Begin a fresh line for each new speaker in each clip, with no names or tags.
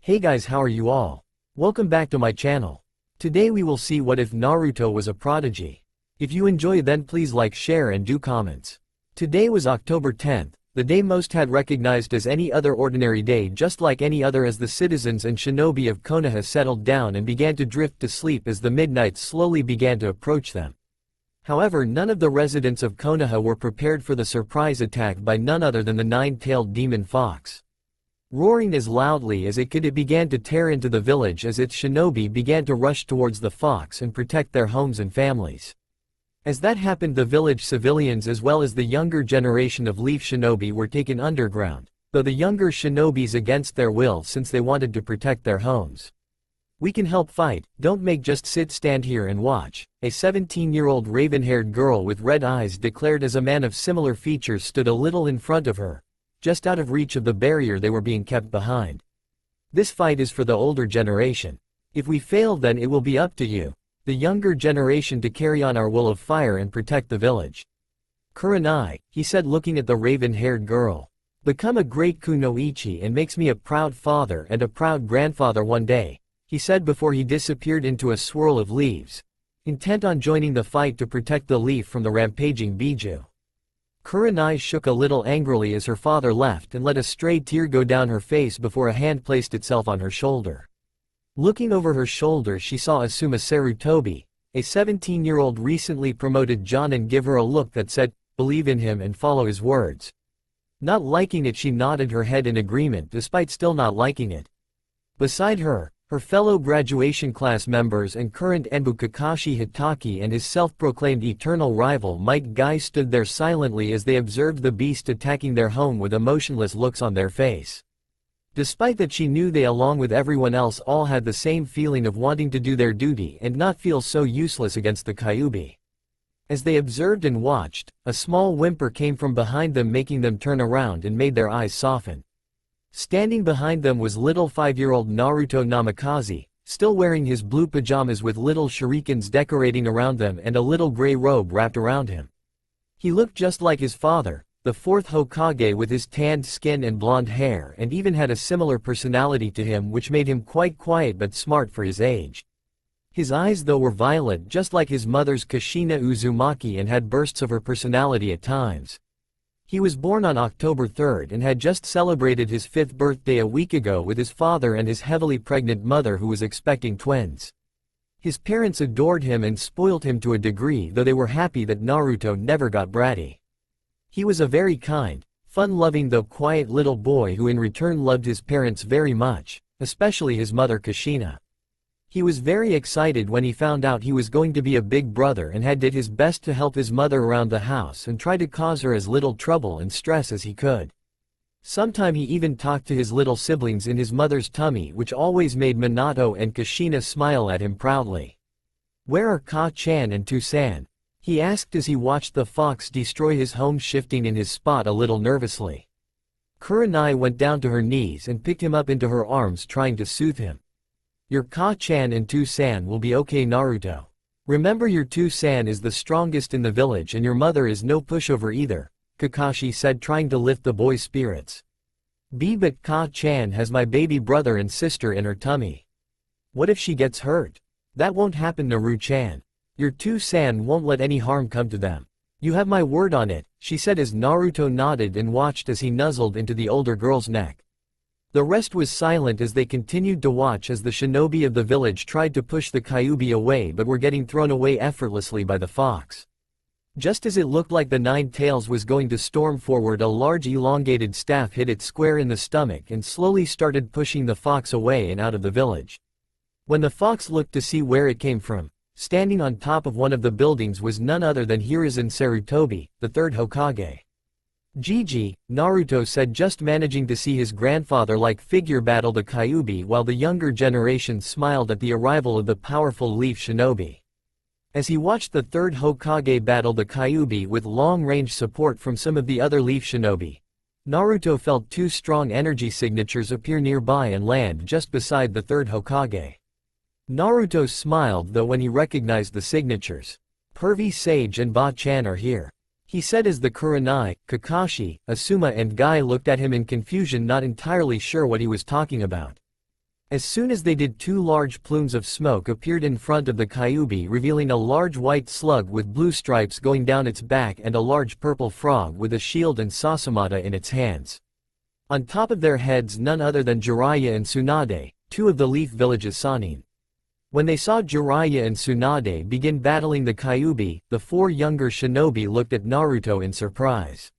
Hey guys, how are you all? Welcome back to my channel. Today we will see what if Naruto was a prodigy. If you enjoy then please like, share and do comments. Today was October 10th, the day most had recognized as any other ordinary day, just like any other, as the citizens and shinobi of Konoha settled down and began to drift to sleep as the midnight slowly began to approach them. However, none of the residents of Konoha were prepared for the surprise attack by none other than the nine-tailed demon fox. Roaring as loudly as it could, it began to tear into the village as its shinobi began to rush towards the fox and protect their homes and families. As that happened, the village civilians as well as the younger generation of leaf shinobi were taken underground, though the younger shinobis against their will since they wanted to protect their homes. "We can help fight, don't make just stand here and watch," a 17-year-old raven-haired girl with red eyes declared as a man of similar features stood a little in front of her, just out of reach of the barrier they were being kept behind. "This fight is for the older generation. If we fail then it will be up to you, the younger generation, to carry on our will of fire and protect the village." "Kurenai," he said looking at the raven-haired girl, "become a great kunoichi and makes me a proud father and a proud grandfather one day," he said before he disappeared into a swirl of leaves, intent on joining the fight to protect the leaf from the rampaging Biju. Kurenai shook a little angrily as her father left and let a stray tear go down her face before a hand placed itself on her shoulder. Looking over her shoulder she saw Asuma Sarutobi, a 17-year-old recently promoted Jonin, give her a look that said, "Believe in him and follow his words." Not liking it, she nodded her head in agreement despite still not liking it. Beside her, her fellow graduation class members and current Enbu Kakashi Hitaki and his self-proclaimed eternal rival Might Guy stood there silently as they observed the beast attacking their home with emotionless looks on their face. Despite that, she knew they, along with everyone else, all had the same feeling of wanting to do their duty and not feel so useless against the Kyuubi. As they observed and watched, a small whimper came from behind them, making them turn around and made their eyes soften. Standing behind them was little 5-year-old Naruto Namikaze, still wearing his blue pajamas with little shurikens decorating around them and a little gray robe wrapped around him. He looked just like his father, the fourth Hokage, with his tanned skin and blonde hair, and even had a similar personality to him, which made him quite quiet but smart for his age. His eyes though were violet just like his mother's Kushina Uzumaki and had bursts of her personality at times. He was born on October 3rd and had just celebrated his 5th birthday a week ago with his father and his heavily pregnant mother who was expecting twins. His parents adored him and spoiled him to a degree, though they were happy that Naruto never got bratty. He was a very kind, fun-loving though quiet little boy who in return loved his parents very much, especially his mother Kushina. He was very excited when he found out he was going to be a big brother and had did his best to help his mother around the house and try to cause her as little trouble and stress as he could. Sometime he even talked to his little siblings in his mother's tummy, which always made Minato and Kushina smile at him proudly. "Where are Ka-chan and Tusan?" he asked as he watched the fox destroy his home, shifting in his spot a little nervously. Kurenai went down to her knees and picked him up into her arms, trying to soothe him. "Your Ka-chan and Tusan will be okay, Naruto. Remember, your Tusan is the strongest in the village and your mother is no pushover either," Kakashi said, trying to lift the boy's spirits. But Ka-chan has my baby brother and sister in her tummy. What if she gets hurt?" "That won't happen, Naru-chan. Your Tusan won't let any harm come to them. You have my word on it," she said as Naruto nodded and watched as he nuzzled into the older girl's neck. The rest was silent as they continued to watch as the shinobi of the village tried to push the Kyuubi away but were getting thrown away effortlessly by the fox. Just as it looked like the Nine Tails was going to storm forward, a large elongated staff hit it square in the stomach and slowly started pushing the fox away and out of the village. When the fox looked to see where it came from, standing on top of one of the buildings was none other than Hiruzen Sarutobi, the 3rd Hokage. "Gigi," Naruto said, just managing to see his grandfather-like figure battle the Kyuubi, while the younger generation smiled at the arrival of the powerful leaf shinobi. As he watched the 3rd Hokage battle the Kyuubi with long-range support from some of the other leaf shinobi, Naruto felt 2 strong energy signatures appear nearby and land just beside the 3rd Hokage. Naruto smiled though when he recognized the signatures. "Pervy Sage and Ba-chan are here," he said as the Kurenai, Kakashi, Asuma and Guy looked at him in confusion, not entirely sure what he was talking about. As soon as they did, two large plumes of smoke appeared in front of the Kyuubi, revealing a large white slug with blue stripes going down its back and a large purple frog with a shield and Sasamata in its hands. On top of their heads none other than Jiraiya and Tsunade, two of the Leaf Village's Sannin. When they saw Jiraiya and Tsunade begin battling the Kyuubi, the four younger shinobi looked at Naruto in surprise.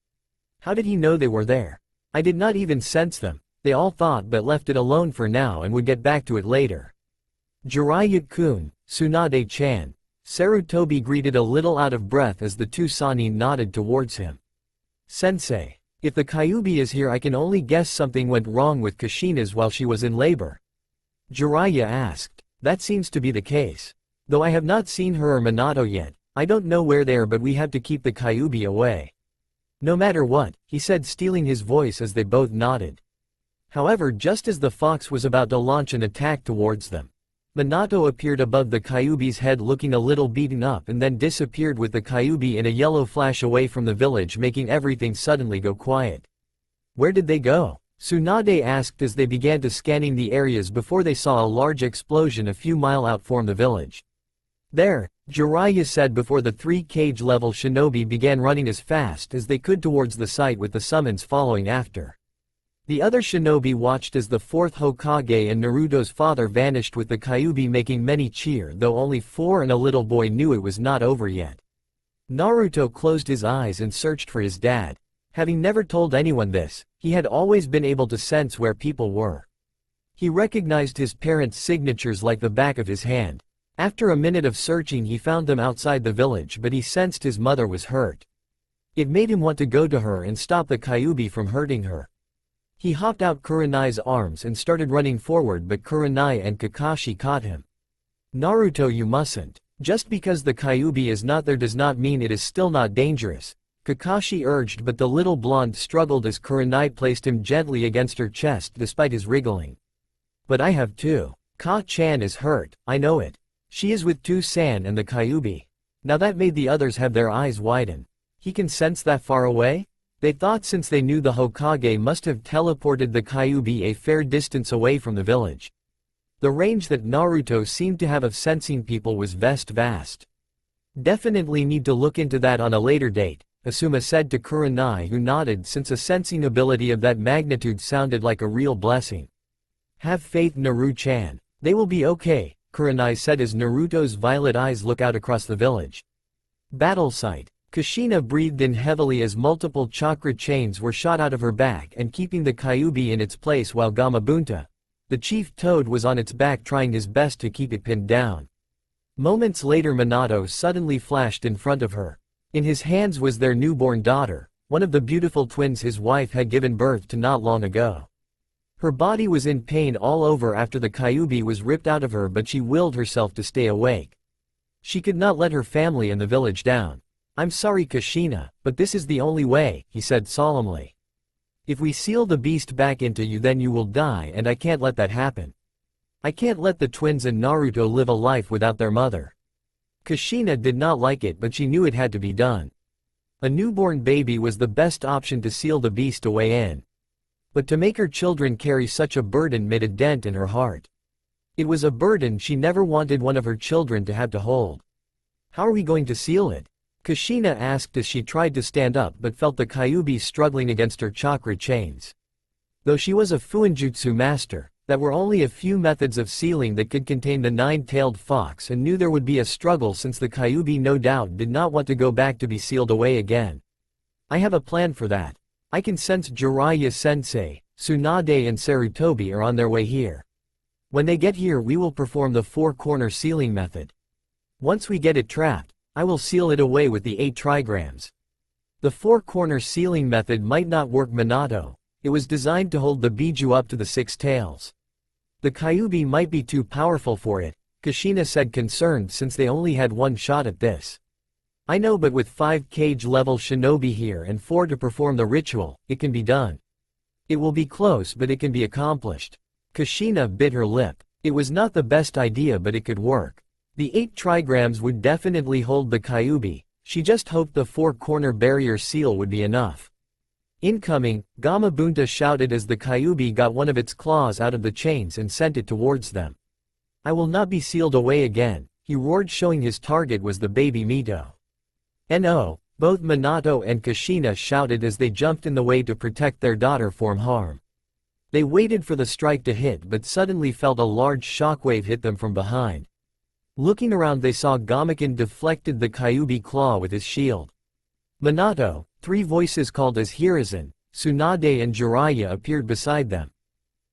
How did he know they were there? I did not even sense them, they all thought, but left it alone for now and would get back to it later. Jiraiya-kun, Tsunade-chan, Sarutobi greeted a little out of breath as the two Sannin nodded towards him. Sensei, if the Kyuubi is here, I can only guess something went wrong with Kushina's while she was in labor. Jiraiya asked. That seems to be the case. Though I have not seen her or Minato yet, I don't know where they are, but we have to keep the Kyuubi away. No matter what, he said, stealing his voice as they both nodded. However, just as the fox was about to launch an attack towards them, Minato appeared above the Kyuubi's head looking a little beaten up and then disappeared with the Kyuubi in a yellow flash away from the village, making everything suddenly go quiet. Where did they go? Tsunade asked as they began to scanning the areas before they saw a large explosion a few miles out from the village. There, Jiraiya said before the three cage-level shinobi began running as fast as they could towards the site with the summons following after. The other shinobi watched as the fourth Hokage and Naruto's father vanished with the Kyuubi, making many cheer, though only 4 and a little boy knew it was not over yet. Naruto closed his eyes and searched for his dad. Having never told anyone this, he had always been able to sense where people were. He recognized his parents' signatures like the back of his hand. After a minute of searching he found them outside the village, but he sensed his mother was hurt. It made him want to go to her and stop the Kyuubi from hurting her. He hopped out Kurenai's arms and started running forward, but Kurenai and Kakashi caught him. Naruto, you mustn't. Just because the Kyuubi is not there does not mean it is still not dangerous, Kakashi urged, but the little blonde struggled as Kurenai placed him gently against her chest despite his wriggling. But I have too. Ka-chan is hurt, I know it. She is with Tu-san and the Kyuubi. Now that made the others have their eyes widen. He can sense that far away? They thought since they knew the Hokage must have teleported the Kyuubi a fair distance away from the village. The range that Naruto seemed to have of sensing people was vast. Definitely need to look into that on a later date, Asuma said to Kurenai, who nodded since a sensing ability of that magnitude sounded like a real blessing. Have faith, Naru-chan. They will be okay, Kurenai said as Naruto's violet eyes look out across the village. Battle site. Kushina breathed in heavily as multiple chakra chains were shot out of her back and keeping the Kyuubi in its place, while Gamabunta, the chief toad, was on its back trying his best to keep it pinned down. Moments later Minato suddenly flashed in front of her. In his hands was their newborn daughter, one of the beautiful twins his wife had given birth to not long ago. Her body was in pain all over after the Kyuubi was ripped out of her, but she willed herself to stay awake. She could not let her family and the village down. I'm sorry, Kushina, but this is the only way, he said solemnly. If we seal the beast back into you, then you will die, and I can't let that happen. I can't let the twins and Naruto live a life without their mother. Kushina did not like it, but she knew it had to be done. A newborn baby was the best option to seal the beast away in. But to make her children carry such a burden made a dent in her heart. It was a burden she never wanted one of her children to have to hold. How are we going to seal it? Kushina asked as she tried to stand up but felt the Kyuubi struggling against her chakra chains. Though she was a Fuinjutsu master, there were only a few methods of sealing that could contain the nine-tailed fox, and knew there would be a struggle since the Kyuubi no doubt did not want to go back to be sealed away again. I have a plan for that. I can sense Jiraiya-sensei, Tsunade and Sarutobi are on their way here. When they get here we will perform the four-corner sealing method. Once we get it trapped, I will seal it away with the 8 trigrams. The four-corner sealing method might not work, Minato. It was designed to hold the Biju up to the 6 tails. The Kyuubi might be too powerful for it, Kushina said, concerned since they only had one shot at this. I know, but with 5 cage-level shinobi here and 4 to perform the ritual, it can be done. It will be close, but it can be accomplished. Kushina bit her lip. It was not the best idea, but it could work. The 8 trigrams would definitely hold the Kyuubi. She just hoped the 4-corner barrier seal would be enough. Incoming, Gamabunta shouted as the Kyuubi got one of its claws out of the chains and sent it towards them. "I will not be sealed away again," he roared, showing his target was the baby Mito. "No!" both Minato and Kushina shouted as they jumped in the way to protect their daughter from harm. They waited for the strike to hit but suddenly felt a large shockwave hit them from behind. Looking around, they saw Gamaken deflected the Kyuubi claw with his shield. Minato, 3 voices called as Hiruzen, Tsunade and Jiraiya appeared beside them.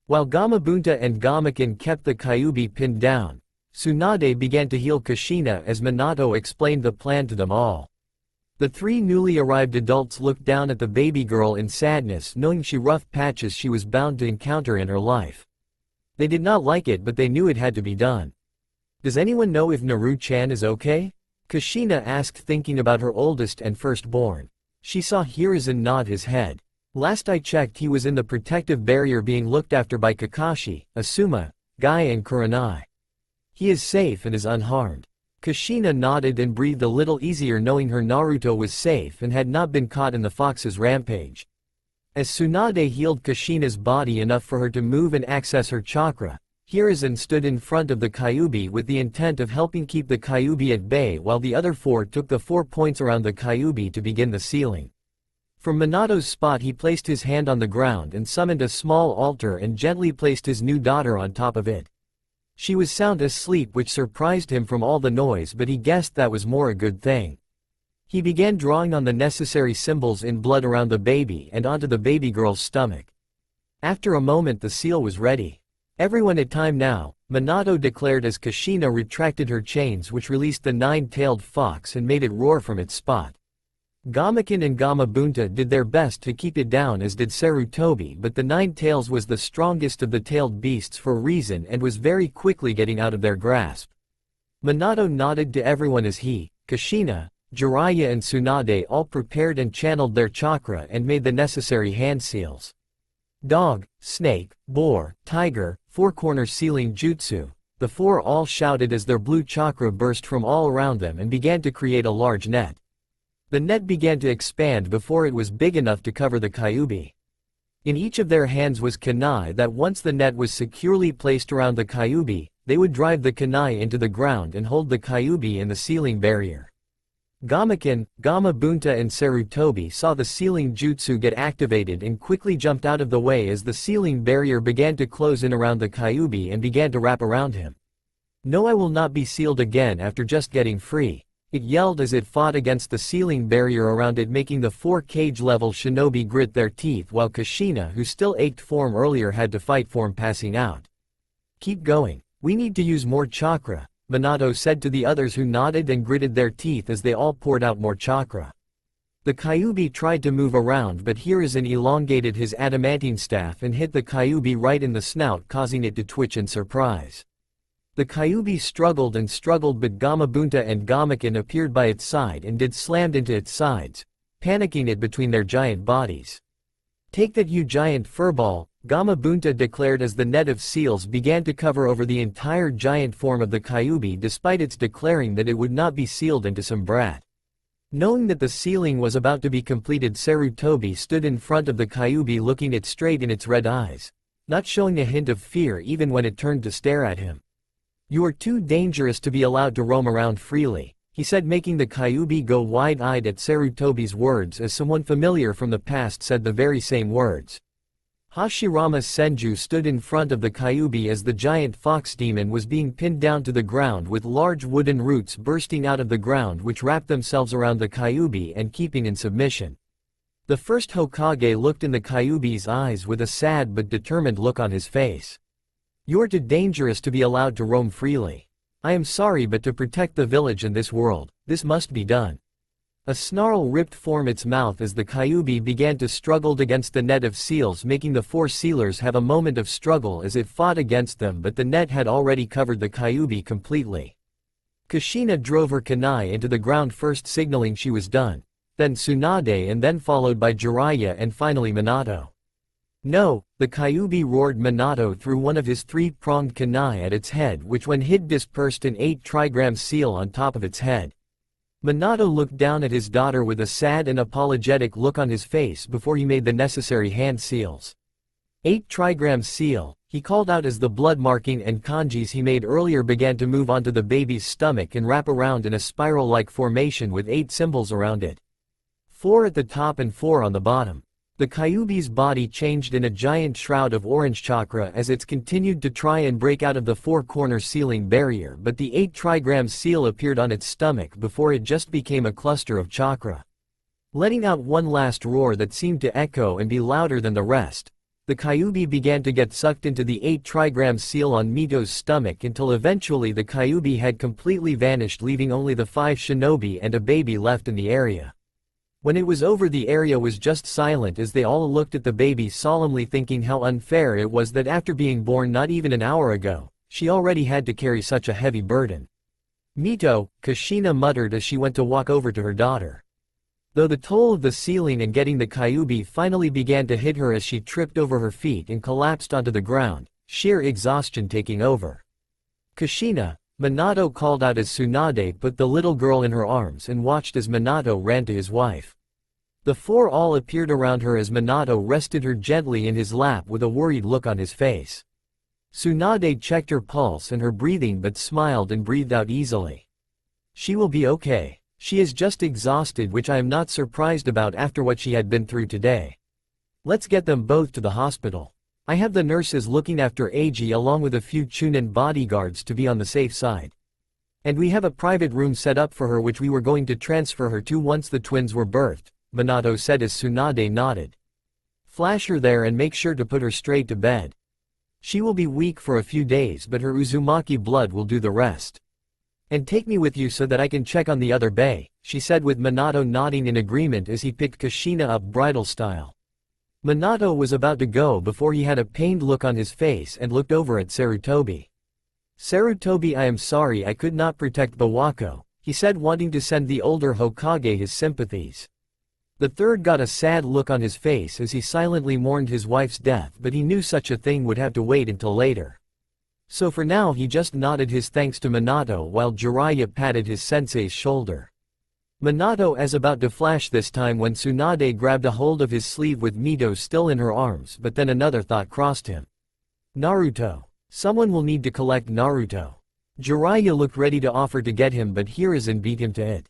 While Gamabunta and Gamaken kept the Kyuubi pinned down, Tsunade began to heal Kushina as Minato explained the plan to them all. The 3 newly arrived adults looked down at the baby girl in sadness, knowing she rough patches she was bound to encounter in her life. They did not like it, but they knew it had to be done. "Does anyone know if Naru-chan is okay?" Kushina asked, thinking about her oldest and firstborn. She saw Hiruzen nod his head. "Last I checked, he was in the protective barrier being looked after by Kakashi, Asuma, Guy and Kurenai. He is safe and is unharmed." Kushina nodded and breathed a little easier, knowing her Naruto was safe and had not been caught in the fox's rampage. As Tsunade healed Kushina's body enough for her to move and access her chakra, Hiruzen stood in front of the Kyuubi with the intent of helping keep the Kyuubi at bay, while the other 4 took the 4 points around the Kyuubi to begin the sealing. From Minato's spot, he placed his hand on the ground and summoned a small altar and gently placed his new daughter on top of it. She was sound asleep, which surprised him from all the noise, but he guessed that was more a good thing. He began drawing on the necessary symbols in blood around the baby and onto the baby girl's stomach. After a moment, the seal was ready. "Everyone at time now," Minato declared as Kushina retracted her chains, which released the 9-tailed fox and made it roar from its spot. Gamaken and Gamabunta did their best to keep it down, as did Sarutobi, but the 9 tails was the strongest of the tailed beasts for a reason and was very quickly getting out of their grasp. Minato nodded to everyone as he, Kushina, Jiraiya and Tsunade all prepared and channeled their chakra and made the necessary hand seals. Dog, snake, boar, tiger, 4-corner sealing jutsu. The 4 all shouted as their blue chakra burst from all around them and began to create a large net. The net began to expand before it was big enough to cover the Kyuubi. In each of their hands was kunai that once the net was securely placed around the Kyuubi, they would drive the kunai into the ground and hold the Kyuubi in the sealing barrier. Gamaken, Gamabunta and Sarutobi saw the sealing jutsu get activated and quickly jumped out of the way as the sealing barrier began to close in around the Kyuubi and began to wrap around him. "No, I will not be sealed again after just getting free," it yelled as it fought against the sealing barrier around it, making the 4 cage-level shinobi grit their teeth, while Kushina, who still ached from earlier, had to fight from passing out. "Keep going. We need to use more chakra," Minato said to the others, who nodded and gritted their teeth as they all poured out more chakra. The Kyuubi tried to move around, but Hiruzen elongated his adamantine staff and hit the Kyuubi right in the snout, causing it to twitch in surprise. The Kyuubi struggled and struggled, but Gamabunta and Gamaken appeared by its side and did slammed into its sides, panicking it between their giant bodies. "Take that, you giant furball," Gamabunta declared as the net of seals began to cover over the entire giant form of the Kyuubi, despite its declaring that it would not be sealed into some brat. Knowing that the sealing was about to be completed, Sarutobi stood in front of the Kyuubi, looking it straight in its red eyes, not showing a hint of fear even when it turned to stare at him. "You are too dangerous to be allowed to roam around freely," he said, making the Kyuubi go wide-eyed at Sarutobi's words, as someone familiar from the past said the very same words. Hashirama Senju stood in front of the Kyuubi as the giant fox demon was being pinned down to the ground, with large wooden roots bursting out of the ground which wrapped themselves around the Kyuubi and keeping in submission. The first Hokage looked in the Kyuubi's eyes with a sad but determined look on his face. "You are too dangerous to be allowed to roam freely. I am sorry, but to protect the village and this world, this must be done." A snarl ripped from its mouth as the Kyuubi began to struggle against the net of seals, making the 4 sealers have a moment of struggle as it fought against them, but the net had already covered the Kyuubi completely. Kushina drove her kunai into the ground first, signaling she was done, then Tsunade, and then followed by Jiraiya and finally Minato. "No!" the Kyuubi roared. Minato threw one of his 3-pronged kunai at its head, which when hit dispersed an 8 trigram seal on top of its head. Minato looked down at his daughter with a sad and apologetic look on his face before he made the necessary hand seals. 8 trigrams seal, he called out as the blood marking and kanjis he made earlier began to move onto the baby's stomach and wrap around in a spiral-like formation with 8 symbols around it. 4 at the top and 4 on the bottom. The Kyuubi's body changed in a giant shroud of orange chakra as it continued to try and break out of the 4-corner sealing barrier, but the 8 trigrams seal appeared on its stomach before it just became a cluster of chakra. Letting out one last roar that seemed to echo and be louder than the rest, the Kyuubi began to get sucked into the 8 trigram seal on Mito's stomach until eventually the Kyuubi had completely vanished, leaving only the 5 shinobi and a baby left in the area. When it was over, the area was just silent as they all looked at the baby solemnly, thinking how unfair it was that after being born not even an hour ago, she already had to carry such a heavy burden. Mito, Kushina muttered as she went to walk over to her daughter. Though the toll of the sealing and getting the Kyuubi finally began to hit her as she tripped over her feet and collapsed onto the ground, sheer exhaustion taking over. Kushina, Minato called out as Tsunade put the little girl in her arms and watched as Minato ran to his wife. The 4 all appeared around her as Minato rested her gently in his lap with a worried look on his face. Tsunade checked her pulse and her breathing but smiled and breathed out easily. She will be okay. She is just exhausted, which I am not surprised about after what she had been through today. Let's get them both to the hospital. I have the nurses looking after Eiji along with a few Chunin bodyguards to be on the safe side. And we have a private room set up for her which we were going to transfer her to once the twins were birthed, Minato said as Tsunade nodded. Flash her there and make sure to put her straight to bed. She will be weak for a few days, but her Uzumaki blood will do the rest. And take me with you so that I can check on the other bay, she said with Minato nodding in agreement as he picked Kushina up bridal style. Minato was about to go before he had a pained look on his face and looked over at Sarutobi. Sarutobi, I am sorry I could not protect Bawako, he said, wanting to send the older Hokage his sympathies. The third got a sad look on his face as he silently mourned his wife's death, but he knew such a thing would have to wait until later. So for now he just nodded his thanks to Minato while Jiraiya patted his sensei's shoulder. Minato was about to flash this time when Tsunade grabbed a hold of his sleeve with Mito still in her arms, but then another thought crossed him. Naruto. Someone will need to collect Naruto. Jiraiya looked ready to offer to get him, but Hiruzen beat him to it.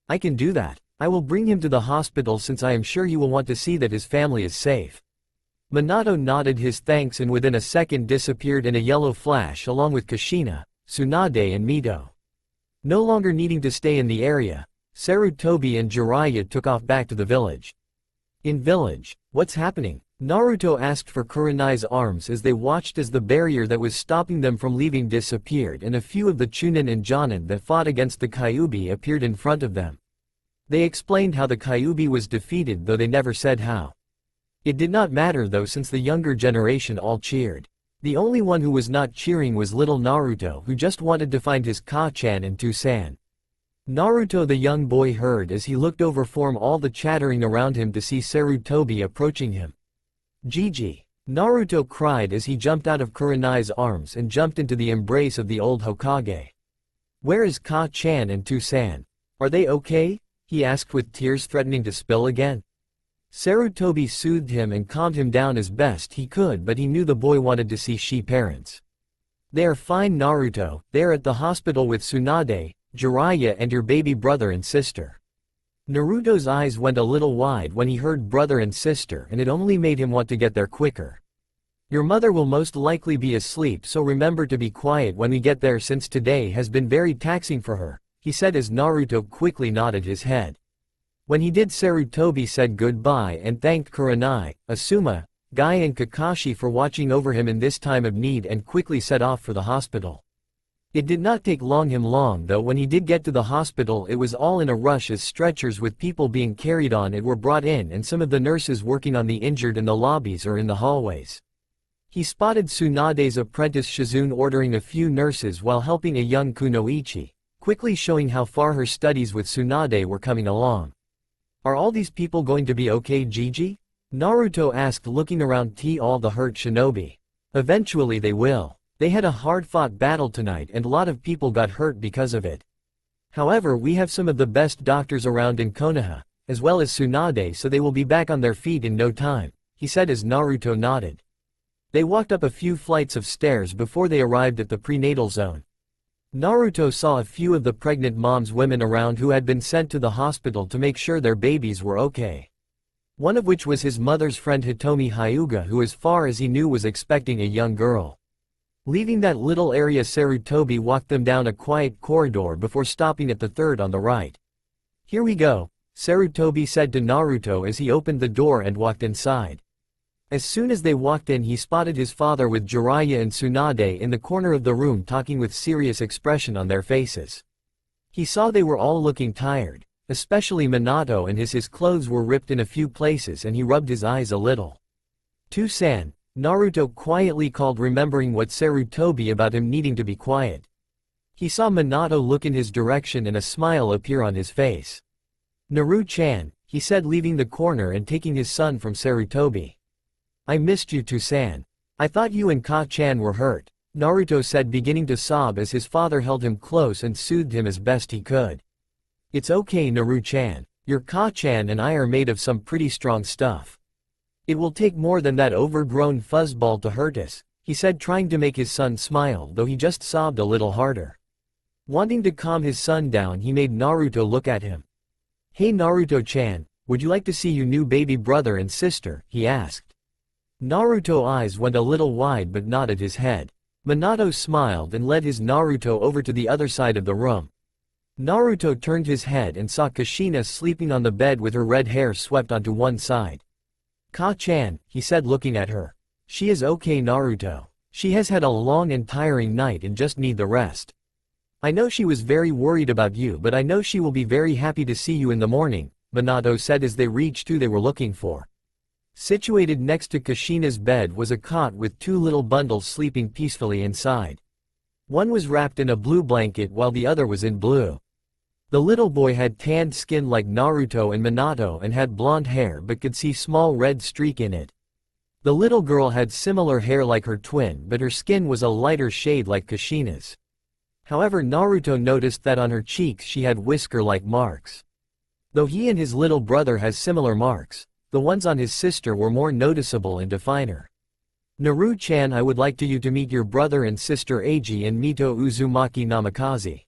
I can do that. I will bring him to the hospital since I am sure he will want to see that his family is safe. Minato nodded his thanks and within a second disappeared in a yellow flash along with Kushina, Tsunade and Mito. No longer needing to stay in the area, Sarutobi and Jiraiya took off back to the village. In village, what's happening? Naruto asked for Kurenai's arms as they watched as the barrier that was stopping them from leaving disappeared and a few of the Chunin and Jonin that fought against the Kyuubi appeared in front of them. They explained how the Kyuubi was defeated, though they never said how. It did not matter though, since the younger generation all cheered. The only one who was not cheering was little Naruto, who just wanted to find his Ka-chan and Tusan. Naruto the young boy heard as he looked over from all the chattering around him to see Sarutobi approaching him. Gigi! Naruto cried as he jumped out of Kurenai's arms and jumped into the embrace of the old Hokage. Where is Ka-chan and Tusan? Are they okay? He asked with tears threatening to spill again. Sarutobi soothed him and calmed him down as best he could, but he knew the boy wanted to see she parents. They are fine, Naruto. They are at the hospital with Tsunade, Jiraiya and your baby brother and sister. Naruto's eyes went a little wide when he heard brother and sister, and it only made him want to get there quicker. Your mother will most likely be asleep, so remember to be quiet when we get there since today has been very taxing for her, he said as Naruto quickly nodded his head. When he did, Sarutobi said goodbye and thanked Kurenai, Asuma, Guy and Kakashi for watching over him in this time of need and quickly set off for the hospital. It did not take him long though. When he did get to the hospital, it was all in a rush as stretchers with people being carried on it were brought in and some of the nurses working on the injured in the lobbies or in the hallways. He spotted Tsunade's apprentice Shizune ordering a few nurses while helping a young Kunoichi, quickly showing how far her studies with Tsunade were coming along. Are all these people going to be okay, Gigi? Naruto asked, looking around all the hurt shinobi. Eventually they will. They had a hard-fought battle tonight and a lot of people got hurt because of it. However, we have some of the best doctors around in Konoha, as well as Tsunade, so they will be back on their feet in no time, he said as Naruto nodded. They walked up a few flights of stairs before they arrived at the prenatal zone. Naruto saw a few of the pregnant women around who had been sent to the hospital to make sure their babies were okay. One of which was his mother's friend Hitomi Hyuga, who as far as he knew was expecting a young girl. Leaving that little area, Sarutobi walked them down a quiet corridor before stopping at the third on the right. "Here we go," Sarutobi said to Naruto as he opened the door and walked inside. As soon as they walked in, he spotted his father with Jiraiya and Tsunade in the corner of the room talking with serious expression on their faces. He saw they were all looking tired, especially Minato, and his clothes were ripped in a few places, and he rubbed his eyes a little. "To-san," Naruto quietly called, remembering what Sarutobi about him needing to be quiet. He saw Minato look in his direction and a smile appear on his face. "Naru-chan," he said, leaving the corner and taking his son from Sarutobi. "I missed you, To-san. I thought you and Ka-chan were hurt," Naruto said, beginning to sob as his father held him close and soothed him as best he could. "It's okay, Naru-chan. Your Ka-chan and I are made of some pretty strong stuff. It will take more than that overgrown fuzzball to hurt us," he said, trying to make his son smile, though he just sobbed a little harder. Wanting to calm his son down, he made Naruto look at him. "Hey Naruto-chan, would you like to see your new baby brother and sister?" he asked. Naruto's eyes went a little wide but nodded his head. Minato smiled and led his Naruto over to the other side of the room. Naruto turned his head and saw Kushina sleeping on the bed with her red hair swept onto one side. "Ka-chan," he said, looking at her. "She is okay, Naruto. She has had a long and tiring night and just need the rest. I know she was very worried about you, but I know she will be very happy to see you in the morning," Minato said as they reached who they were looking for. Situated next to Kushina's bed was a cot with two little bundles sleeping peacefully inside. One was wrapped in a blue blanket while the other was in blue. The little boy had tanned skin like Naruto and Minato and had blonde hair but could see small red streak in it. The little girl had similar hair like her twin, but her skin was a lighter shade like Kushina's. However, Naruto noticed that on her cheeks she had whisker-like marks. Though he and his little brother has similar marks, the ones on his sister were more noticeable and definer. "Naru-chan, I would like you to meet your brother and sister Eiji and Mito Uzumaki Namikaze."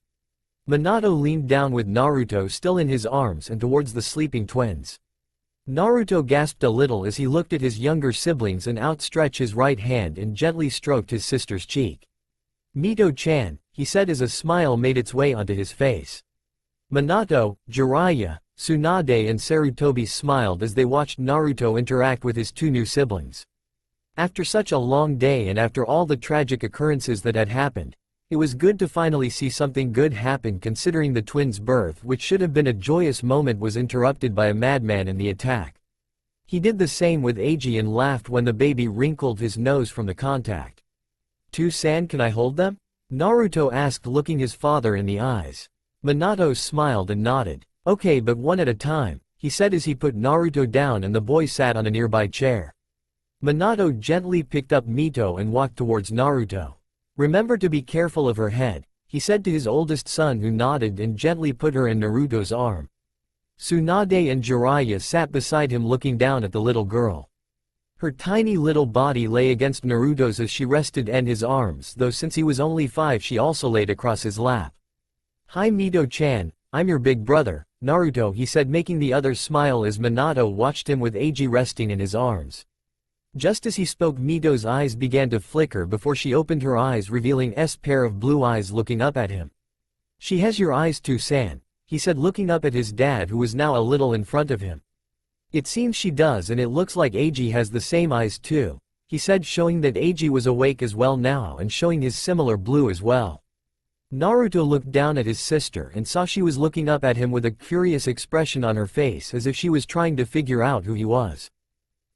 Minato leaned down with Naruto still in his arms and towards the sleeping twins. Naruto gasped a little as he looked at his younger siblings and outstretched his right hand and gently stroked his sister's cheek. "Mito-chan," he said as a smile made its way onto his face. Minato, Jiraiya, Tsunade and Sarutobi smiled as they watched Naruto interact with his two new siblings. After such a long day and after all the tragic occurrences that had happened, it was good to finally see something good happen, considering the twins' birth, which should have been a joyous moment, was interrupted by a madman in the attack. He did the same with Eiji and laughed when the baby wrinkled his nose from the contact. "To-san, can I hold them?" Naruto asked, looking his father in the eyes. Minato smiled and nodded. "Okay, but one at a time," he said as he put Naruto down and the boy sat on a nearby chair. Minato gently picked up Mito and walked towards Naruto. "Remember to be careful of her head," he said to his oldest son, who nodded and gently put her in Naruto's arm. Tsunade and Jiraiya sat beside him looking down at the little girl. Her tiny little body lay against Naruto's as she rested in his arms, though since he was only 5 she also laid across his lap. "Hi Mito-chan, I'm your big brother, Naruto," he said, making the others smile as Minato watched him with Eiji resting in his arms. Just as he spoke, Mito's eyes began to flicker before she opened her eyes, revealing a pair of blue eyes looking up at him. "She has your eyes too, San," he said, looking up at his dad, who was now a little in front of him. "It seems she does, and it looks like Eiji has the same eyes too," he said, showing that Eiji was awake as well now and showing his similar blue as well. Naruto looked down at his sister and saw she was looking up at him with a curious expression on her face, as if she was trying to figure out who he was.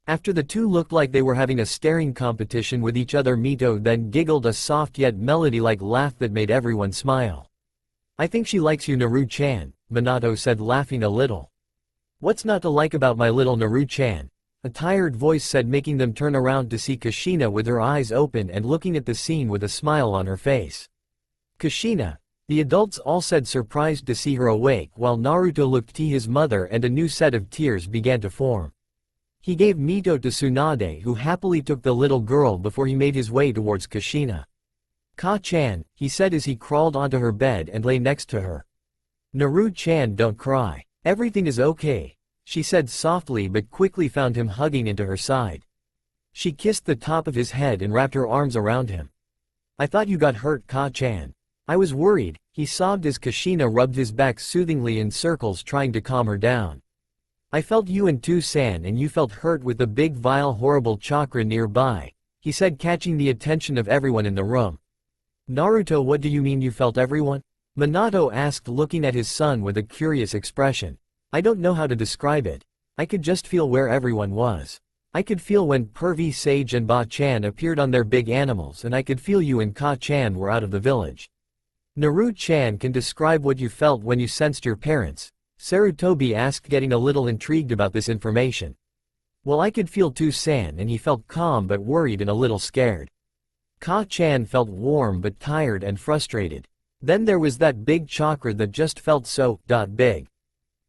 After the two looked like they were having a staring competition with each other, Mito then giggled a soft yet melody-like laugh that made everyone smile. "I think she likes you, Naru-chan," Minato said, laughing a little. "What's not to like about my little Naru-chan?" a tired voice said, making them turn around to see Kushina with her eyes open and looking at the scene with a smile on her face. "Kushina, The adults all said surprised to see her awake while Naruto looked at his mother and a new set of tears began to form. He gave Mito to Tsunade who happily took the little girl before he made his way towards Kushina. "Ka-chan," he said as he crawled onto her bed and lay next to her. "Naru-chan, don't cry. Everything is okay," she said softly but quickly found him hugging into her side. She kissed the top of his head and wrapped her arms around him. "I thought you got hurt, Ka-chan. I was worried," he sobbed as Kushina rubbed his back soothingly in circles trying to calm her down. "I felt you and Tu-san and you felt hurt with the big vile horrible chakra nearby," he said catching the attention of everyone in the room. "Naruto, what do you mean you felt everyone?" Minato asked looking at his son with a curious expression. "I don't know how to describe it. I could just feel where everyone was. I could feel when Pervy Sage and Ba-chan appeared on their big animals and I could feel you and Ka-chan were out of the village." "Naru-chan can describe what you felt when you sensed your parents?" Sarutobi asked getting a little intrigued about this information. "Well, I could feel Tu-san and he felt calm but worried and a little scared. Ka-chan felt warm but tired and frustrated. Then there was that big chakra that just felt so big.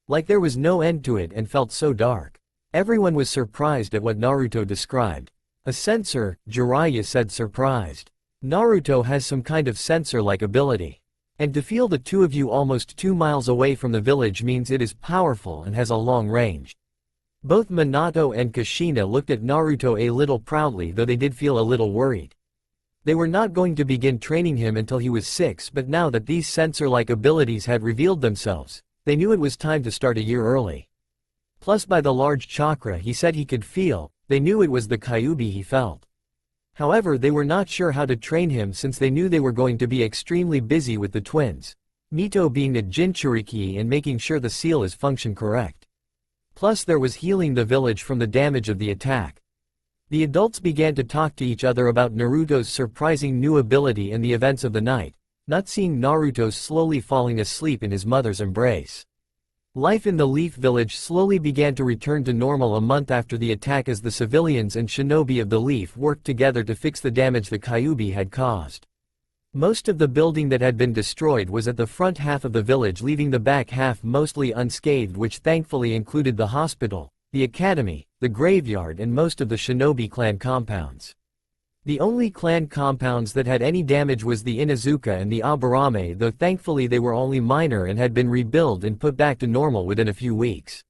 Like there was no end to it and felt so dark." Everyone was surprised at what Naruto described. "A sensor," Jiraiya said surprised. "Naruto has some kind of sensor-like ability. And to feel the two of you almost 2 miles away from the village means it is powerful and has a long range." Both Minato and Kushina looked at Naruto a little proudly though they did feel a little worried. They were not going to begin training him until he was 6 but now that these sensor-like abilities had revealed themselves, they knew it was time to start a year early. Plus by the large chakra he said he could feel, they knew it was the Kyuubi he felt. However, they were not sure how to train him since they knew they were going to be extremely busy with the twins, Mito being a Jinchuriki and making sure the seal is function correct. Plus there was healing the village from the damage of the attack. The adults began to talk to each other about Naruto's surprising new ability and the events of the night, not seeing Naruto slowly falling asleep in his mother's embrace. Life in the Leaf Village slowly began to return to normal a month after the attack as the civilians and shinobi of the Leaf worked together to fix the damage the Kyuubi had caused. Most of the building that had been destroyed was at the front half of the village, leaving the back half mostly unscathed, which thankfully included the hospital, the academy, the graveyard and most of the shinobi clan compounds. The only clan compounds that had any damage was the Inuzuka and the Aburame, though thankfully they were only minor and had been rebuilt and put back to normal within a few weeks.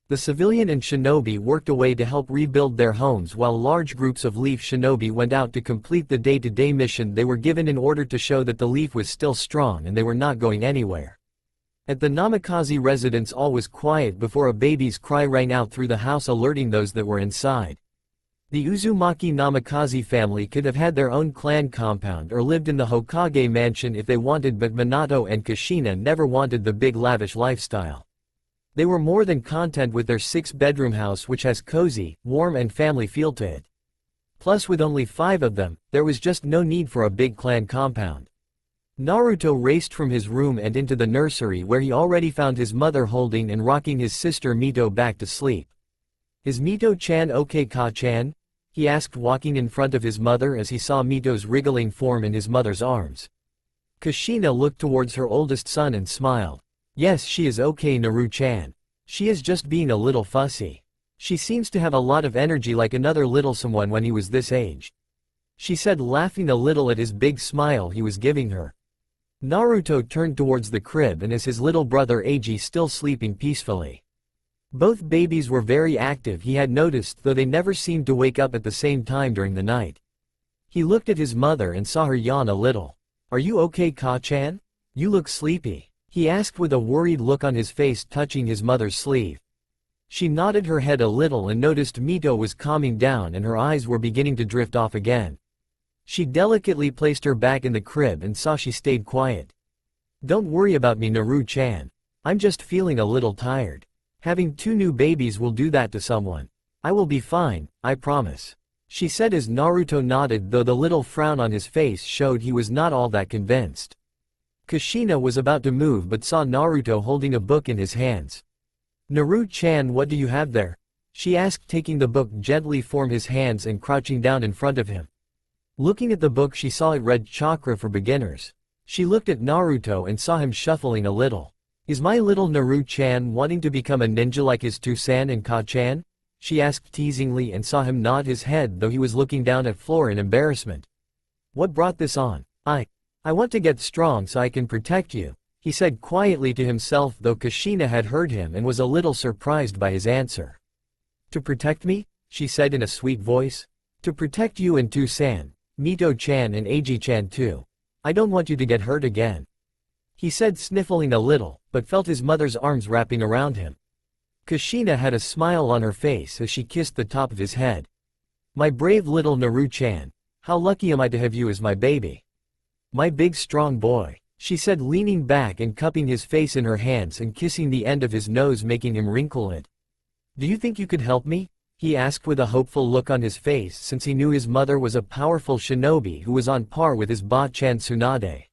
The civilian and shinobi worked away to help rebuild their homes while large groups of Leaf shinobi went out to complete the day-to-day mission they were given in order to show that the Leaf was still strong and they were not going anywhere. At the Namikaze residence all was quiet before a baby's cry rang out through the house alerting those that were inside. The Uzumaki Namikaze family could have had their own clan compound or lived in the Hokage mansion if they wanted, but Minato and Kushina never wanted the big lavish lifestyle. They were more than content with their 6-bedroom house which has cozy, warm and family feel to it. Plus with only 5 of them, there was just no need for a big clan compound. Naruto raced from his room and into the nursery where he already found his mother holding and rocking his sister Mito back to sleep. "Is Mito-chan okay, Ka-chan?" he asked walking in front of his mother as he saw Mito's wriggling form in his mother's arms. Kushina looked towards her oldest son and smiled. "Yes, she is okay, Naru-chan. She is just being a little fussy. She seems to have a lot of energy like another little someone when he was this age," she said, laughing a little at his big smile he was giving her. Naruto turned towards the crib and as his little brother Eiji still sleeping peacefully. Both babies were very active, he had noticed, though they never seemed to wake up at the same time during the night. He looked at his mother and saw her yawn a little. "Are you okay, Ka-chan? You look sleepy," he asked with a worried look on his face, touching his mother's sleeve. She nodded her head a little and noticed Mito was calming down and her eyes were beginning to drift off again. She delicately placed her back in the crib and saw she stayed quiet. "Don't worry about me, Naru-chan. I'm just feeling a little tired. Having 2 new babies will do that to someone. I will be fine, I promise," she said as Naruto nodded, though the little frown on his face showed he was not all that convinced. Kushina was about to move but saw Naruto holding a book in his hands. "Naru-chan, what do you have there?" she asked, taking the book gently from his hands and crouching down in front of him. Looking at the book she saw it read Chakra for Beginners. She looked at Naruto and saw him shuffling a little. Is my little Naru-chan wanting to become a ninja like his Tusan and Ka-chan? She asked teasingly and saw him nod his head though he was looking down at floor in embarrassment. What brought this on? I want to get strong so I can protect you, he said quietly to himself though Kushina had heard him and was a little surprised by his answer. To protect me? She said in a sweet voice. To protect you and Tusan, Mito-chan and Eiji-chan too. I don't want you to get hurt again. He said sniffling a little, but felt his mother's arms wrapping around him. Kushina had a smile on her face as she kissed the top of his head. My brave little Naru-chan, how lucky am I to have you as my baby. My big strong boy, she said leaning back and cupping his face in her hands and kissing the end of his nose making him wrinkle it. Do you think you could help me? He asked with a hopeful look on his face since he knew his mother was a powerful shinobi who was on par with his Ba-chan Tsunade.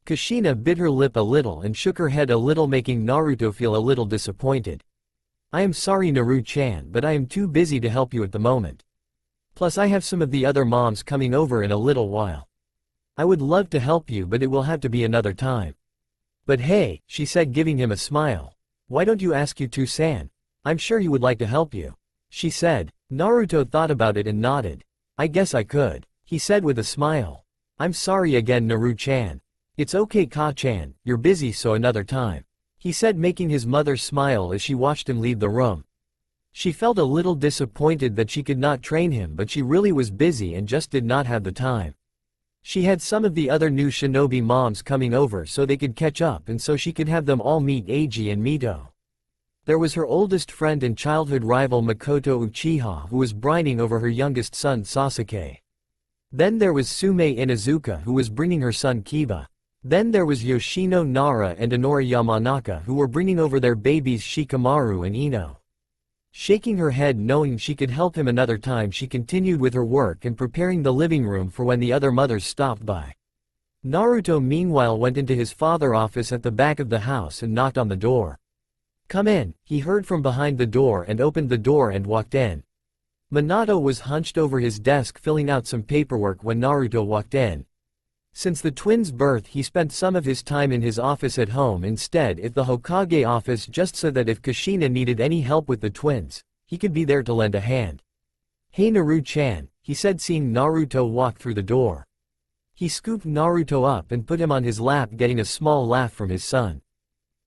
Kushina bit her lip a little and shook her head a little making Naruto feel a little disappointed. I am sorry Naru-chan but I am too busy to help you at the moment. Plus I have some of the other moms coming over in a little while. I would love to help you but it will have to be another time. But hey, she said giving him a smile. Why don't you ask Tusan? I'm sure he would like to help you. She said. Naruto thought about it and nodded. I guess I could, he said with a smile. I'm sorry again Naru-chan. It's okay Ka-chan, you're busy so another time, he said making his mother smile as she watched him leave the room. She felt a little disappointed that she could not train him but she really was busy and just did not have the time. She had some of the other new shinobi moms coming over so they could catch up and so she could have them all meet Eiji and Mito. There was her oldest friend and childhood rival Makoto Uchiha who was brining over her youngest son Sasuke. Then there was Sume Inuzuka who was bringing her son Kiba. Then there was Yoshino Nara and Inori Yamanaka who were bringing over their babies Shikamaru and Ino. Shaking her head knowing she could help him another time she continued with her work and preparing the living room for when the other mothers stopped by. Naruto meanwhile went into his father's office at the back of the house and knocked on the door. Come in, he heard from behind the door and opened the door and walked in. Minato was hunched over his desk filling out some paperwork when Naruto walked in. Since the twins' birth he spent some of his time in his office at home instead of the Hokage office just so that if Kushina needed any help with the twins, he could be there to lend a hand. Hey Naru-chan, he said seeing Naruto walk through the door. He scooped Naruto up and put him on his lap getting a small laugh from his son.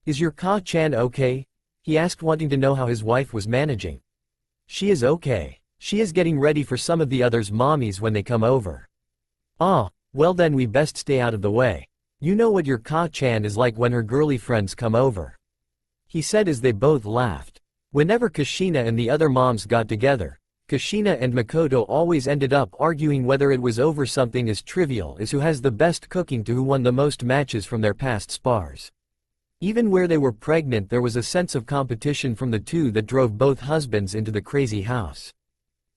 Is your Ka-chan okay? He asked wanting to know how his wife was managing. She is okay. She is getting ready for some of the others' mommies when they come over. Ah, well then we best stay out of the way. You know what your Ka-chan is like when her girly friends come over. He said as they both laughed. Whenever Kushina and the other moms got together, Kushina and Makoto always ended up arguing whether it was over something as trivial as who has the best cooking to who won the most matches from their past spars. Even where they were pregnant there was a sense of competition from the two that drove both husbands into the crazy house.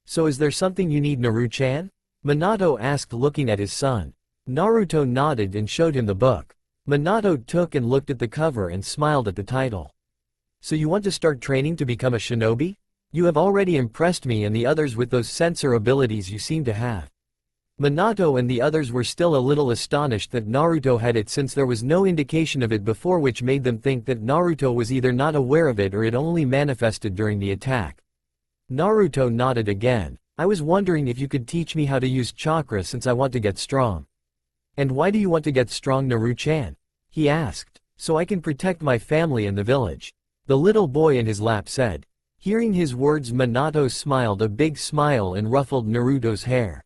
So is there something you need Naru-chan? Minato asked looking at his son. Naruto nodded and showed him the book. Minato took and looked at the cover and smiled at the title. So you want to start training to become a shinobi? You have already impressed me and the others with those sensor abilities you seem to have. Minato and the others were still a little astonished that Naruto had it since there was no indication of it before which made them think that Naruto was either not aware of it or it only manifested during the attack. Naruto nodded again. I was wondering if you could teach me how to use chakra since I want to get strong. And why do you want to get strong Naru-chan? He asked. So I can protect my family and the village. The little boy in his lap said. Hearing his words Minato smiled a big smile and ruffled Naruto's hair.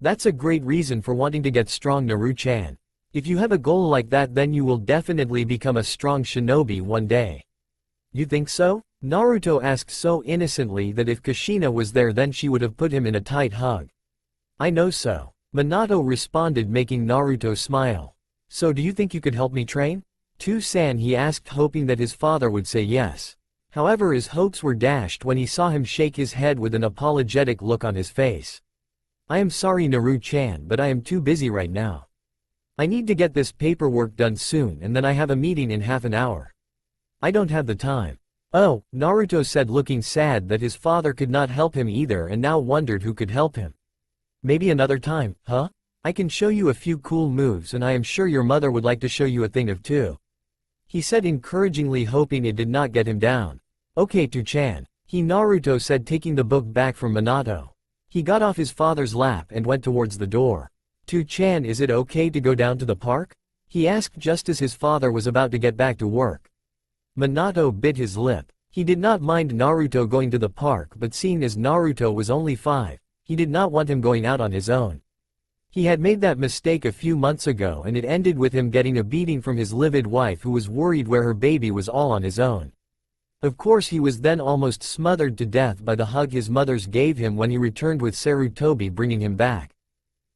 That's a great reason for wanting to get strong Naru-chan. If you have a goal like that then you will definitely become a strong shinobi one day. You think so? Naruto asked so innocently that if Kushina was there then she would have put him in a tight hug. I know so. Minato responded making Naruto smile. So do you think you could help me train? To-san he asked hoping that his father would say yes. However his hopes were dashed when he saw him shake his head with an apologetic look on his face. I am sorry Naru-chan but I am too busy right now. I need to get this paperwork done soon and then I have a meeting in half an hour. I don't have the time. Oh, Naruto said looking sad that his father could not help him either and now wondered who could help him. Maybe another time, huh? I can show you a few cool moves and I am sure your mother would like to show you a thing of two. He said encouragingly, hoping it did not get him down. Okay Tu-chan. Naruto said, taking the book back from Minato. He got off his father's lap and went towards the door. Tu-chan, is it okay to go down to the park? He asked just as his father was about to get back to work. Minato bit his lip. He did not mind Naruto going to the park, but seeing as Naruto was only 5, he did not want him going out on his own. He had made that mistake a few months ago and it ended with him getting a beating from his livid wife who was worried where her baby was all on his own. Of course he was then almost smothered to death by the hug his mothers gave him when he returned with Sarutobi bringing him back.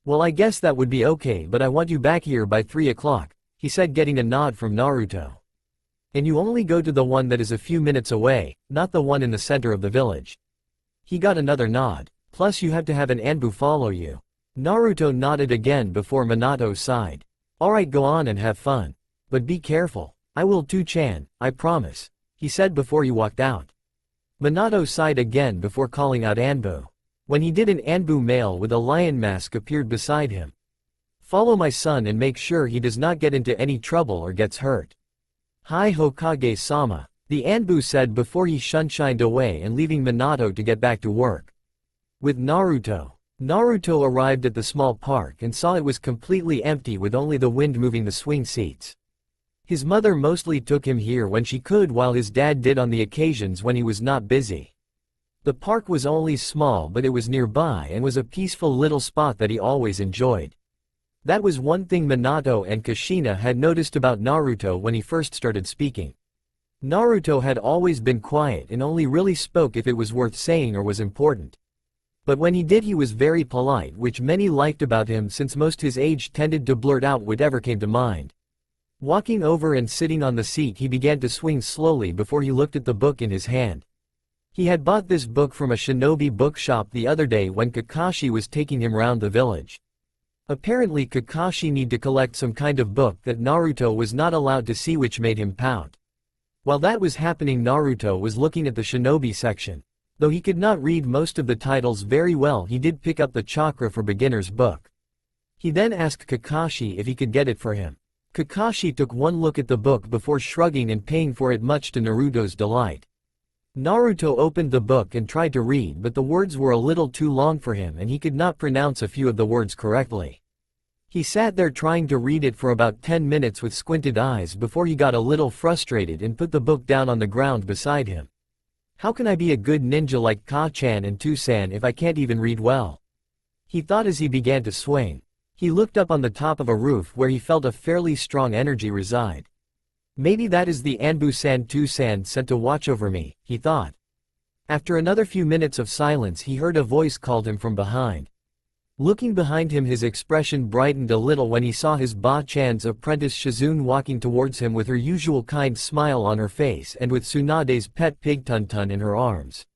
Well, I guess that would be okay, but I want you back here by 3 o'clock, he said, getting a nod from Naruto. And you only go to the one that is a few minutes away, not the one in the center of the village. He got another nod. Plus you have to have an Anbu follow you. Naruto nodded again before Minato sighed. Alright, go on and have fun. But be careful. I will Tu-chan, I promise, he said before he walked out. Minato sighed again before calling out Anbu. When he did, an Anbu male with a lion mask appeared beside him. Follow my son and make sure he does not get into any trouble or gets hurt. Hi Hokage-sama, the Anbu said before he shunshined away and leaving Minato to get back to work. With Naruto. Naruto arrived at the small park and saw it was completely empty with only the wind moving the swing seats. His mother mostly took him here when she could, while his dad did on the occasions when he was not busy. The park was only small, but it was nearby and was a peaceful little spot that he always enjoyed. That was one thing Minato and Kushina had noticed about Naruto when he first started speaking. Naruto had always been quiet and only really spoke if it was worth saying or was important. But when he did, he was very polite, which many liked about him since most his age tended to blurt out whatever came to mind. Walking over and sitting on the seat, he began to swing slowly before he looked at the book in his hand. He had bought this book from a shinobi bookshop the other day when Kakashi was taking him round the village. Apparently Kakashi needed to collect some kind of book that Naruto was not allowed to see, which made him pout. While that was happening, Naruto was looking at the shinobi section. Though he could not read most of the titles very well, he did pick up the Chakra for Beginners book. He then asked Kakashi if he could get it for him. Kakashi took one look at the book before shrugging and paying for it, much to Naruto's delight. Naruto opened the book and tried to read, but the words were a little too long for him and he could not pronounce a few of the words correctly. He sat there trying to read it for about 10 minutes with squinted eyes before he got a little frustrated and put the book down on the ground beside him. How can I be a good ninja like Ka-chan and Tu-san if I can't even read well? He thought as he began to swing. He looked up on the top of a roof where he felt a fairly strong energy reside. Maybe that is the Anbu-san Tu-san sent to watch over me, he thought. After another few minutes of silence, he heard a voice called him from behind. Looking behind him, his expression brightened a little when he saw his Ba-chan's apprentice Shizune walking towards him with her usual kind smile on her face and with Tsunade's pet pig Tun-tun in her arms.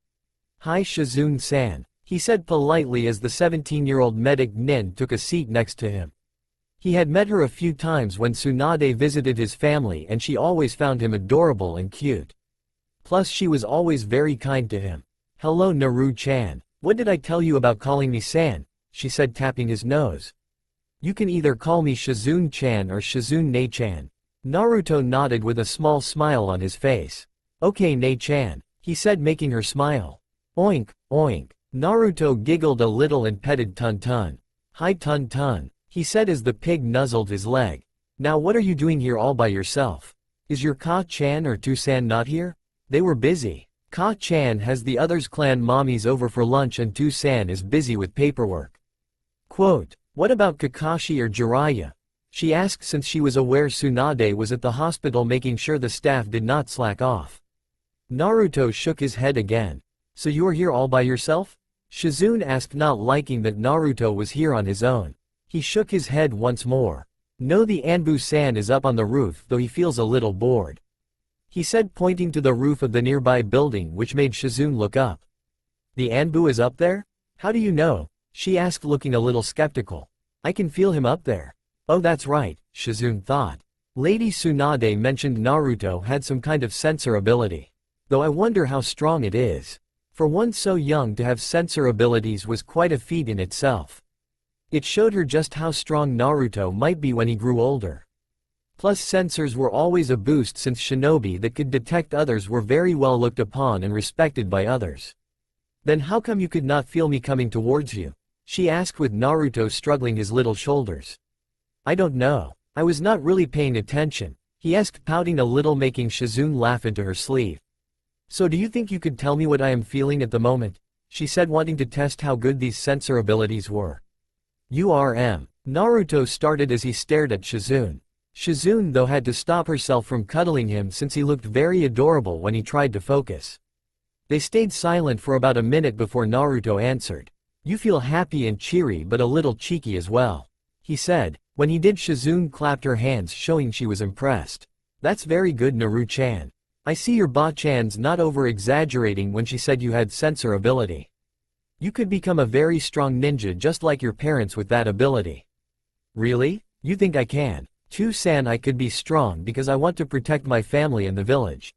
Hi Shizune-san, he said politely as the 17-year-old medic Nin took a seat next to him. He had met her a few times when Tsunade visited his family and she always found him adorable and cute. Plus she was always very kind to him. Hello Naru-chan, what did I tell you about calling me san? She said, tapping his nose. You can either call me Shizune-chan or Shizune-ne-chan. Naruto nodded with a small smile on his face. Okay Ne-chan, he said, making her smile. Oink, oink. Naruto giggled a little and petted Tun-tun. Hi Tun-tun, he said as the pig nuzzled his leg. Now what are you doing here all by yourself? Is your Ka-chan or Tu-san not here? They were busy. Ka-chan has the others' clan mommies over for lunch and Tu-san is busy with paperwork. Quote, what about Kakashi or Jiraiya? She asked since she was aware Tsunade was at the hospital making sure the staff did not slack off. Naruto shook his head again. So you are here all by yourself? Shizune asked, not liking that Naruto was here on his own. He shook his head once more. No, the Anbu-san is up on the roof, though he feels a little bored. He said, pointing to the roof of the nearby building, which made Shizune look up. The Anbu is up there? How do you know? She asked, looking a little skeptical. I can feel him up there. Oh, that's right, Shizune thought. Lady Tsunade mentioned Naruto had some kind of sensor ability. Though I wonder how strong it is. For one so young to have sensor abilities was quite a feat in itself. It showed her just how strong Naruto might be when he grew older. Plus sensors were always a boost since shinobi that could detect others were very well looked upon and respected by others. Then how come you could not feel me coming towards you? She asked with Naruto struggling his little shoulders. I don't know. I was not really paying attention, he asked pouting a little making Shizune laugh into her sleeve. So do you think you could tell me what I am feeling at the moment? She said wanting to test how good these sensor abilities were. Naruto started as he stared at Shizune. Shizune though had to stop herself from cuddling him since he looked very adorable when he tried to focus. They stayed silent for about a minute before Naruto answered. You feel happy and cheery but a little cheeky as well, he said. When he did, Shizune clapped her hands showing she was impressed. That's very good, Naru-chan. I see your ba-chan's not over-exaggerating when she said you had sensor ability. You could become a very strong ninja just like your parents with that ability. Really? You think I can? To-san, I could be strong because I want to protect my family and the village.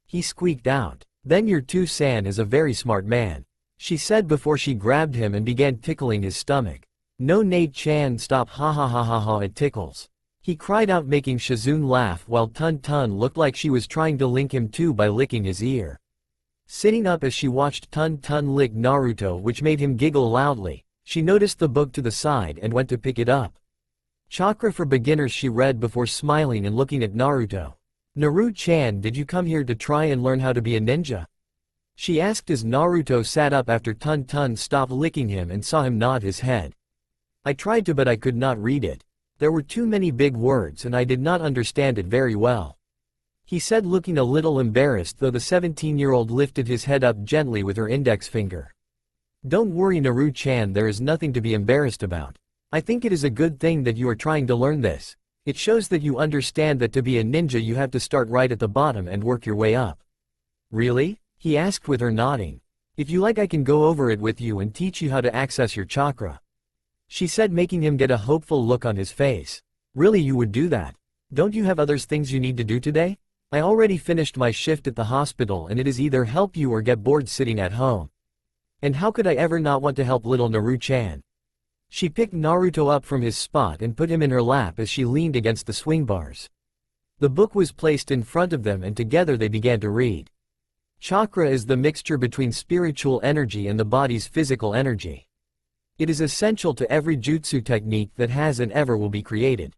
He squeaked out. Then your To-san is a very smart man, she said before she grabbed him and began tickling his stomach. No, Nate-chan, stop, ha ha ha ha ha, it tickles. He cried out making Shizune laugh while Tun-Tun looked like she was trying to link him too by licking his ear. Sitting up as she watched Tun-Tun lick Naruto, which made him giggle loudly, she noticed the book to the side and went to pick it up. Chakra for Beginners, she read before smiling and looking at Naruto. Naru-chan, did you come here to try and learn how to be a ninja? She asked as Naruto sat up after Tun-Tun stopped licking him and saw him nod his head. I tried to, but I could not read it. There were too many big words and I did not understand it very well, he said looking a little embarrassed, though the 17-year-old lifted his head up gently with her index finger. Don't worry, Naru-chan, there is nothing to be embarrassed about. I think it is a good thing that you are trying to learn this. It shows that you understand that to be a ninja you have to start right at the bottom and work your way up. Really? He asked with her nodding. If you like I can go over it with you and teach you how to access your chakra, she said making him get a hopeful look on his face. Really, you would do that? Don't you have other things you need to do today? I already finished my shift at the hospital and it is either help you or get bored sitting at home. And how could I ever not want to help little Naru-chan? She picked Naruto up from his spot and put him in her lap as she leaned against the swing bars. The book was placed in front of them and together they began to read. Chakra is the mixture between spiritual energy and the body's physical energy. It is essential to every jutsu technique that has and ever will be created.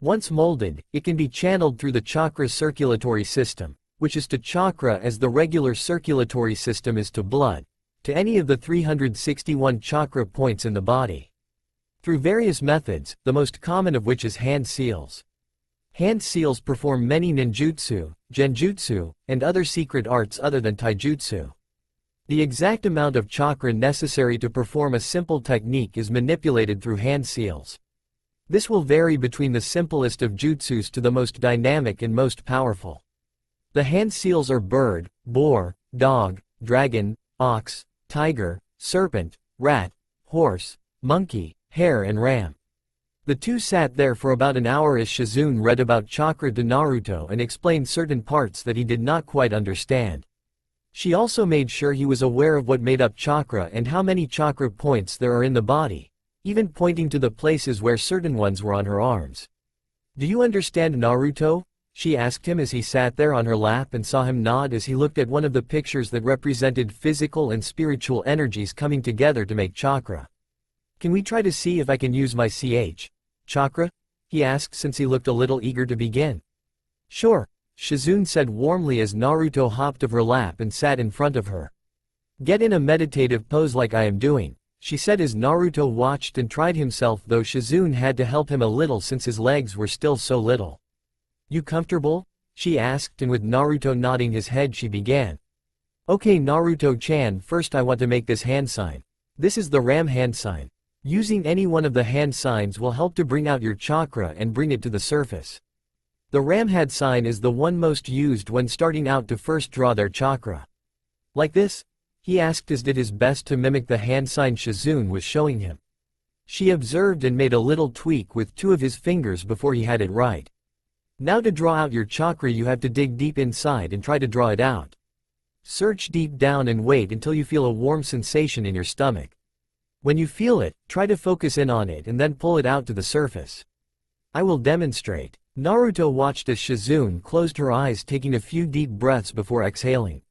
Once molded, it can be channeled through the chakra circulatory system, which is to chakra as the regular circulatory system is to blood, to any of the 361 chakra points in the body. Through various methods, the most common of which is hand seals. Hand seals perform many ninjutsu, genjutsu, and other secret arts other than taijutsu. The exact amount of chakra necessary to perform a simple technique is manipulated through hand seals. This will vary between the simplest of jutsus to the most dynamic and most powerful. The hand seals are bird, boar, dog, dragon, ox, tiger, serpent, rat, horse, monkey, hare and ram. The two sat there for about an hour as Shizune read about chakra to Naruto and explained certain parts that he did not quite understand. She also made sure he was aware of what made up chakra and how many chakra points there are in the body, even pointing to the places where certain ones were on her arms. Do you understand, Naruto? She asked him as he sat there on her lap and saw him nod as he looked at one of the pictures that represented physical and spiritual energies coming together to make chakra. Can we try to see if I can use my chakra? He asked since he looked a little eager to begin. Sure, Shizune said warmly as Naruto hopped of her lap and sat in front of her. Get in a meditative pose like I am doing, she said as Naruto watched and tried himself, though Shizune had to help him a little since his legs were still so little. You comfortable? She asked, and with Naruto nodding his head she began. Okay Naruto-chan, first I want to make this hand sign. This is the Ram hand sign. Using any one of the hand signs will help to bring out your chakra and bring it to the surface. The Ram hand sign is the one most used when starting out to first draw their chakra. Like this? He asked as did his best to mimic the hand sign Shizune was showing him. She observed and made a little tweak with two of his fingers before he had it right. Now to draw out your chakra you have to dig deep inside and try to draw it out. Search deep down and wait until you feel a warm sensation in your stomach. When you feel it, try to focus in on it and then pull it out to the surface. I will demonstrate. Naruto watched as Shizune closed her eyes, taking a few deep breaths before exhaling.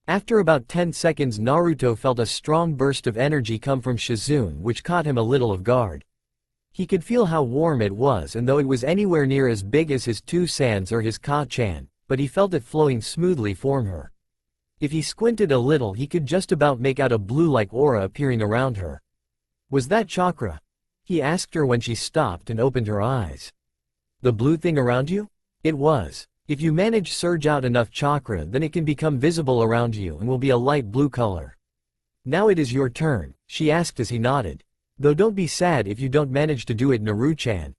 After about 10 seconds, Naruto felt a strong burst of energy come from Shizune, which caught him a little off guard. He could feel how warm it was, and though it was anywhere near as big as his two Sans or his Ka-chan, but he felt it flowing smoothly from her. If he squinted a little, he could just about make out a blue-like aura appearing around her. Was that chakra? He asked her when she stopped and opened her eyes. The blue thing around you? It was. If you manage surge out enough chakra, then it can become visible around you and will be a light blue color. Now it is your turn, she asked as he nodded. Though don't be sad if you don't manage to do it, Naru-chan.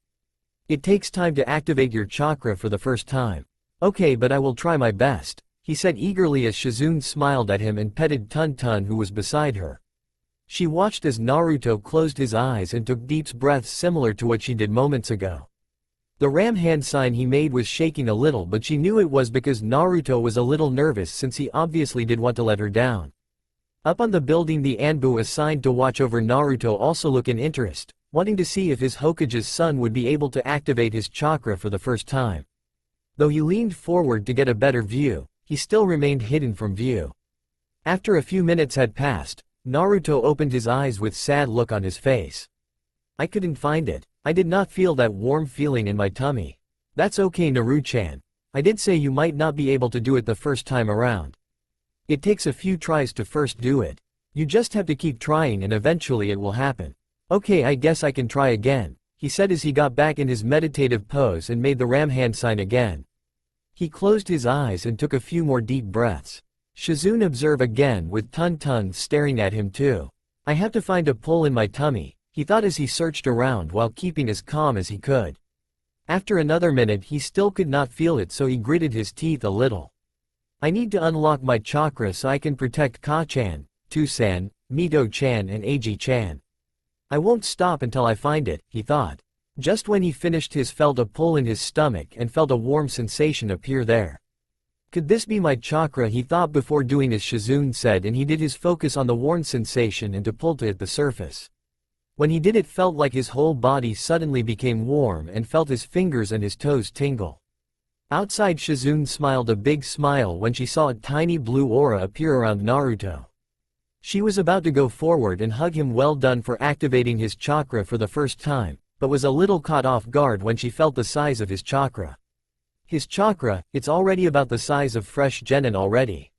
It takes time to activate your chakra for the first time. Okay, but I will try my best, he said eagerly as Shizune smiled at him and petted Tun-Tun, who was beside her. She watched as Naruto closed his eyes and took deep breaths similar to what she did moments ago. The ram hand sign he made was shaking a little, but she knew it was because Naruto was a little nervous since he obviously did want to let her down. Up on the building, the Anbu assigned to watch over Naruto also looked in interest, wanting to see if his Hokage's son would be able to activate his chakra for the first time. Though he leaned forward to get a better view, he still remained hidden from view. After a few minutes had passed, Naruto opened his eyes with sad look on his face. I couldn't find it. I did not feel that warm feeling in my tummy. That's okay, Naru-chan. I did say you might not be able to do it the first time around. It takes a few tries to first do it. You just have to keep trying and eventually it will happen. Okay, I guess I can try again, he said as he got back in his meditative pose and made the ram hand sign again. He closed his eyes and took a few more deep breaths. Shizune observed again, with Tun-Tun staring at him too. I have to find a pull in my tummy, he thought as he searched around while keeping as calm as he could. After another minute he still could not feel it, so he gritted his teeth a little. I need to unlock my chakra so I can protect Ka-chan, Tu-san, Mito-chan and Eiji-chan. I won't stop until I find it, he thought. Just when he finished, he felt a pull in his stomach and felt a warm sensation appear there. Could this be my chakra, he thought before doing as Shizune said, and he did his focus on the warm sensation and to pull to it the surface. When he did, it felt like his whole body suddenly became warm and felt his fingers and his toes tingle. Outside, Shizune smiled a big smile when she saw a tiny blue aura appear around Naruto. She was about to go forward and hug him. Well done for activating his chakra for the first time, but was a little caught off guard when she felt the size of his chakra. His chakra, it's already about the size of fresh genin already.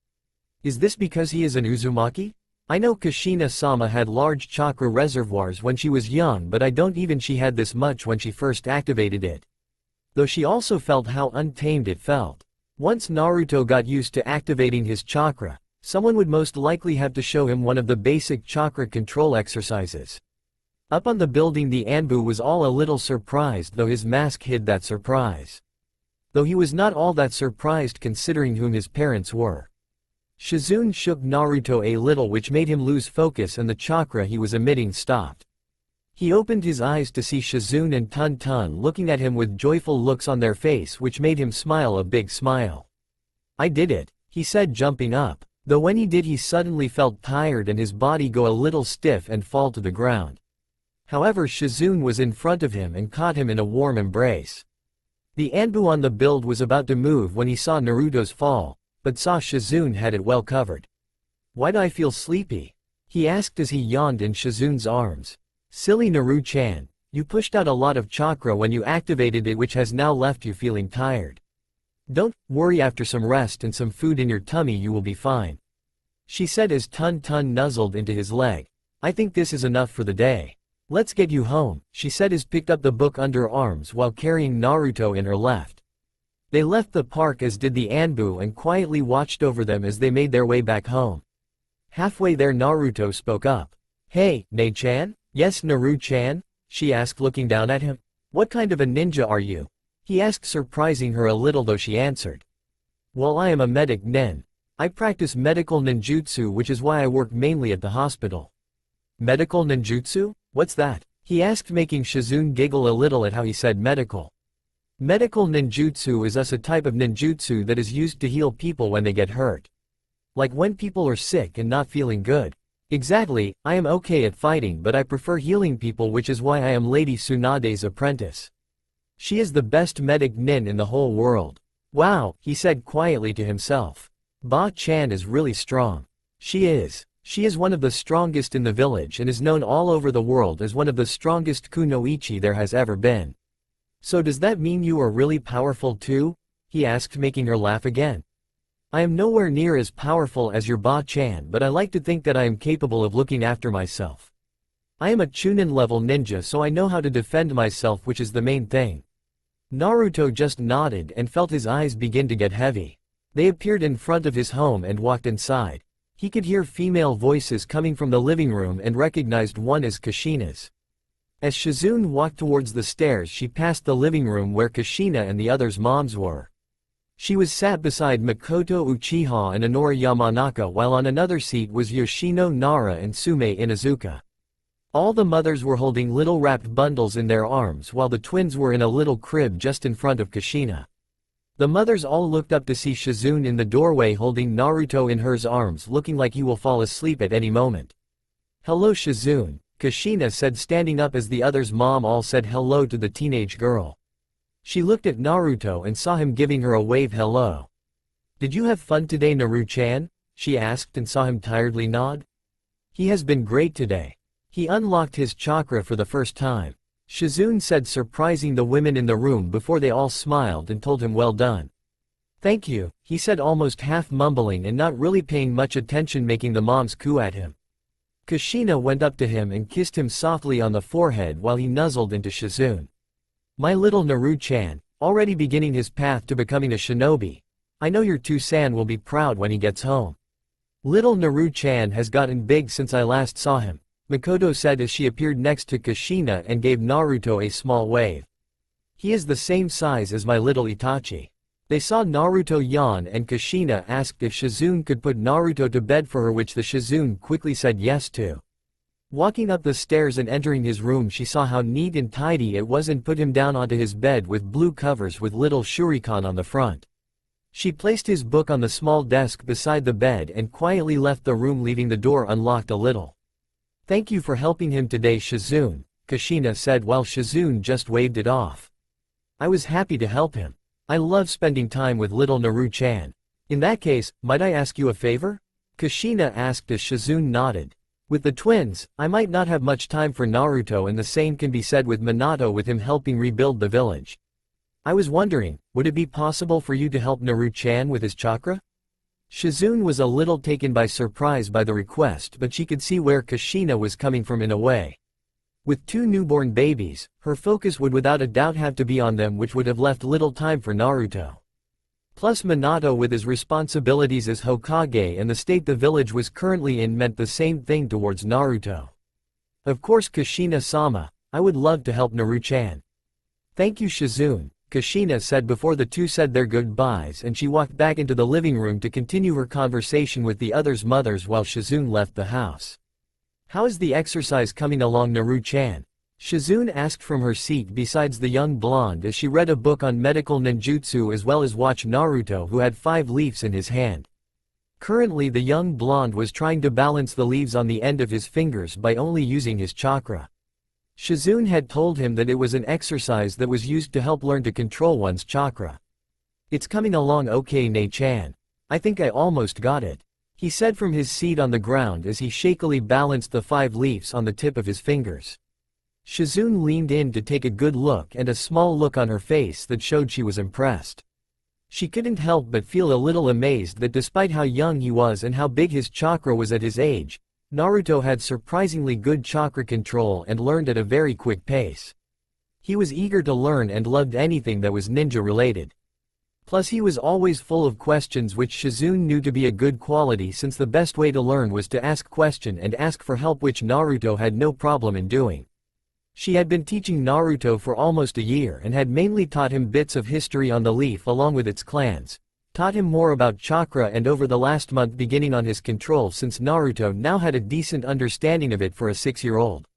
Is this because he is an Uzumaki? I know Kushina-sama had large chakra reservoirs when she was young, but I don't even she had this much when she first activated it. Though she also felt how untamed it felt. Once Naruto got used to activating his chakra, someone would most likely have to show him one of the basic chakra control exercises. Up on the building, the Anbu was all a little surprised, though his mask hid that surprise. Though he was not all that surprised considering whom his parents were. Shizune shook Naruto a little, which made him lose focus, and the chakra he was emitting stopped. He opened his eyes to see Shizune and Tun-Tun looking at him with joyful looks on their face, which made him smile a big smile. I did it, he said, jumping up, though when he did he suddenly felt tired and his body go a little stiff and fall to the ground. However, Shizune was in front of him and caught him in a warm embrace. The Anbu on the build was about to move when he saw Naruto's fall, but saw Shizune had it well covered. Why do I feel sleepy? He asked as he yawned in Shizune's arms. Silly Naru-chan, you pushed out a lot of chakra when you activated it, which has now left you feeling tired. Don't worry, after some rest and some food in your tummy you will be fine, she said as Tun-Tun nuzzled into his leg. I think this is enough for the day. Let's get you home, she said as picked up the book under arms while carrying Naruto in her left. They left the park, as did the Anbu, and quietly watched over them as they made their way back home. Halfway there, Naruto spoke up. Hey, Ne-chan? Yes, Naru-chan? She asked, looking down at him. What kind of a ninja are you? He asked, surprising her a little, though she answered. Well, I am a medic nen. I practice medical ninjutsu, which is why I work mainly at the hospital. Medical ninjutsu? What's that? He asked, making Shizune giggle a little at how he said medical. Medical ninjutsu is a type of ninjutsu that is used to heal people when they get hurt. Like when people are sick and not feeling good. Exactly, I am okay at fighting but I prefer healing people, which is why I am Lady Tsunade's apprentice. She is the best medic nin in the whole world. Wow, he said quietly to himself. Ba-chan is really strong. She is one of the strongest in the village and is known all over the world as one of the strongest kunoichi there has ever been. So does that mean you are really powerful too? He asked, making her laugh again. I am nowhere near as powerful as your Ba-chan, but I like to think that I am capable of looking after myself. I am a Chunin level ninja, so I know how to defend myself, which is the main thing. Naruto just nodded and felt his eyes begin to get heavy. They appeared in front of his home and walked inside. He could hear female voices coming from the living room and recognized one as Kushina's. As Shizune walked towards the stairs, she passed the living room where Kushina and the others' moms were. She was sat beside Makoto Uchiha and Honora Yamanaka, while on another seat was Yoshino Nara and Sume Inuzuka. All the mothers were holding little wrapped bundles in their arms, while the twins were in a little crib just in front of Kushina. The mothers all looked up to see Shizune in the doorway holding Naruto in her arms, looking like he will fall asleep at any moment. "Hello Shizune," Kushina said, standing up as the others' mom all said hello to the teenage girl. She looked at Naruto and saw him giving her a wave hello. "Did you have fun today, Naru-chan?" she asked and saw him tiredly nod. "He has been great today. He unlocked his chakra for the first time," Shizune said, surprising the women in the room before they all smiled and told him well done. "Thank you," he said, almost half mumbling and not really paying much attention, making the moms coo at him. Kushina went up to him and kissed him softly on the forehead while he nuzzled into Shizune. "My little Naru-chan, already beginning his path to becoming a shinobi. I know your Two-san will be proud when he gets home. Little Naru-chan has gotten big since I last saw him," Makoto said as she appeared next to Kushina and gave Naruto a small wave. "He is the same size as my little Itachi." They saw Naruto yawn and Kushina asked if Shizune could put Naruto to bed for her, which the Shizune quickly said yes to. Walking up the stairs and entering his room, she saw how neat and tidy it was and put him down onto his bed with blue covers with little shuriken on the front. She placed his book on the small desk beside the bed and quietly left the room, leaving the door unlocked a little. "Thank you for helping him today, Shizune," Kushina said while Shizune just waved it off. "I was happy to help him. I love spending time with little Naru-chan. In that case, might I ask you a favor?" Kushina asked as Shizune nodded. "With the twins, I might not have much time for Naruto, and the same can be said with Minato, with him helping rebuild the village. I was wondering, would it be possible for you to help Naru-chan with his chakra?" Shizune was a little taken by surprise by the request, but she could see where Kushina was coming from in a way. With two newborn babies, her focus would without a doubt have to be on them, which would have left little time for Naruto. Plus Minato with his responsibilities as Hokage and the state the village was currently in meant the same thing towards Naruto. "Of course Kushina-sama, I would love to help Naru-chan." "Thank you Shizune," Kushina said before the two said their goodbyes, and she walked back into the living room to continue her conversation with the others' mothers while Shizune left the house. "How is the exercise coming along, Naru-chan?" Shizune asked from her seat besides the young blonde as she read a book on medical ninjutsu as well as watched Naruto, who had 5 leaves in his hand. Currently the young blonde was trying to balance the leaves on the end of his fingers by only using his chakra. Shizune had told him that it was an exercise that was used to help learn to control one's chakra. "It's coming along okay, Ne-chan. I think I almost got it," he said from his seat on the ground as he shakily balanced the 5 leaves on the tip of his fingers. Shizune leaned in to take a good look, and a small look on her face that showed she was impressed. She couldn't help but feel a little amazed that despite how young he was and how big his chakra was at his age, Naruto had surprisingly good chakra control and learned at a very quick pace. He was eager to learn and loved anything that was ninja related. Plus he was always full of questions, which Shizune knew to be a good quality, since the best way to learn was to ask question and ask for help, which Naruto had no problem in doing. She had been teaching Naruto for almost a year and had mainly taught him bits of history on the leaf along with its clans, taught him more about chakra, and over the last month beginning on his control, since Naruto now had a decent understanding of it for a 6-year-old.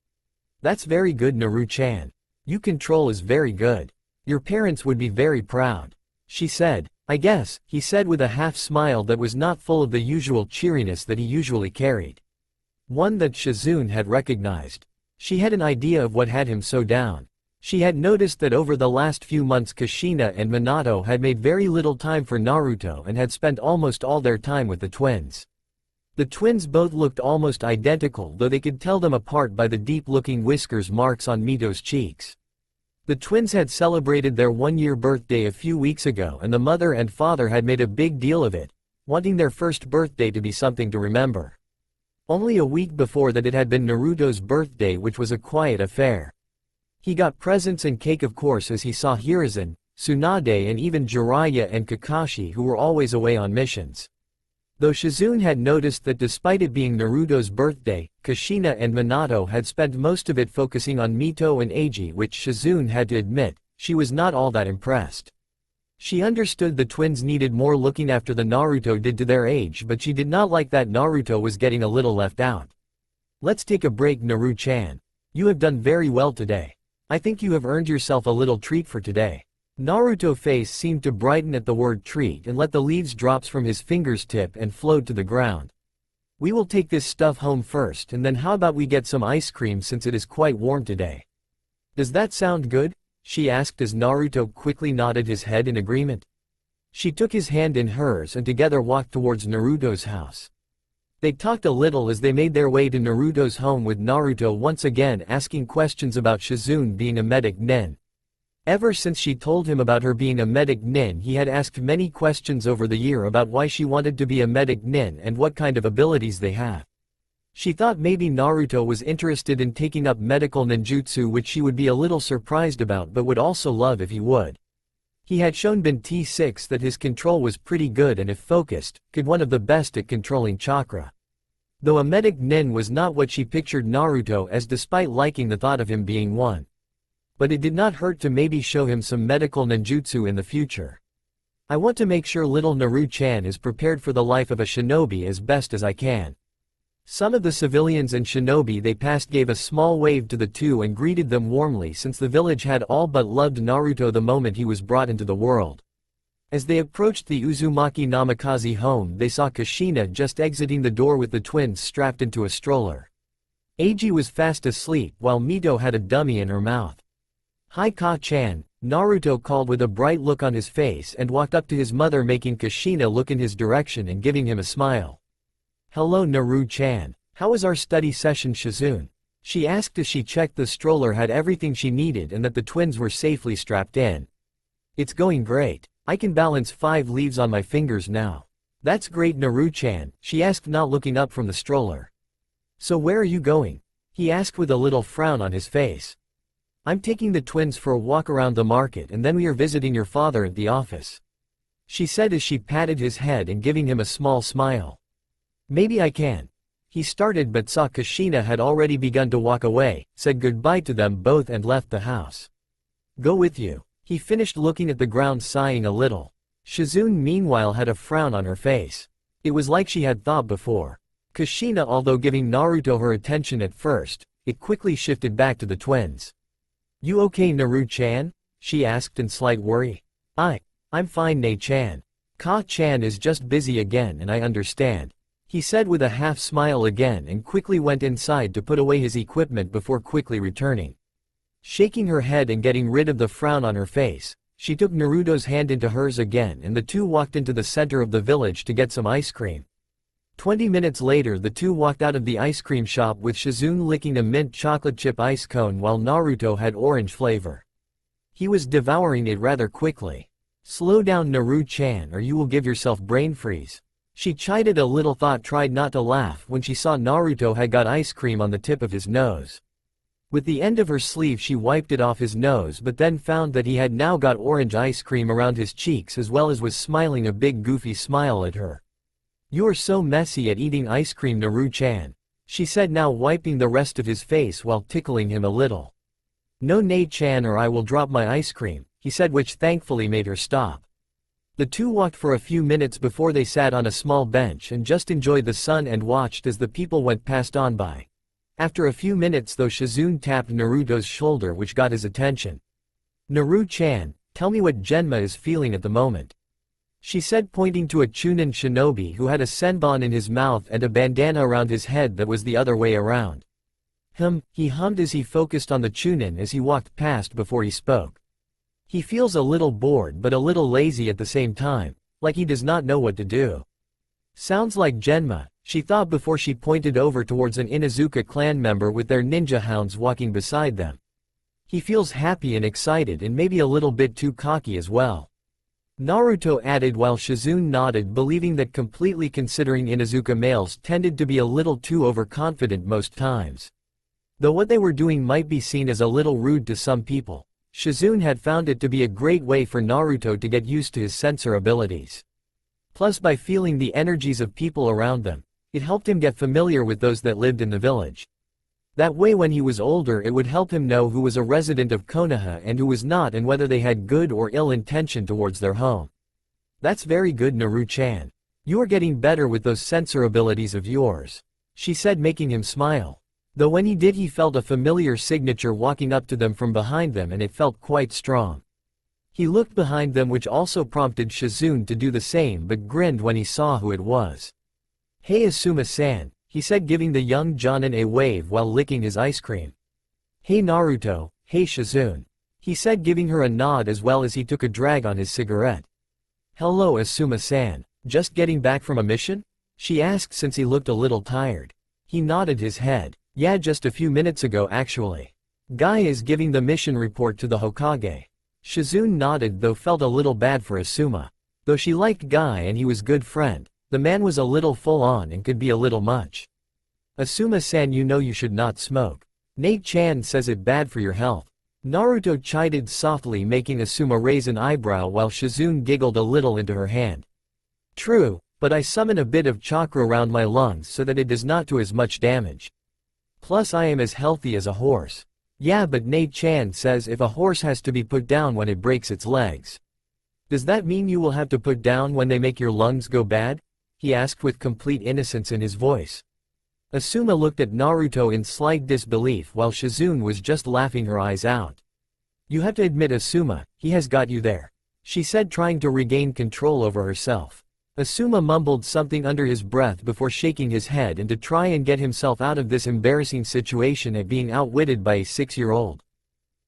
"That's very good, Naru-chan. Your control is very good. Your parents would be very proud," she said. "I guess," he said with a half smile that was not full of the usual cheeriness that he usually carried. one that Shizune had recognized. She had an idea of what had him so down. She had noticed that over the last few months Kushina and Minato had made very little time for Naruto and had spent almost all their time with the twins. The twins both looked almost identical, though they could tell them apart by the deep-looking whiskers marks on Mito's cheeks. The twins had celebrated their one-year birthday a few weeks ago, and the mother and father had made a big deal of it, wanting their first birthday to be something to remember. Only a week before that it had been Naruto's birthday, which was a quiet affair. He got presents and cake of course as he saw Hiruzen, Tsunade and even Jiraiya and Kakashi, who were always away on missions. Though Shizune had noticed that despite it being Naruto's birthday, Kushina and Minato had spent most of it focusing on Mito and Eiji, which Shizune had to admit, she was not all that impressed. She understood the twins needed more looking after than Naruto did to their age, but she did not like that Naruto was getting a little left out. Let's take a break, Naru-chan. You have done very well today. I think you have earned yourself a little treat for today. Naruto's face seemed to brighten at the word treat and let the leaves drops from his fingers tip and flowed to the ground. We will take this stuff home first, and then how about we get some ice cream since it is quite warm today? Does that sound good? She asked as Naruto quickly nodded his head in agreement. She took his hand in hers and together walked towards Naruto's house. They talked a little as they made their way to Naruto's home, with Naruto once again asking questions about Shizune being a medic nin. Ever since she told him about her being a medic nin, he had asked many questions over the year about why she wanted to be a medic nin and what kind of abilities they have. She thought maybe Naruto was interested in taking up medical ninjutsu, which she would be a little surprised about but would also love if he would. He had shown Ben T6 that his control was pretty good and if focused, could one of the best at controlling chakra. Though a medic nin was not what she pictured Naruto as, despite liking the thought of him being one. But it did not hurt to maybe show him some medical ninjutsu in the future. I want to make sure little Naru-chan is prepared for the life of a shinobi as best as I can. Some of the civilians and shinobi they passed gave a small wave to the two and greeted them warmly, since the village had all but loved Naruto the moment he was brought into the world. As they approached the Uzumaki Namikaze home, they saw Kushina just exiting the door with the twins strapped into a stroller. Eiji was fast asleep while Mito had a dummy in her mouth. "Hi Ka-chan," Naruto called with a bright look on his face and walked up to his mother, making Kushina look in his direction and giving him a smile. "Hello Naru-chan. How was our study session, Shizune?" she asked as she checked the stroller had everything she needed and that the twins were safely strapped in. "It's going great. I can balance 5 leaves on my fingers now." "That's great Naru-chan," she asked, not looking up from the stroller. "So where are you going?" he asked with a little frown on his face. "I'm taking the twins for a walk around the market and then we are visiting your father at the office," she said as she patted his head and giving him a small smile. "Maybe I can." He started but saw Kushina had already begun to walk away, said goodbye to them both and left the house. "Go with you." He finished looking at the ground, sighing a little. Shizune meanwhile had a frown on her face. It was like she had thought before. Kushina, although giving Naruto her attention at first, it quickly shifted back to the twins. "You okay Naru-chan?" she asked in slight worry. I'm fine Ne-chan. Ka-chan is just busy again and I understand," he said with a half smile again and quickly went inside to put away his equipment before quickly returning. Shaking her head and getting rid of the frown on her face, she took Naruto's hand into hers again and the two walked into the center of the village to get some ice cream. 20 minutes later the two walked out of the ice cream shop with Shizune licking a mint chocolate chip ice cone while Naruto had orange flavor. He was devouring it rather quickly. "Slow down Naru-chan or you will give yourself brain freeze," she chided a little, tried not to laugh when she saw Naruto had got ice cream on the tip of his nose. With the end of her sleeve she wiped it off his nose, but then found that he had now got orange ice cream around his cheeks as well as was smiling a big goofy smile at her. "You are so messy at eating ice cream Naru-chan," she said, now wiping the rest of his face while tickling him a little. "No Ne-chan or I will drop my ice cream," he said, which thankfully made her stop. The two walked for a few minutes before they sat on a small bench and just enjoyed the sun and watched as the people went past on by. After a few minutes though, Shizune tapped Naruto's shoulder, which got his attention. "Naru-chan, tell me what Genma is feeling at the moment." she said, pointing to a Chunin shinobi who had a senbon in his mouth and a bandana around his head that was the other way around. He hummed as he focused on the Chunin as he walked past before he spoke. He feels a little bored but a little lazy at the same time, like he does not know what to do. Sounds like Genma, she thought before she pointed over towards an Inuzuka clan member with their ninja hounds walking beside them. He feels happy and excited and maybe a little bit too cocky as well. Naruto added while Shizune nodded, believing that completely, considering Inuzuka males tended to be a little too overconfident most times. Though what they were doing might be seen as a little rude to some people, Shizune had found it to be a great way for Naruto to get used to his sensor abilities. Plus, by feeling the energies of people around them, it helped him get familiar with those that lived in the village. That way when he was older it would help him know who was a resident of Konoha and who was not, and whether they had good or ill intention towards their home. That's very good, Naru-chan. You are getting better with those sensor abilities of yours, she said, making him smile. Though when he did, he felt a familiar signature walking up to them from behind them, and it felt quite strong. He looked behind them, which also prompted Shizune to do the same, but grinned when he saw who it was. "Hey Asuma-san," he said, giving the young Jonin a wave while licking his ice cream. "Hey Naruto, hey Shizune," he said, giving her a nod as well as he took a drag on his cigarette. "Hello Asuma-san, just getting back from a mission?" she asked, since he looked a little tired. He nodded his head. "Yeah, just a few minutes ago actually. Guy is giving the mission report to the Hokage." Shizune nodded, though felt a little bad for Asuma. Though she liked Guy and he was good friend, the man was a little full-on and could be a little much. "Asuma-san, you know you should not smoke. Nate-chan says it bad for your health." Naruto chided softly, making Asuma raise an eyebrow while Shizune giggled a little into her hand. "True, but I summon a bit of chakra around my lungs so that it does not do as much damage. Plus I am as healthy as a horse." "Yeah, but Nate-chan says if a horse has to be put down when it breaks its legs. Does that mean you will have to put down when they make your lungs go bad?" he asked with complete innocence in his voice. Asuma looked at Naruto in slight disbelief while Shizune was just laughing her eyes out. "You have to admit, Asuma, he has got you there," she said, trying to regain control over herself. Asuma mumbled something under his breath before shaking his head and to try and get himself out of this embarrassing situation at being outwitted by a 6-year-old.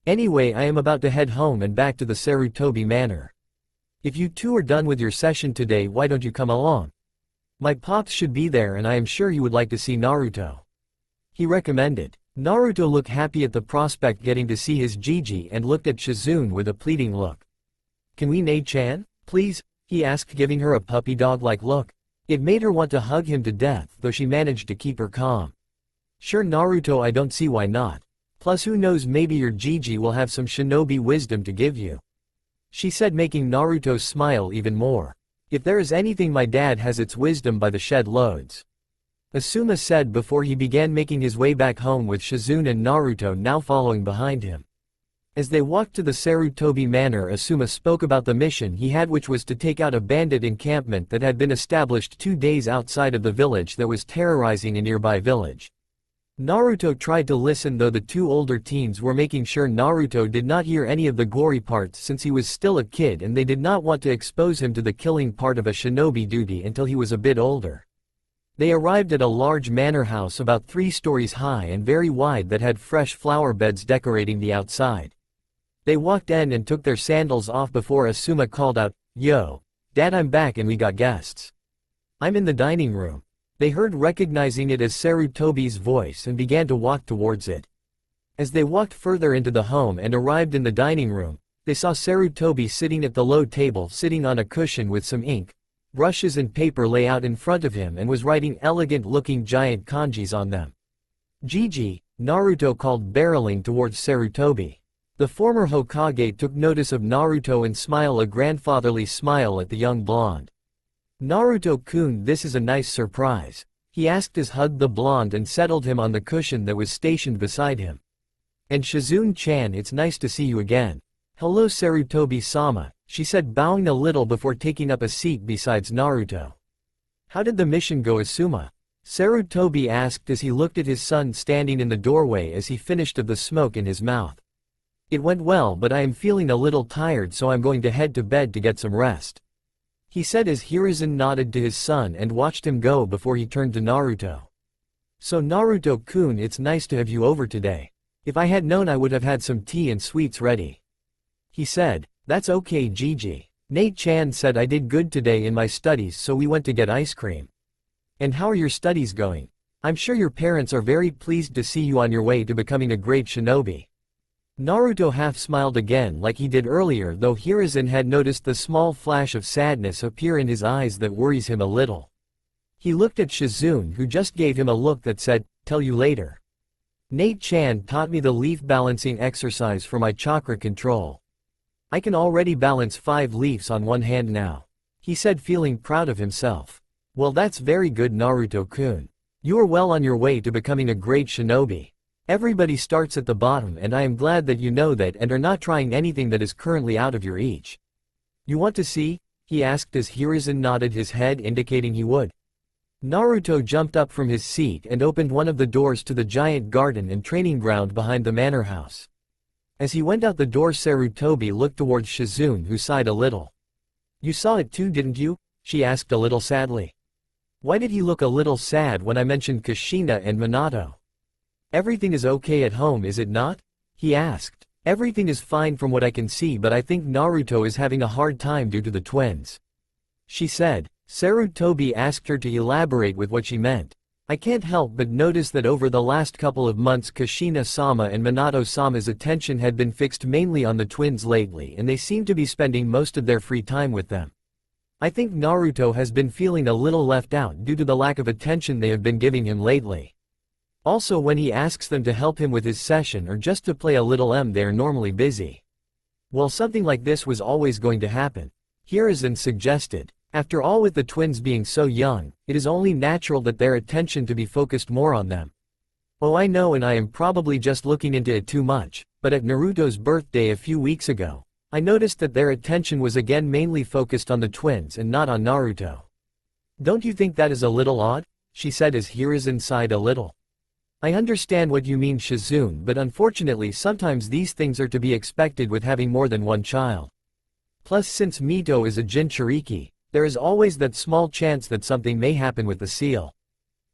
"Anyway, I am about to head home and back to the Sarutobi Manor. If you two are done with your session today, why don't you come along? My pops should be there and I am sure he would like to see Naruto," he recommended. Naruto looked happy at the prospect getting to see his Gigi and looked at Shizune with a pleading look. "Can we, Nate-chan, please?" he asked, giving her a puppy dog-like look. It made her want to hug him to death, though she managed to keep her calm. "Sure Naruto, I don't see why not. Plus who knows, maybe your Gigi will have some shinobi wisdom to give you," she said, making Naruto smile even more. "If there is anything my dad has, it's wisdom by the shed loads," Asuma said before he began making his way back home with Shizune and Naruto now following behind him. As they walked to the Sarutobi Manor, Asuma spoke about the mission he had, which was to take out a bandit encampment that had been established 2 days outside of the village that was terrorizing a nearby village. Naruto tried to listen, though the two older teens were making sure Naruto did not hear any of the gory parts since he was still a kid and they did not want to expose him to the killing part of a shinobi duty until he was a bit older. They arrived at a large manor house about 3 stories high and very wide that had fresh flower beds decorating the outside. They walked in and took their sandals off before Asuma called out, "Yo, Dad, I'm back and we got guests. I'm in the dining room." They heard, recognizing it as Sarutobi's voice, and began to walk towards it. As they walked further into the home and arrived in the dining room, they saw Sarutobi sitting at the low table, sitting on a cushion with some ink, brushes and paper lay out in front of him, and was writing elegant-looking giant kanjis on them. "Gigi," Naruto called, barreling towards Sarutobi. The former Hokage took notice of Naruto and smiled a grandfatherly smile at the young blonde. "Naruto-kun, this is a nice surprise," he asked as hugged the blonde and settled him on the cushion that was stationed beside him. "And Shizune-chan, it's nice to see you again." "Hello Sarutobi-sama," she said, bowing a little before taking up a seat besides Naruto. "How did the mission go, Asuma?" Sarutobi asked as he looked at his son standing in the doorway as he finished of the smoke in his mouth. "It went well, but I am feeling a little tired, so I'm going to head to bed to get some rest." he said as Hiruzen nodded to his son and watched him go before he turned to Naruto. So Naruto-kun, it's nice to have you over today. If I had known I would have had some tea and sweets ready. He said, that's okay Gigi. Nate-chan said I did good today in my studies so we went to get ice cream. And how are your studies going? I'm sure your parents are very pleased to see you on your way to becoming a great shinobi. Naruto half smiled again like he did earlier, though Hiruzen had noticed the small flash of sadness appear in his eyes that worries him a little. He looked at Shizune, who just gave him a look that said, tell you later. Nate-chan taught me the leaf balancing exercise for my chakra control. I can already balance 5 leaves on one hand now. He said, feeling proud of himself. Well, that's very good Naruto-kun. You are well on your way to becoming a great shinobi. Everybody starts at the bottom and I am glad that you know that and are not trying anything that is currently out of your reach. You want to see? He asked as Hiruzen nodded his head indicating he would. Naruto jumped up from his seat and opened one of the doors to the giant garden and training ground behind the manor house. As he went out the door, Sarutobi looked towards Shizune, who sighed a little. You saw it too, didn't you? She asked a little sadly. Why did he look a little sad when I mentioned Kushina and Minato? Everything is okay at home, is it not? He asked. Everything is fine from what I can see, but I think Naruto is having a hard time due to the twins. She said. Sarutobi asked her to elaborate with what she meant. I can't help but notice that over the last couple of months Kushina-sama and Minato-sama's attention had been fixed mainly on the twins lately, and they seem to be spending most of their free time with them. I think Naruto has been feeling a little left out due to the lack of attention they have been giving him lately. Also, when he asks them to help him with his session or just to play a little they are normally busy. Well, something like this was always going to happen. Hiruzen suggested. After all, with the twins being so young, it is only natural that their attention to be focused more on them. Oh, I know, and I am probably just looking into it too much, but at Naruto's birthday a few weeks ago, I noticed that their attention was again mainly focused on the twins and not on Naruto. Don't you think that is a little odd? She said as Hiruzen sighed a little. I understand what you mean, Shizune, but unfortunately sometimes these things are to be expected with having more than one child. Plus, since Mito is a Jinchuriki, there is always that small chance that something may happen with the seal.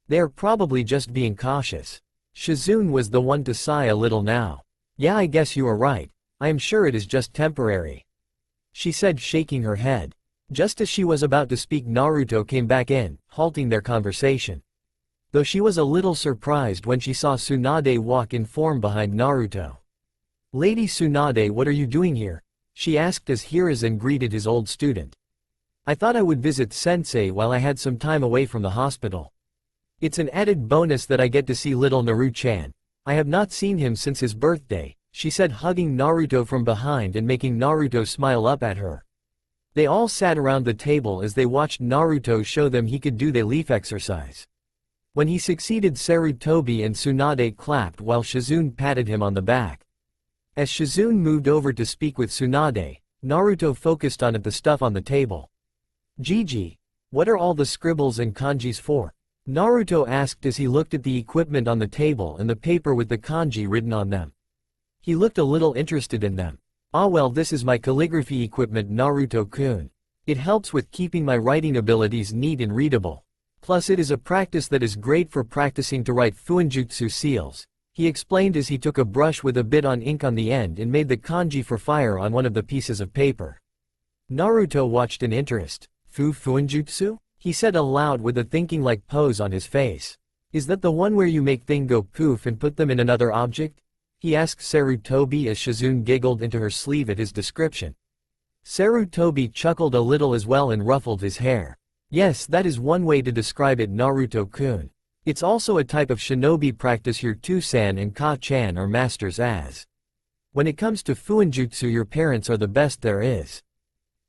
They are probably just being cautious. Shizune was the one to sigh a little now. Yeah, I guess you are right. I am sure it is just temporary. She said, shaking her head. Just as she was about to speak, Naruto came back in, halting their conversation. Though she was a little surprised when she saw Tsunade walk in form behind Naruto. Lady Tsunade, what are you doing here? She asked as Hiruzen greeted his old student. I thought I would visit Sensei while I had some time away from the hospital. It's an added bonus that I get to see little Naru-chan. I have not seen him since his birthday, she said, hugging Naruto from behind and making Naruto smile up at her. They all sat around the table as they watched Naruto show them he could do the leaf exercise. When he succeeded, Sarutobi and Tsunade clapped while Shizune patted him on the back. As Shizune moved over to speak with Tsunade, Naruto focused on the stuff on the table. Gigi, what are all the scribbles and kanjis for? Naruto asked as he looked at the equipment on the table and the paper with the kanji written on them. He looked a little interested in them. Ah well, this is my calligraphy equipment, Naruto-kun. It helps with keeping my writing abilities neat and readable. Plus it is a practice that is great for practicing to write fuinjutsu seals, he explained as he took a brush with a bit on ink on the end and made the kanji for fire on one of the pieces of paper. Naruto watched in interest. Fuinjutsu? He said aloud with a thinking-like pose on his face. Is that the one where you make things go poof and put them in another object? He asked Sarutobi as Shizune giggled into her sleeve at his description. Sarutobi chuckled a little as well and ruffled his hair. Yes, that is one way to describe it, Naruto-kun. It's also a type of shinobi practice here Tusan and Ka-chan are masters as. When it comes to fuinjutsu, your parents are the best there is.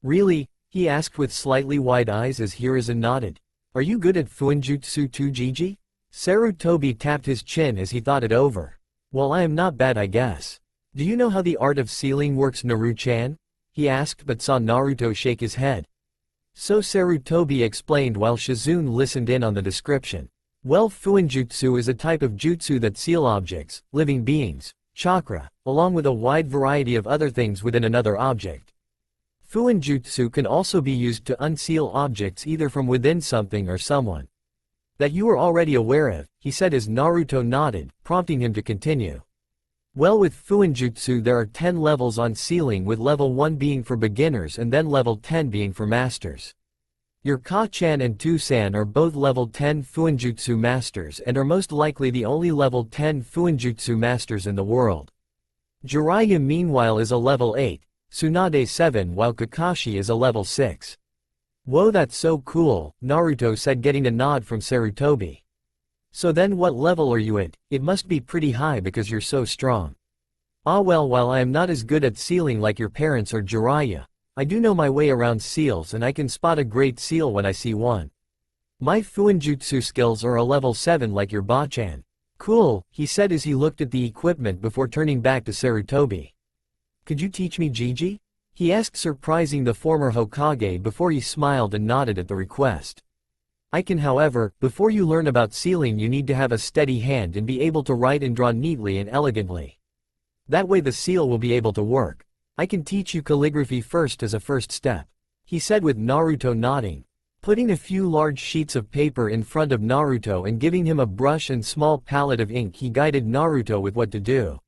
Really? He asked with slightly wide eyes as Hiruzen nodded. Are you good at fuinjutsu too, Gigi? Sarutobi tapped his chin as he thought it over. Well, I am not bad, I guess. Do you know how the art of sealing works, Naru-chan? He asked but saw Naruto shake his head. So Sarutobi explained while Shizune listened in on the description. Well, fuinjutsu is a type of jutsu that seal objects, living beings, chakra, along with a wide variety of other things within another object. Fuinjutsu can also be used to unseal objects either from within something or someone that you are already aware of, he said as Naruto nodded, prompting him to continue. Well, with Fuinjutsu there are 10 levels on sealing, with level 1 being for beginners and then level 10 being for masters. Your Ka-chan and Tu-san are both level 10 Fuinjutsu masters and are most likely the only level 10 Fuinjutsu masters in the world. Jiraiya meanwhile is a level 8, Tsunade 7, while Kakashi is a level 6. Whoa, that's so cool, Naruto said, getting a nod from Sarutobi. So then what level are you at? It must be pretty high because you're so strong. Ah well, while I am not as good at sealing like your parents or Jiraiya, I do know my way around seals and I can spot a great seal when I see one. My Fuinjutsu skills are a level 7 like your Bachan. Cool, he said as he looked at the equipment before turning back to Sarutobi. Could you teach me Jiji? He asked, surprising the former Hokage before he smiled and nodded at the request. I can, however. Before you learn about sealing you need to have a steady hand and be able to write and draw neatly and elegantly. That way the seal will be able to work. I can teach you calligraphy first as a first step, he said with Naruto nodding. Putting a few large sheets of paper in front of Naruto and giving him a brush and small palette of ink, he guided Naruto with what to do.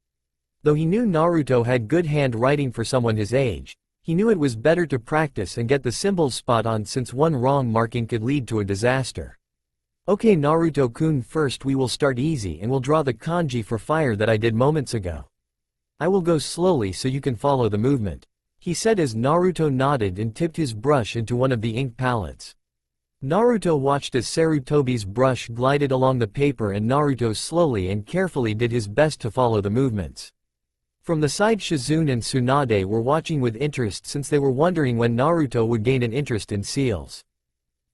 Though he knew Naruto had good handwriting for someone his age, he knew it was better to practice and get the symbols spot on, since one wrong marking could lead to a disaster. Okay Naruto-kun, first we will start easy and we'll draw the kanji for fire that I did moments ago. I will go slowly so you can follow the movement, he said as Naruto nodded and tipped his brush into one of the ink palettes. Naruto watched as Sarutobi's brush glided along the paper and Naruto slowly and carefully did his best to follow the movements. From the side, Shizune and Tsunade were watching with interest since they were wondering when Naruto would gain an interest in seals.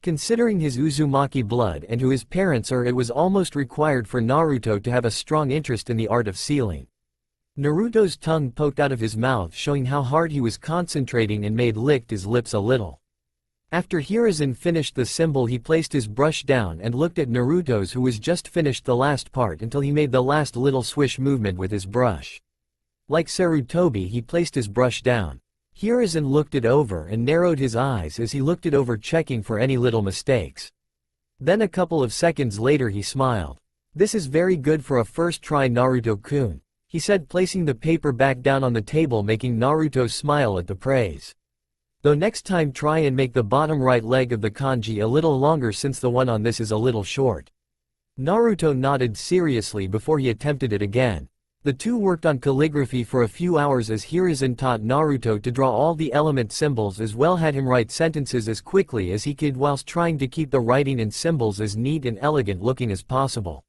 Considering his Uzumaki blood and who his parents are, it was almost required for Naruto to have a strong interest in the art of sealing. Naruto's tongue poked out of his mouth, showing how hard he was concentrating, and licked his lips a little. After Hiruzen finished the symbol, he placed his brush down and looked at Naruto's, who was just finished the last part, until he made the last little swish movement with his brush. Like Sarutobi, he placed his brush down. Hiruzen looked it over and narrowed his eyes as he looked it over, checking for any little mistakes. Then a couple of seconds later he smiled. This is very good for a first try, Naruto-kun, he said, placing the paper back down on the table, making Naruto smile at the praise. Though next time try and make the bottom right leg of the kanji a little longer, since the one on this is a little short. Naruto nodded seriously before he attempted it again. The two worked on calligraphy for a few hours as Hiruzen taught Naruto to draw all the element symbols, as well had him write sentences as quickly as he could whilst trying to keep the writing and symbols as neat and elegant looking as possible.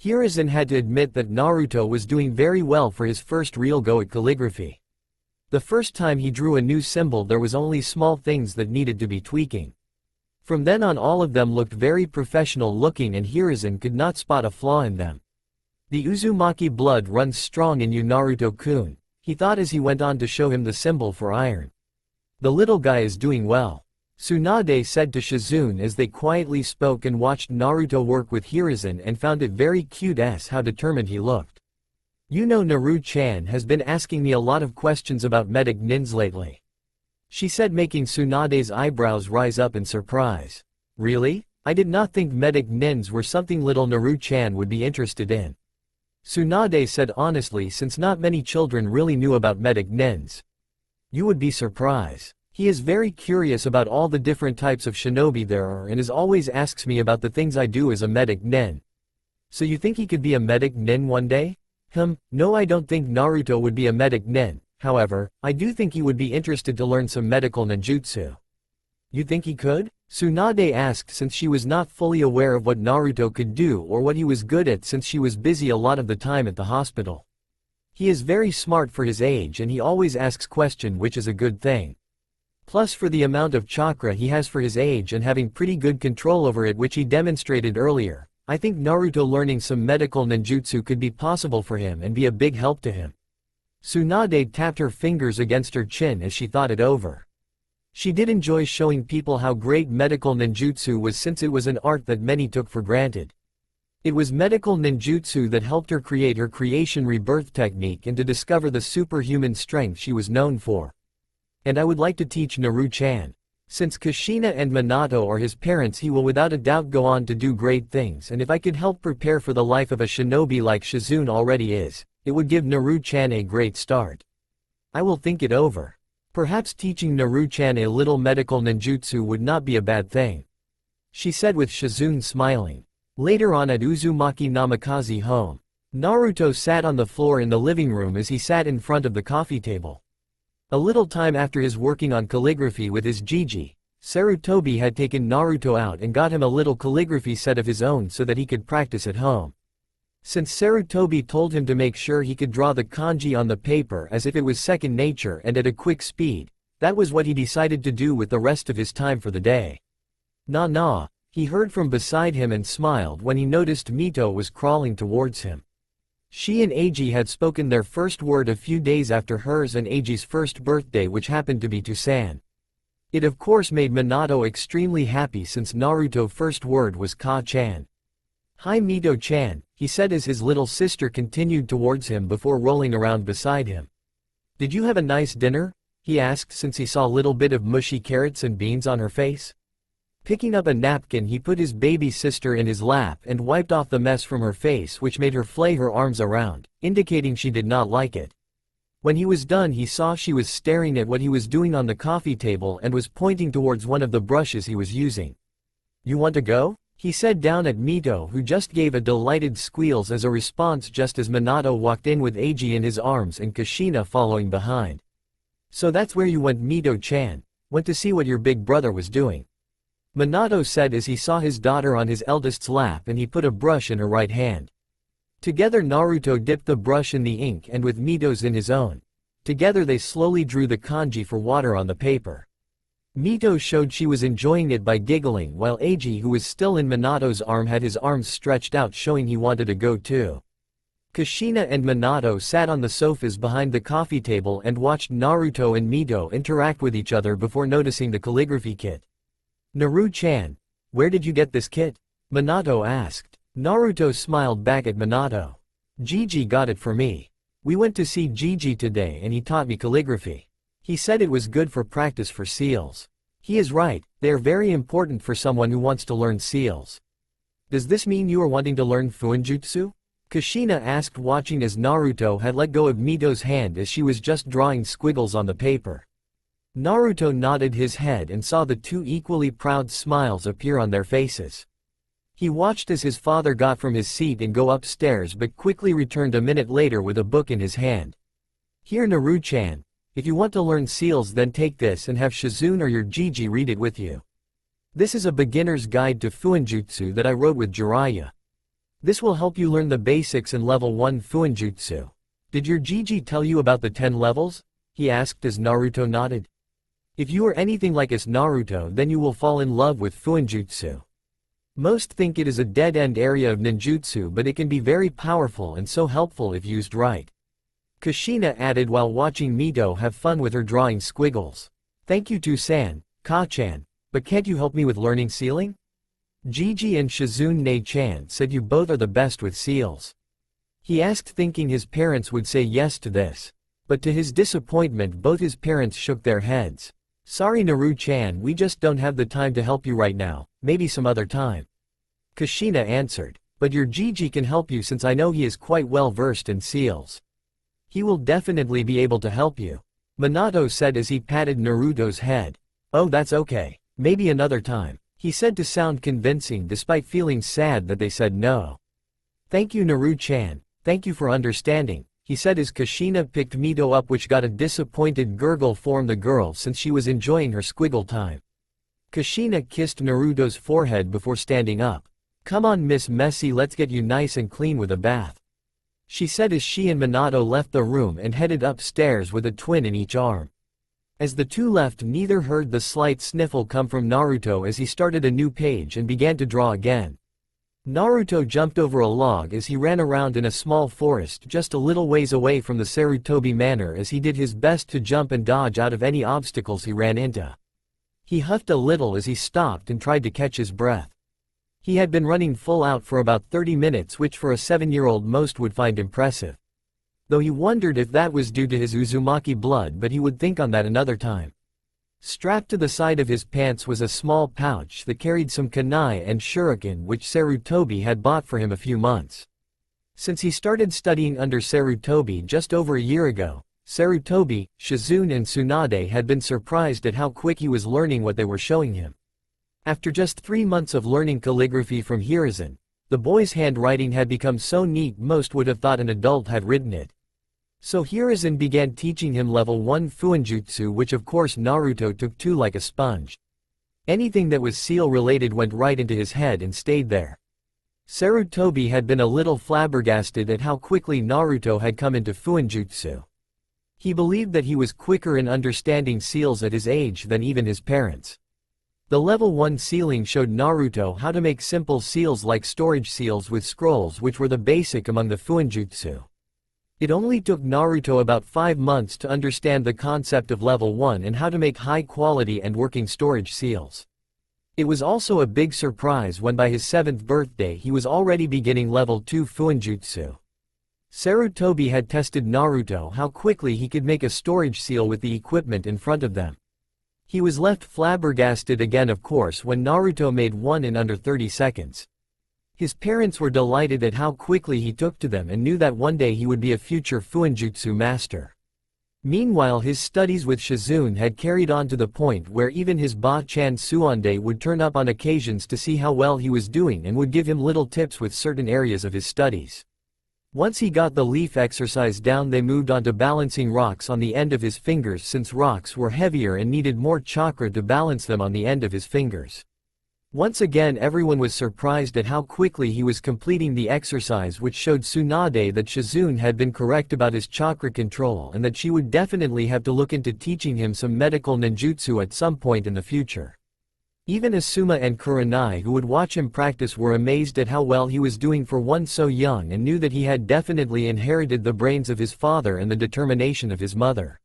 Hiruzen had to admit that Naruto was doing very well for his first real go at calligraphy. The first time he drew a new symbol there was only small things that needed to be tweaking. From then on all of them looked very professional looking and Hiruzen could not spot a flaw in them. The Uzumaki blood runs strong in you, Naruto-kun, he thought as he went on to show him the symbol for iron. The little guy is doing well, Tsunade said to Shizune as they quietly spoke and watched Naruto work with Hiruzen, and found it very cute how determined he looked. You know, Naru-chan has been asking me a lot of questions about medic nins lately, she said, making Tsunade's eyebrows rise up in surprise. Really? I did not think medic nins were something little Naru-chan would be interested in, Tsunade said honestly, since not many children really knew about medic nins. You would be surprised. He is very curious about all the different types of shinobi there are and always asks me about the things I do as a medic nin. So you think he could be a medic nin one day? No, I don't think Naruto would be a medic nin. However, I do think he would be interested to learn some medical ninjutsu. You think he could? Tsunade asked, since she was not fully aware of what Naruto could do or what he was good at, since she was busy a lot of the time at the hospital. He is very smart for his age and he always asks questions, which is a good thing. Plus, for the amount of chakra he has for his age and having pretty good control over it, which he demonstrated earlier, I think Naruto learning some medical ninjutsu could be possible for him and be a big help to him. Tsunade tapped her fingers against her chin as she thought it over. She did enjoy showing people how great medical ninjutsu was, since it was an art that many took for granted. It was medical ninjutsu that helped her create her creation rebirth technique and to discover the superhuman strength she was known for. And I would like to teach Naru-chan. Since Kushina and Minato are his parents, he will without a doubt go on to do great things, and if I could help prepare for the life of a shinobi like Shizune already is, it would give Naru-chan a great start. I will think it over. Perhaps teaching Naru-chan a little medical ninjutsu would not be a bad thing, she said with Shizune smiling. Later on at Uzumaki Namikaze home, Naruto sat on the floor in the living room as he sat in front of the coffee table. A little time after his working on calligraphy with his Jiji, Sarutobi had taken Naruto out and got him a little calligraphy set of his own so that he could practice at home. Since Sarutobi told him to make sure he could draw the kanji on the paper as if it was second nature and at a quick speed, that was what he decided to do with the rest of his time for the day. Nah, he heard from beside him and smiled when he noticed Mito was crawling towards him. She and Eiji had spoken their first word a few days after hers and Eiji's first birthday, which happened to be Tusan. It of course made Minato extremely happy since Naruto's first word was Ka-chan. "Hi Mito-chan," he said as his little sister continued towards him before rolling around beside him. "Did you have a nice dinner?" he asked since he saw a little bit of mushy carrots and beans on her face. Picking up a napkin, he put his baby sister in his lap and wiped off the mess from her face, which made her flay her arms around, indicating she did not like it. When he was done, he saw she was staring at what he was doing on the coffee table and was pointing towards one of the brushes he was using. "You want to go?" he said down at Mito, who just gave a delighted squeals as a response just as Minato walked in with Eiji in his arms and Kushina following behind. "So that's where you went, Mito-chan? Went to see what your big brother was doing?" Minato said as he saw his daughter on his eldest's lap and he put a brush in her right hand. Together Naruto dipped the brush in the ink and with Mito's in his own. Together they slowly drew the kanji for water on the paper. Mito showed she was enjoying it by giggling, while Eiji, who was still in Minato's arm, had his arms stretched out showing he wanted to go too. Kushina and Minato sat on the sofas behind the coffee table and watched Naruto and Mito interact with each other before noticing the calligraphy kit. "Naru-chan, where did you get this kit?" Minato asked. Naruto smiled back at Minato. "Jiji got it for me. We went to see Jiji today and he taught me calligraphy. He said it was good for practice for seals. He is right, they are very important for someone who wants to learn seals." "Does this mean you are wanting to learn fuinjutsu?" Kushina asked, watching as Naruto had let go of Mito's hand as she was just drawing squiggles on the paper. Naruto nodded his head and saw the two equally proud smiles appear on their faces. He watched as his father got from his seat and go upstairs, but quickly returned a minute later with a book in his hand. "Here Naru-chan, if you want to learn seals, then take this and have Shizune or your Jiji read it with you. This is a beginner's guide to fuinjutsu that I wrote with Jiraiya. This will help you learn the basics in level 1 fuinjutsu. Did your Jiji tell you about the 10 levels?" he asked as Naruto nodded. "If you are anything like us Naruto, then you will fall in love with fuinjutsu. Most think it is a dead-end area of ninjutsu, but it can be very powerful and so helpful if used right," Kushina added while watching Mito have fun with her drawing squiggles. "Thank you Tusan, Ka-chan, but can't you help me with learning sealing? Jiji and Shizune Ne-chan said you both are the best with seals," he asked, thinking his parents would say yes to this. But to his disappointment, both his parents shook their heads. "Sorry Naru-chan, we just don't have the time to help you right now, maybe some other time," Kushina answered. "But your Jiji can help you since I know he is quite well versed in seals. He will definitely be able to help you," Minato said as he patted Naruto's head. "Oh, that's okay, maybe another time," he said to sound convincing despite feeling sad that they said no. "Thank you Naru-chan, thank you for understanding," he said as Kushina picked Mito up, which got a disappointed gurgle from the girl since she was enjoying her squiggle time. Kushina kissed Naruto's forehead before standing up. "Come on Miss Messy, let's get you nice and clean with a bath," she said as she and Minato left the room and headed upstairs with a twin in each arm. As the two left, neither heard the slight sniffle come from Naruto as he started a new page and began to draw again. Naruto jumped over a log as he ran around in a small forest just a little ways away from the Sarutobi Manor as he did his best to jump and dodge out of any obstacles he ran into. He huffed a little as he stopped and tried to catch his breath. He had been running full out for about 30 minutes, which for a 7-year-old most would find impressive. Though he wondered if that was due to his Uzumaki blood, but he would think on that another time. Strapped to the side of his pants was a small pouch that carried some kunai and shuriken which Sarutobi had bought for him a few months. Since he started studying under Sarutobi just over a year ago, Sarutobi, Shizune and Tsunade had been surprised at how quick he was learning what they were showing him. After just 3 months of learning calligraphy from Hiruzen, the boy's handwriting had become so neat most would have thought an adult had written it. So Hiruzen began teaching him level 1 Fuinjutsu, which of course Naruto took to like a sponge. Anything that was seal related went right into his head and stayed there. Sarutobi had been a little flabbergasted at how quickly Naruto had come into Fuinjutsu. He believed that he was quicker in understanding seals at his age than even his parents. The level 1 sealing showed Naruto how to make simple seals like storage seals with scrolls, which were the basic among the Fuinjutsu. It only took Naruto about 5 months to understand the concept of level 1 and how to make high quality and working storage seals. It was also a big surprise when by his 7th birthday he was already beginning level 2 Fuinjutsu. Sarutobi had tested Naruto how quickly he could make a storage seal with the equipment in front of them. He was left flabbergasted again of course when Naruto made one in under 30 seconds. His parents were delighted at how quickly he took to them and knew that one day he would be a future Fuinjutsu master. Meanwhile his studies with Shizune had carried on to the point where even his Ba-chan Suande would turn up on occasions to see how well he was doing and would give him little tips with certain areas of his studies. Once he got the leaf exercise down, they moved on to balancing rocks on the end of his fingers since rocks were heavier and needed more chakra to balance them on the end of his fingers. Once again everyone was surprised at how quickly he was completing the exercise, which showed Tsunade that Shizune had been correct about his chakra control and that she would definitely have to look into teaching him some medical ninjutsu at some point in the future. Even Asuma and Kurenai, who would watch him practice, were amazed at how well he was doing for one so young and knew that he had definitely inherited the brains of his father and the determination of his mother.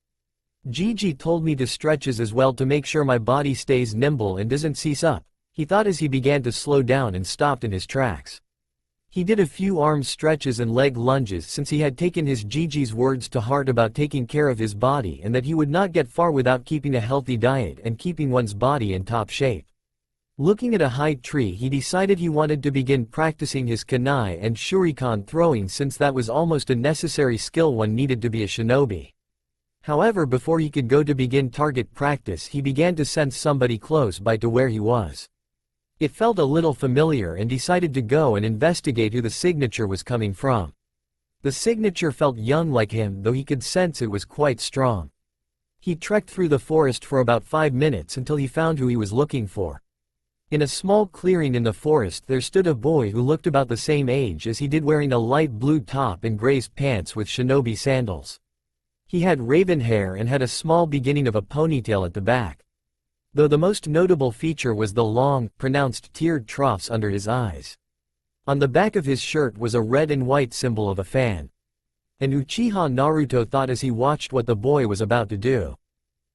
Gigi told me to stretches as well to make sure my body stays nimble and doesn't seize up, he thought as he began to slow down and stopped in his tracks. He did a few arm stretches and leg lunges since he had taken his Gigi's words to heart about taking care of his body and that he would not get far without keeping a healthy diet and keeping one's body in top shape. Looking at a high tree, he decided he wanted to begin practicing his kunai and shuriken throwing since that was almost a necessary skill one needed to be a shinobi. However, before he could go to begin target practice, he began to sense somebody close by to where he was. It felt a little familiar and decided to go and investigate who the signature was coming from. The signature felt young like him, though he could sense it was quite strong. He trekked through the forest for about 5 minutes until he found who he was looking for. In a small clearing in the forest there stood a boy who looked about the same age as he did, wearing a light blue top and gray pants with shinobi sandals. He had raven hair and had a small beginning of a ponytail at the back. Though the most notable feature was the long, pronounced tiered troughs under his eyes. On the back of his shirt was a red and white symbol of a fan. And Uchiha Naruto thought as he watched what the boy was about to do.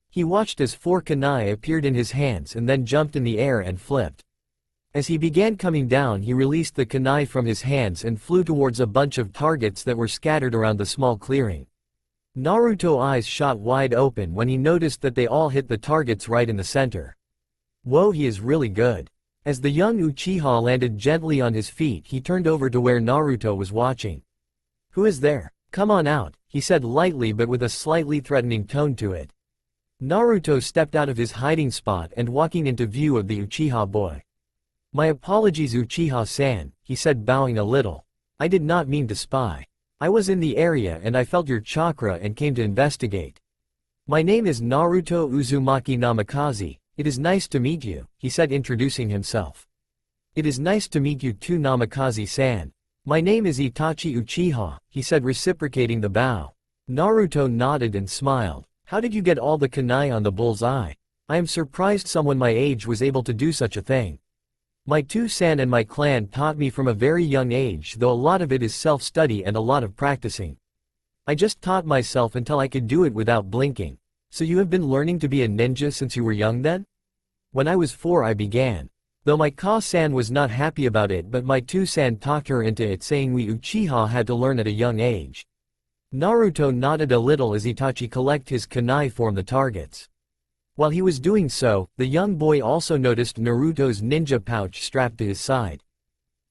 He watched as 4 kunai appeared in his hands and then jumped in the air and flipped. As he began coming down, he released the kunai from his hands and flew towards a bunch of targets that were scattered around the small clearing. Naruto's eyes shot wide open when he noticed that they all hit the targets right in the center. Whoa, he is really good. As the young Uchiha landed gently on his feet, he turned over to where Naruto was watching. "Who is there? Come on out," he said lightly but with a slightly threatening tone to it. Naruto stepped out of his hiding spot and walking into view of the Uchiha boy. "My apologies, Uchiha-san," he said, bowing a little. "I did not mean to spy. I was in the area and I felt your chakra and came to investigate. My name is Naruto Uzumaki Namikaze. It is nice to meet you," he said, introducing himself. "It is nice to meet you too, Namikaze-san. My name is Itachi Uchiha," he said, reciprocating the bow. Naruto nodded and smiled. "How did you get all the kunai on the bull's eye? I am surprised someone my age was able to do such a thing. My two-san and my clan taught me from a very young age, though a lot of it is self-study and a lot of practicing. I just taught myself until I could do it without blinking. So you have been learning to be a ninja since you were young then? When I was 4 I began. Though my ka-san was not happy about it, but my two-san talked her into it, saying we Uchiha had to learn at a young age." Naruto nodded a little as Itachi collected his kunai from the targets. While he was doing so, the young boy also noticed Naruto's ninja pouch strapped to his side.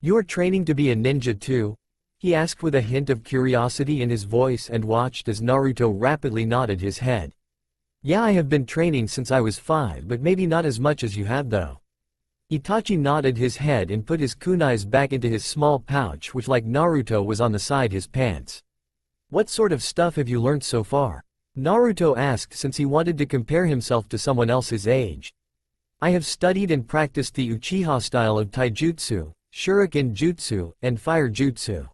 "You are training to be a ninja too?" he asked with a hint of curiosity in his voice and watched as Naruto rapidly nodded his head. "Yeah, I have been training since I was 5, but maybe not as much as you have though." Itachi nodded his head and put his kunais back into his small pouch, which like Naruto was on the side his pants. "What sort of stuff have you learnt so far?" Naruto asked since he wanted to compare himself to someone else's age. "I have studied and practiced the Uchiha style of taijutsu, shuriken jutsu, and fire jutsu,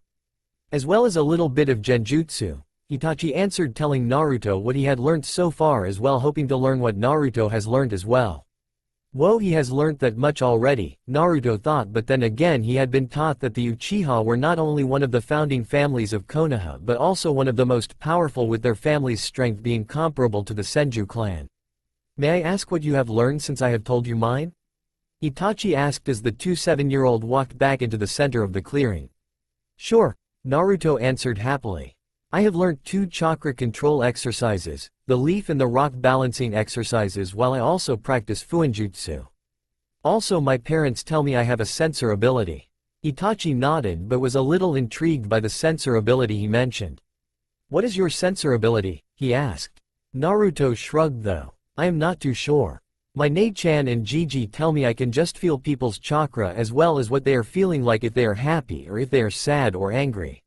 as well as a little bit of genjutsu," Itachi answered, telling Naruto what he had learnt so far as well, hoping to learn what Naruto has learnt as well. Whoa, he has learnt that much already, Naruto thought, but then again he had been taught that the Uchiha were not only one of the founding families of Konoha but also one of the most powerful, with their family's strength being comparable to the Senju clan. "May I ask what you have learned since I have told you mine?" Itachi asked as the 7-year-old walked back into the center of the clearing. "Sure," Naruto answered happily. "I have learnt 2 chakra control exercises, the leaf and the rock balancing exercises, while I also practice fuinjutsu. Also my parents tell me I have a sensor ability." Itachi nodded but was a little intrigued by the sensor ability he mentioned. "What is your sensor ability?" he asked. Naruto shrugged though. "I am not too sure. My Nei-chan and Gigi tell me I can just feel people's chakra as well as what they are feeling, like if they are happy or if they are sad or angry.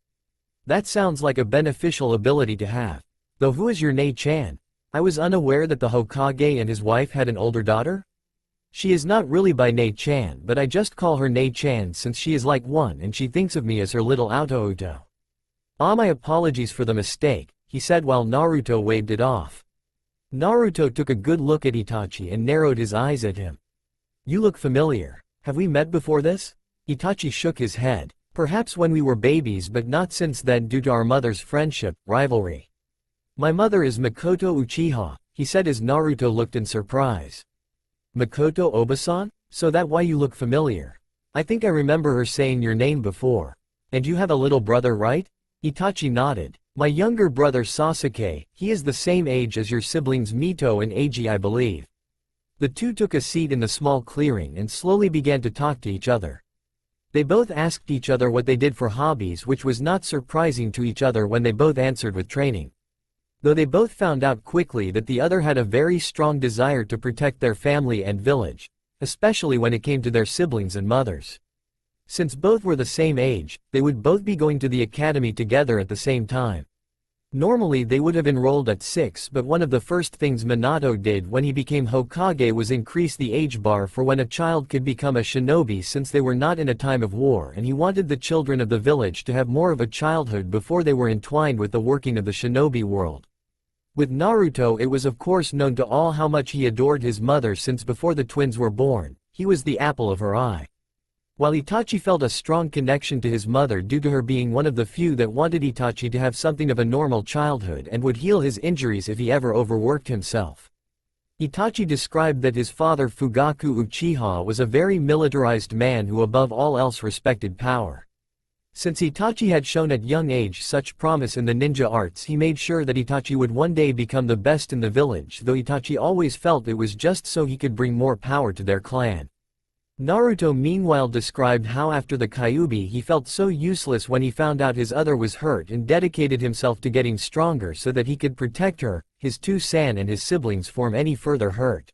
That sounds like a beneficial ability to have. Though who is your Nei-chan? I was unaware that the Hokage and his wife had an older daughter? She is not really by Nei-chan, but I just call her Nei-chan since she is like one and she thinks of me as her little Auto-Uto." "Ah, my apologies for the mistake," he said while Naruto waved it off. Naruto took a good look at Itachi and narrowed his eyes at him. "You look familiar. Have we met before this?" Itachi shook his head. "Perhaps when we were babies, but not since then due to our mother's friendship, rivalry." "My mother is Makoto Uchiha," he said as Naruto looked in surprise. "Makoto Obasan? So that why you look familiar. I think I remember her saying your name before. And you have a little brother, right?" Itachi nodded. "My younger brother Sasuke, he is the same age as your siblings Mito and Eiji, I believe." The two took a seat in the small clearing and slowly began to talk to each other. They both asked each other what they did for hobbies, which was not surprising to each other when they both answered with training. Though they both found out quickly that the other had a very strong desire to protect their family and village, especially when it came to their siblings and mothers. Since both were the same age, they would both be going to the academy together at the same time. Normally they would have enrolled at 6, but one of the first things Minato did when he became Hokage was increase the age bar for when a child could become a shinobi, since they were not in a time of war and he wanted the children of the village to have more of a childhood before they were entwined with the working of the shinobi world. With Naruto, it was of course known to all how much he adored his mother, since before the twins were born, he was the apple of her eye. While Itachi felt a strong connection to his mother due to her being one of the few that wanted Itachi to have something of a normal childhood and would heal his injuries if he ever overworked himself. Itachi described that his father Fugaku Uchiha was a very militarized man who above all else respected power. Since Itachi had shown at young age such promise in the ninja arts, he made sure that Itachi would one day become the best in the village, though Itachi always felt it was just so he could bring more power to their clan. Naruto meanwhile described how after the Kyuubi he felt so useless when he found out his other was hurt and dedicated himself to getting stronger so that he could protect her, his two San and his siblings from any further hurt.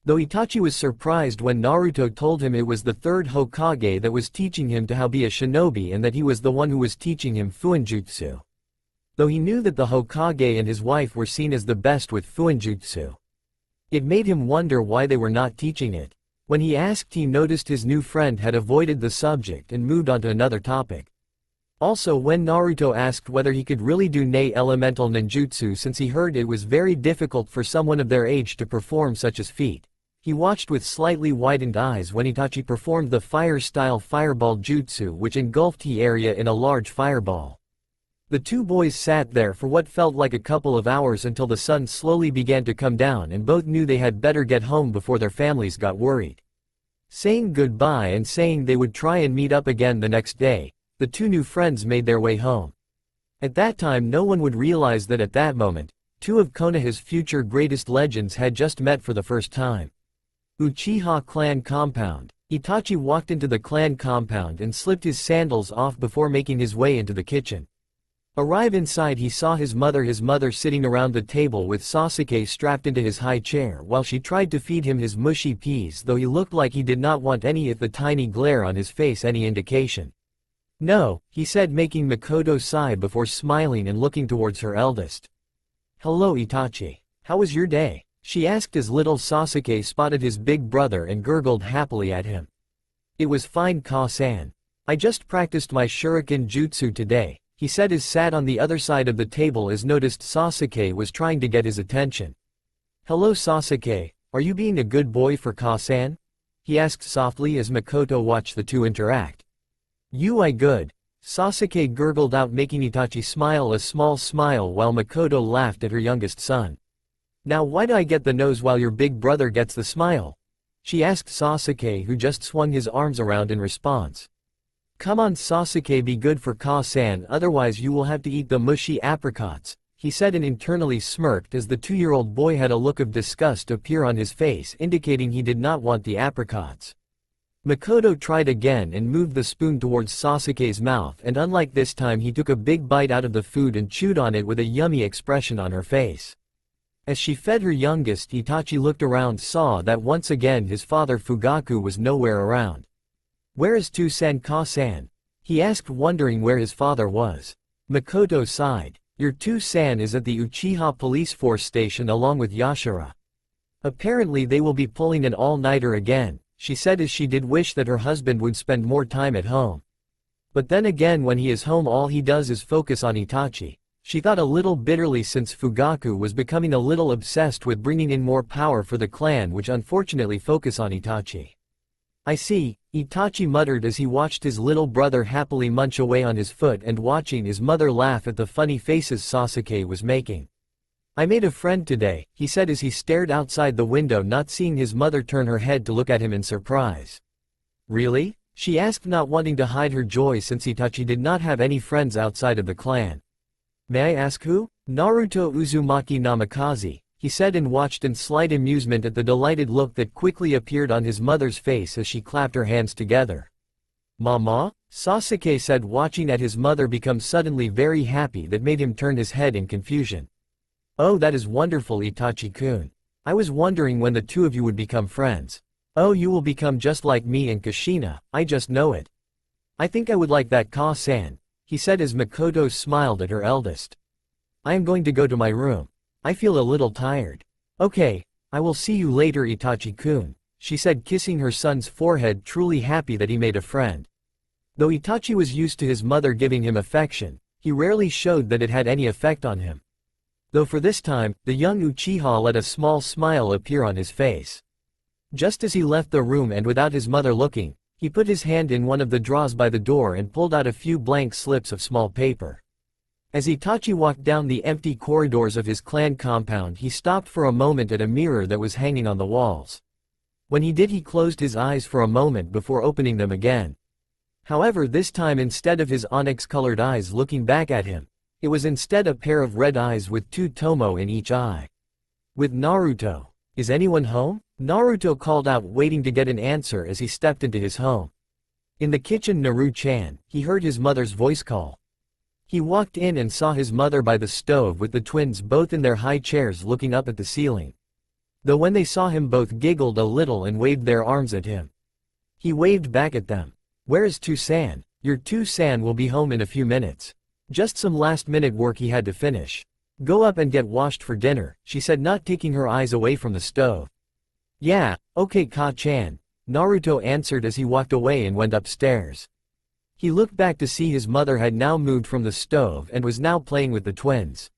Though Itachi was surprised when Naruto told him it was the third Hokage that was teaching him to how be a shinobi and that he was the one who was teaching him fuinjutsu. Though he knew that the Hokage and his wife were seen as the best with fuinjutsu. It made him wonder why they were not teaching it. When he asked, he noticed his new friend had avoided the subject and moved on to another topic. Also, when Naruto asked whether he could really do Nei elemental ninjutsu, since he heard it was very difficult for someone of their age to perform such a feat, he watched with slightly widened eyes when Itachi performed the fire-style fireball jutsu, which engulfed the area in a large fireball. The two boys sat there for what felt like a couple of hours until the sun slowly began to come down and both knew they had better get home before their families got worried. Saying goodbye and saying they would try and meet up again the next day, the two new friends made their way home. At that time no one would realize that at that moment, Two of Konoha's future greatest legends had just met for the first time. Uchiha clan compound. Itachi walked into the clan compound and slipped his sandals off before making his way into the kitchen. Arrive inside, he saw his mother sitting around the table with Sasuke strapped into his high chair while she tried to feed him his mushy peas, though he looked like he did not want any, if the tiny glare on his face any indication. "No," he said, making Makoto sigh before smiling and looking towards her eldest. "Hello Itachi. How was your day?" she asked as little Sasuke spotted his big brother and gurgled happily at him. "It was fine, Ka-san. I just practiced my shuriken jutsu today," he said as sat on the other side of the table as noticed Sasuke was trying to get his attention. "Hello Sasuke, are you being a good boy for Ka-san?" he asked softly as Makoto watched the two interact. "I good," Sasuke gurgled out, making Itachi smile a small smile while Makoto laughed at her youngest son. "Now why do I get the nose while your big brother gets the smile?" she asked Sasuke, who just swung his arms around in response. "Come on Sasuke, be good for Ka-san, otherwise you will have to eat the mushy apricots," he said and internally smirked as the 2-year-old boy had a look of disgust appear on his face, indicating he did not want the apricots. Makoto tried again and moved the spoon towards Sasuke's mouth, and unlike this time he took a big bite out of the food and chewed on it with a yummy expression on her face. As she fed her youngest, Itachi looked around, saw that once again his father Fugaku was nowhere around. "Where is To-san, Ka-san?" he asked, wondering where his father was. Makoto sighed. "Your To-san is at the Uchiha police force station along with Yashara. Apparently they will be pulling an all-nighter again," she said as she did wish that her husband would spend more time at home. But then again, when he is home all he does is focus on Itachi. She thought a little bitterly, since Fugaku was becoming a little obsessed with bringing in more power for the clan, which unfortunately focus on Itachi. "I see," Itachi muttered as he watched his little brother happily munch away on his foot and watching his mother laugh at the funny faces Sasuke was making. "I made a friend today," he said as he stared outside the window, not seeing his mother turn her head to look at him in surprise. "Really?" she asked, not wanting to hide her joy since Itachi did not have any friends outside of the clan. "May I ask who?" "Naruto Uzumaki Namikaze," he said, and watched in slight amusement at the delighted look that quickly appeared on his mother's face as she clapped her hands together. "Mama?" Sasuke said, watching at his mother become suddenly very happy that made him turn his head in confusion. "Oh, that is wonderful, Itachi-kun. I was wondering when the two of you would become friends. Oh, you will become just like me and Kushina, I just know it. I think I would like that, Ka-san," he said as Makoto smiled at her eldest. "I am going to go to my room. I feel a little tired." "Okay, I will see you later, Itachi-kun," she said, kissing her son's forehead, truly happy that he made a friend. Though Itachi was used to his mother giving him affection, he rarely showed that it had any effect on him. Though for this time, the young Uchiha let a small smile appear on his face. Just as he left the room and without his mother looking, he put his hand in one of the drawers by the door and pulled out a few blank slips of small paper. As Itachi walked down the empty corridors of his clan compound, he stopped for a moment at a mirror that was hanging on the walls. When he did, he closed his eyes for a moment before opening them again. However, this time, instead of his onyx-colored eyes looking back at him, it was instead a pair of red eyes with two tomo in each eye. "With Naruto. Is anyone home?" Naruto called out, waiting to get an answer as he stepped into his home. In the kitchen, Naru-chan, he heard his mother's voice call. He walked in and saw his mother by the stove with the twins both in their high chairs looking up at the ceiling. Though when they saw him, both giggled a little and waved their arms at him. He waved back at them. "Where is To-san? Your To-san will be home in a few minutes. Just some last-minute work he had to finish. Go up and get washed for dinner," she said, not taking her eyes away from the stove. "Yeah, okay, Ka-chan," Naruto answered as he walked away and went upstairs. He looked back to see his mother had now moved from the stove and was now playing with the twins.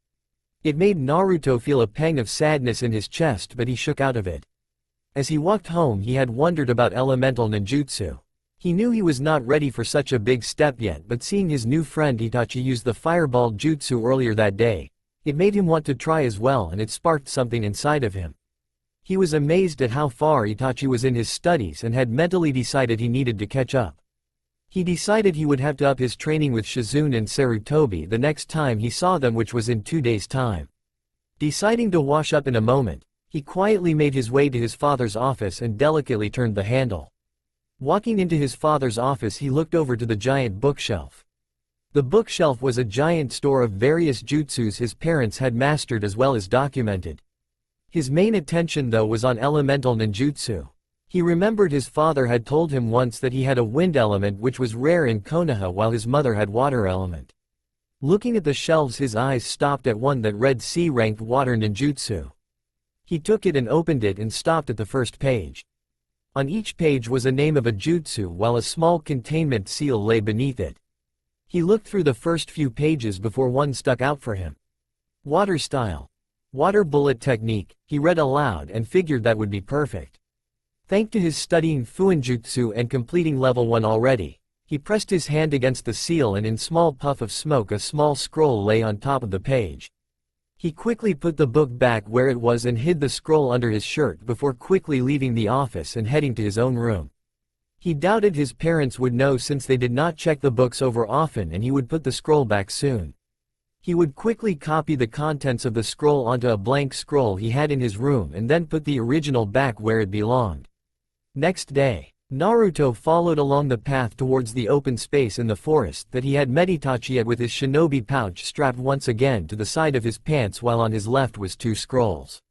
It made Naruto feel a pang of sadness in his chest, but he shook out of it. As he walked home, he had wondered about elemental ninjutsu. He knew he was not ready for such a big step yet, but seeing his new friend Itachi use the fireball jutsu earlier that day, it made him want to try as well, and it sparked something inside of him. He was amazed at how far Itachi was in his studies and had mentally decided he needed to catch up. He decided he would have to up his training with Shizune and Sarutobi the next time he saw them, which was in 2 days' time. Deciding to wash up in a moment, he quietly made his way to his father's office and delicately turned the handle. Walking into his father's office, he looked over to the giant bookshelf. The bookshelf was a giant store of various jutsus his parents had mastered as well as documented. His main attention though was on elemental ninjutsu. He remembered his father had told him once that he had a wind element which was rare in Konoha while his mother had water element. Looking at the shelves, his eyes stopped at one that read C-ranked water ninjutsu. He took it and opened it and stopped at the first page. On each page was a name of a jutsu while a small containment seal lay beneath it. He looked through the first few pages before one stuck out for him. Water style. Water bullet technique, he read aloud and figured that would be perfect. Thanks to his studying Fuinjutsu and completing level 1 already, he pressed his hand against the seal and in small puff of smoke a small scroll lay on top of the page. He quickly put the book back where it was and hid the scroll under his shirt before quickly leaving the office and heading to his own room. He doubted his parents would know since they did not check the books over often, and he would put the scroll back soon. He would quickly copy the contents of the scroll onto a blank scroll he had in his room and then put the original back where it belonged. Next day, Naruto followed along the path towards the open space in the forest that he had met Itachi at with his shinobi pouch strapped once again to the side of his pants, while on his left was 2 scrolls.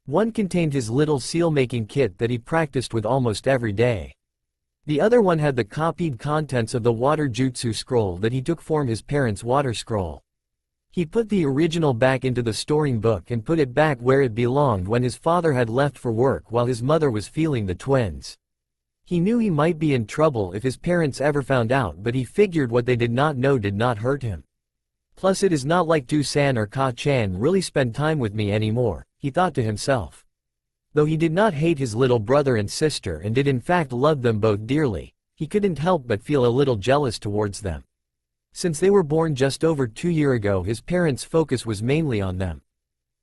One contained his little seal-making kit that he practiced with almost every day. The other one had the copied contents of the water jutsu scroll that he took from his parents' water scroll. He put the original back into the storing book and put it back where it belonged when his father had left for work while his mother was feeling the twins. He knew he might be in trouble if his parents ever found out, but he figured what they did not know did not hurt him. Plus, it is not like Do-san or Ka-chan really spend time with me anymore, he thought to himself. Though he did not hate his little brother and sister and did in fact love them both dearly, he couldn't help but feel a little jealous towards them. Since they were born just over 2 years ago, his parents' focus was mainly on them.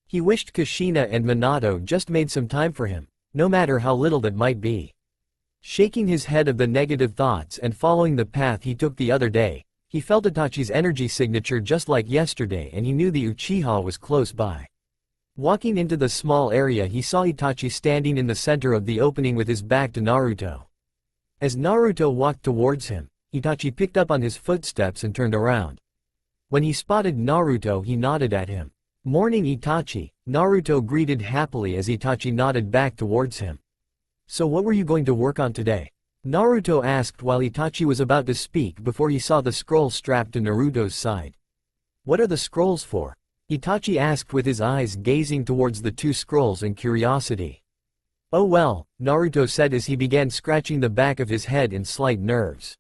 He wished Kushina and Minato just made some time for him, no matter how little that might be. Shaking his head of the negative thoughts and following the path he took the other day, he felt Itachi's energy signature just like yesterday, and he knew the Uchiha was close by. Walking into the small area, he saw Itachi standing in the center of the opening with his back to Naruto. As Naruto walked towards him, Itachi picked up on his footsteps and turned around. When he spotted Naruto, he nodded at him. "Morning, Itachi," Naruto greeted happily as Itachi nodded back towards him. "So what were you going to work on today?" Naruto asked while Itachi was about to speak before he saw the scroll strapped to Naruto's side. "What are the scrolls for?" Itachi asked with his eyes gazing towards the 2 scrolls in curiosity. "Oh well," Naruto said as he began scratching the back of his head in slight nerves.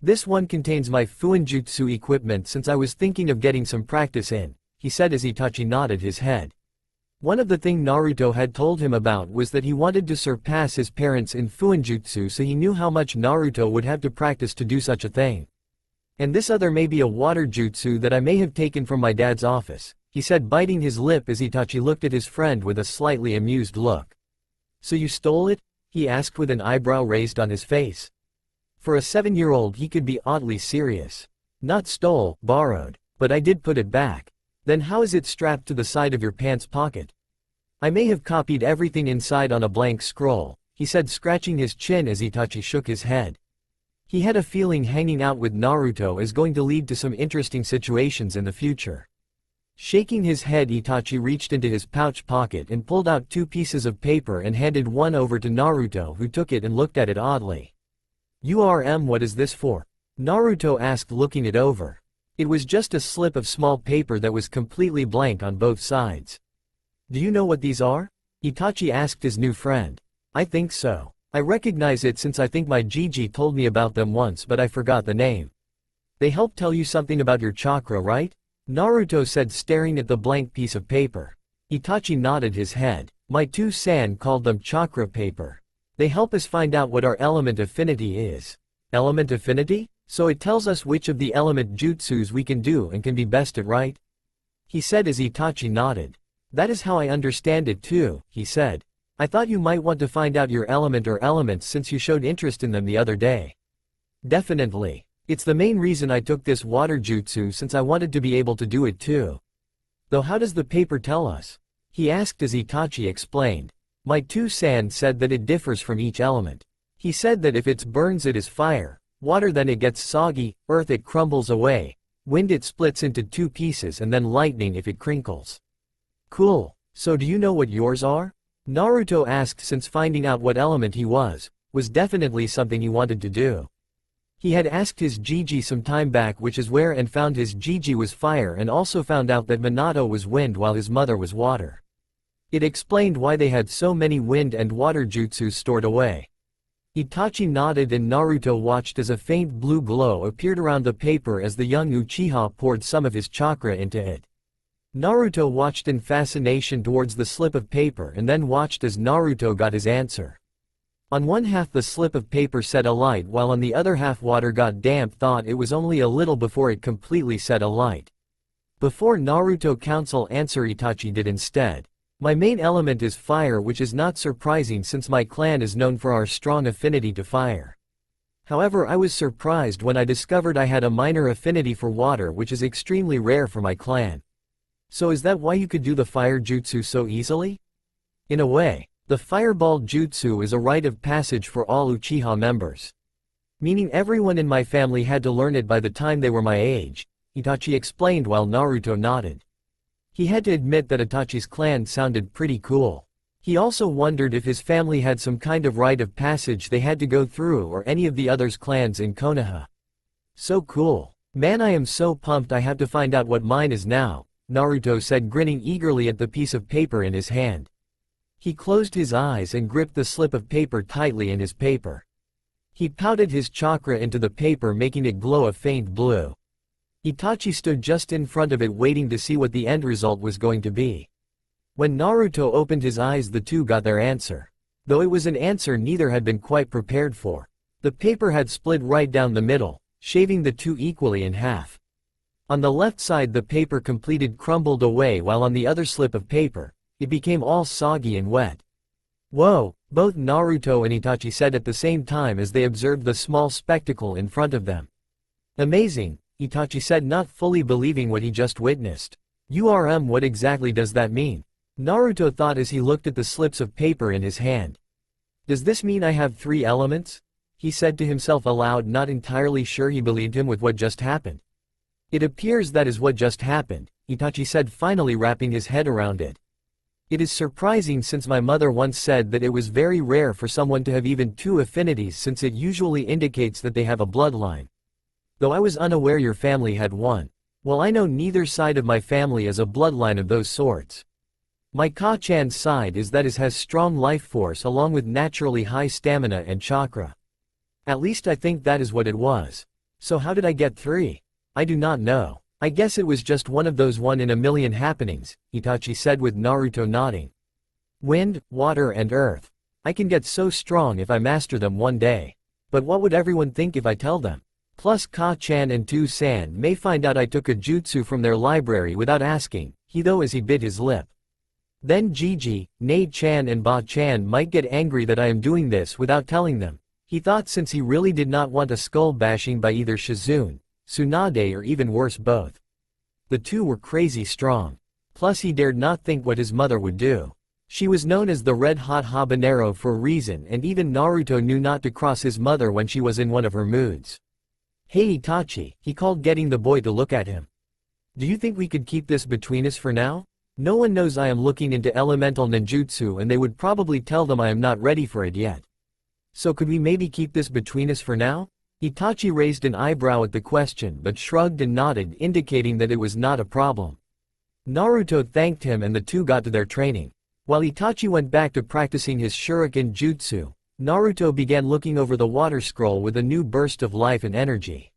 "This one contains my Fuinjutsu equipment since I was thinking of getting some practice in," he said as Itachi nodded his head. One of the things Naruto had told him about was that he wanted to surpass his parents in Fuinjutsu, so he knew how much Naruto would have to practice to do such a thing. "And this other may be a water jutsu that I may have taken from my dad's office," he said, biting his lip as Itachi looked at his friend with a slightly amused look. "So you stole it?" he asked with an eyebrow raised on his face. For a 7-year-old he could be oddly serious. "Not stole, borrowed. But I did put it back." "Then how is it strapped to the side of your pants pocket?" "I may have copied everything inside on a blank scroll," he said, scratching his chin as Itachi shook his head. He had a feeling hanging out with Naruto is going to lead to some interesting situations in the future. Shaking his head, Itachi reached into his pouch pocket and pulled out 2 pieces of paper and handed one over to Naruto, who took it and looked at it oddly. What is this for?" Naruto asked, looking it over. It was just a slip of small paper that was completely blank on both sides. "Do you know what these are?" Itachi asked his new friend. "I think so. I recognize it since I think my Gigi told me about them once, but I forgot the name." "They help tell you something about your chakra, right?" Naruto said, staring at the blank piece of paper. Itachi nodded his head. "My two-san called them chakra paper. They help us find out what our element affinity is." "Element affinity? So it tells us which of the element jutsus we can do and can be best at, right?" he said as Itachi nodded. "That is how I understand it too," he said. "I thought you might want to find out your element or elements since you showed interest in them the other day." "Definitely. It's the main reason I took this water jutsu, since I wanted to be able to do it too." Though how does the paper tell us? He asked as Itachi explained. My 2-san said that it differs from each element. He said that if it burns it is fire, water then it gets soggy, earth it crumbles away, wind it splits into 2 pieces and then lightning if it crinkles. Cool. So do you know what yours are? Naruto asked since finding out what element he was definitely something he wanted to do. He had asked his Gigi some time back which is where and found his Gigi was fire and also found out that Minato was wind while his mother was water. It explained why they had so many wind and water jutsus stored away. Itachi nodded and Naruto watched as a faint blue glow appeared around the paper as the young Uchiha poured some of his chakra into it. Naruto watched in fascination towards the slip of paper and then watched as Naruto got his answer. On one half the slip of paper set alight while on the other half water got damp. Thought it was only a little before it completely set alight. Before Naruto counsel answer Itachi did instead. My main element is fire which is not surprising since my clan is known for our strong affinity to fire. However I was surprised when I discovered I had a minor affinity for water which is extremely rare for my clan. So is that why you could do the fire jutsu so easily? In a way. The fireball jutsu is a rite of passage for all Uchiha members. Meaning everyone in my family had to learn it by the time they were my age, Itachi explained while Naruto nodded. He had to admit that Itachi's clan sounded pretty cool. He also wondered if his family had some kind of rite of passage they had to go through or any of the others' clans in Konoha. So cool. Man, I am so pumped I have to find out what mine is now, Naruto said grinning eagerly at the piece of paper in his hand. He closed his eyes and gripped the slip of paper tightly in his paper. He pouted his chakra into the paper making it glow a faint blue. Itachi stood just in front of it waiting to see what the end result was going to be. When Naruto opened his eyes the two got their answer. Though it was an answer neither had been quite prepared for. The paper had split right down the middle, shaving the two equally in half. On the left side the paper completed crumbled away while on the other slip of paper, it became all soggy and wet. Whoa, both Naruto and Itachi said at the same time as they observed the small spectacle in front of them. Amazing, Itachi said not fully believing what he just witnessed. What exactly does that mean? Naruto thought as he looked at the slips of paper in his hand. Does this mean I have 3 elements? He said to himself aloud not entirely sure he believed him with what just happened. It appears that is what just happened, Itachi said finally wrapping his head around it. It is surprising since my mother once said that it was very rare for someone to have even 2 affinities since it usually indicates that they have a bloodline. Though I was unaware your family had one. Well, I know neither side of my family is a bloodline of those sorts. My Ka-chan's side is that has strong life force along with naturally high stamina and chakra. At least I think that is what it was. So how did I get 3? I do not know. I guess it was just one of those 1 in a million happenings, Itachi said with Naruto nodding. Wind, water and earth. I can get so strong if I master them one day. But what would everyone think if I tell them? Plus Ka-chan and 2-san may find out I took a jutsu from their library without asking, though as he bit his lip. Then Gigi, Nei-chan and Ba-chan might get angry that I am doing this without telling them. He thought since he really did not want a skull bashing by either Shizune, Tsunade or even worse both. The two were crazy strong. Plus he dared not think what his mother would do. She was known as the red-hot habanero for a reason and even Naruto knew not to cross his mother when she was in one of her moods. Hey Itachi, he called getting the boy to look at him. Do you think we could keep this between us for now? No one knows I am looking into elemental ninjutsu and they would probably tell them I am not ready for it yet. So could we maybe keep this between us for now? Itachi raised an eyebrow at the question but shrugged and nodded indicating that it was not a problem. Naruto thanked him and the two got to their training. While Itachi went back to practicing his shuriken jutsu, Naruto began looking over the water scroll with a new burst of life and energy.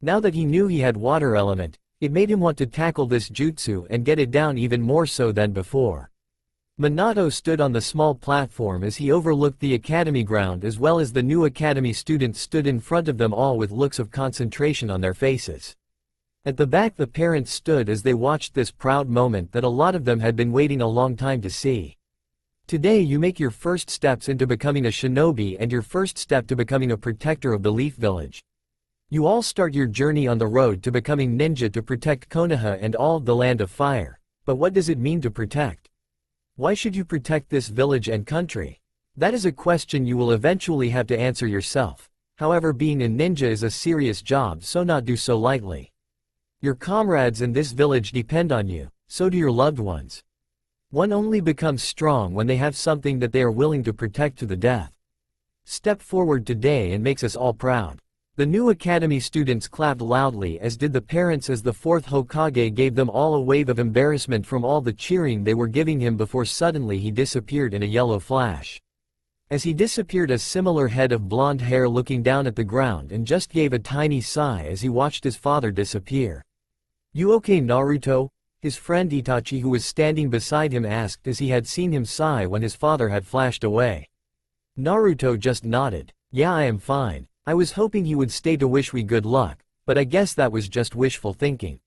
Now that he knew he had water element, it made him want to tackle this jutsu and get it down even more so than before. Minato stood on the small platform as he overlooked the academy ground as well as the new academy students stood in front of them all with looks of concentration on their faces. At the back the parents stood as they watched this proud moment that a lot of them had been waiting a long time to see. Today you make your first steps into becoming a shinobi and your first step to becoming a protector of the Leaf Village. You all start your journey on the road to becoming ninja to protect Konoha and all of the Land of Fire. But what does it mean to protect? Why should you protect this village and country? That is a question you will eventually have to answer yourself. However, being a ninja is a serious job, so not do so lightly. Your comrades in this village depend on you, so do your loved ones. One only becomes strong when they have something that they are willing to protect to the death. Step forward today and makes us all proud. The new academy students clapped loudly, as did the parents, as the fourth Hokage gave them all a wave of embarrassment from all the cheering they were giving him before suddenly he disappeared in a yellow flash. As he disappeared, a similar head of blonde hair looking down at the ground and just gave a tiny sigh as he watched his father disappear. "You okay, Naruto?" his friend Itachi, who was standing beside him, asked, as he had seen him sigh when his father had flashed away. Naruto just nodded. "Yeah, I am fine. I was hoping he would stay to wish we good luck, but I guess that was just wishful thinking."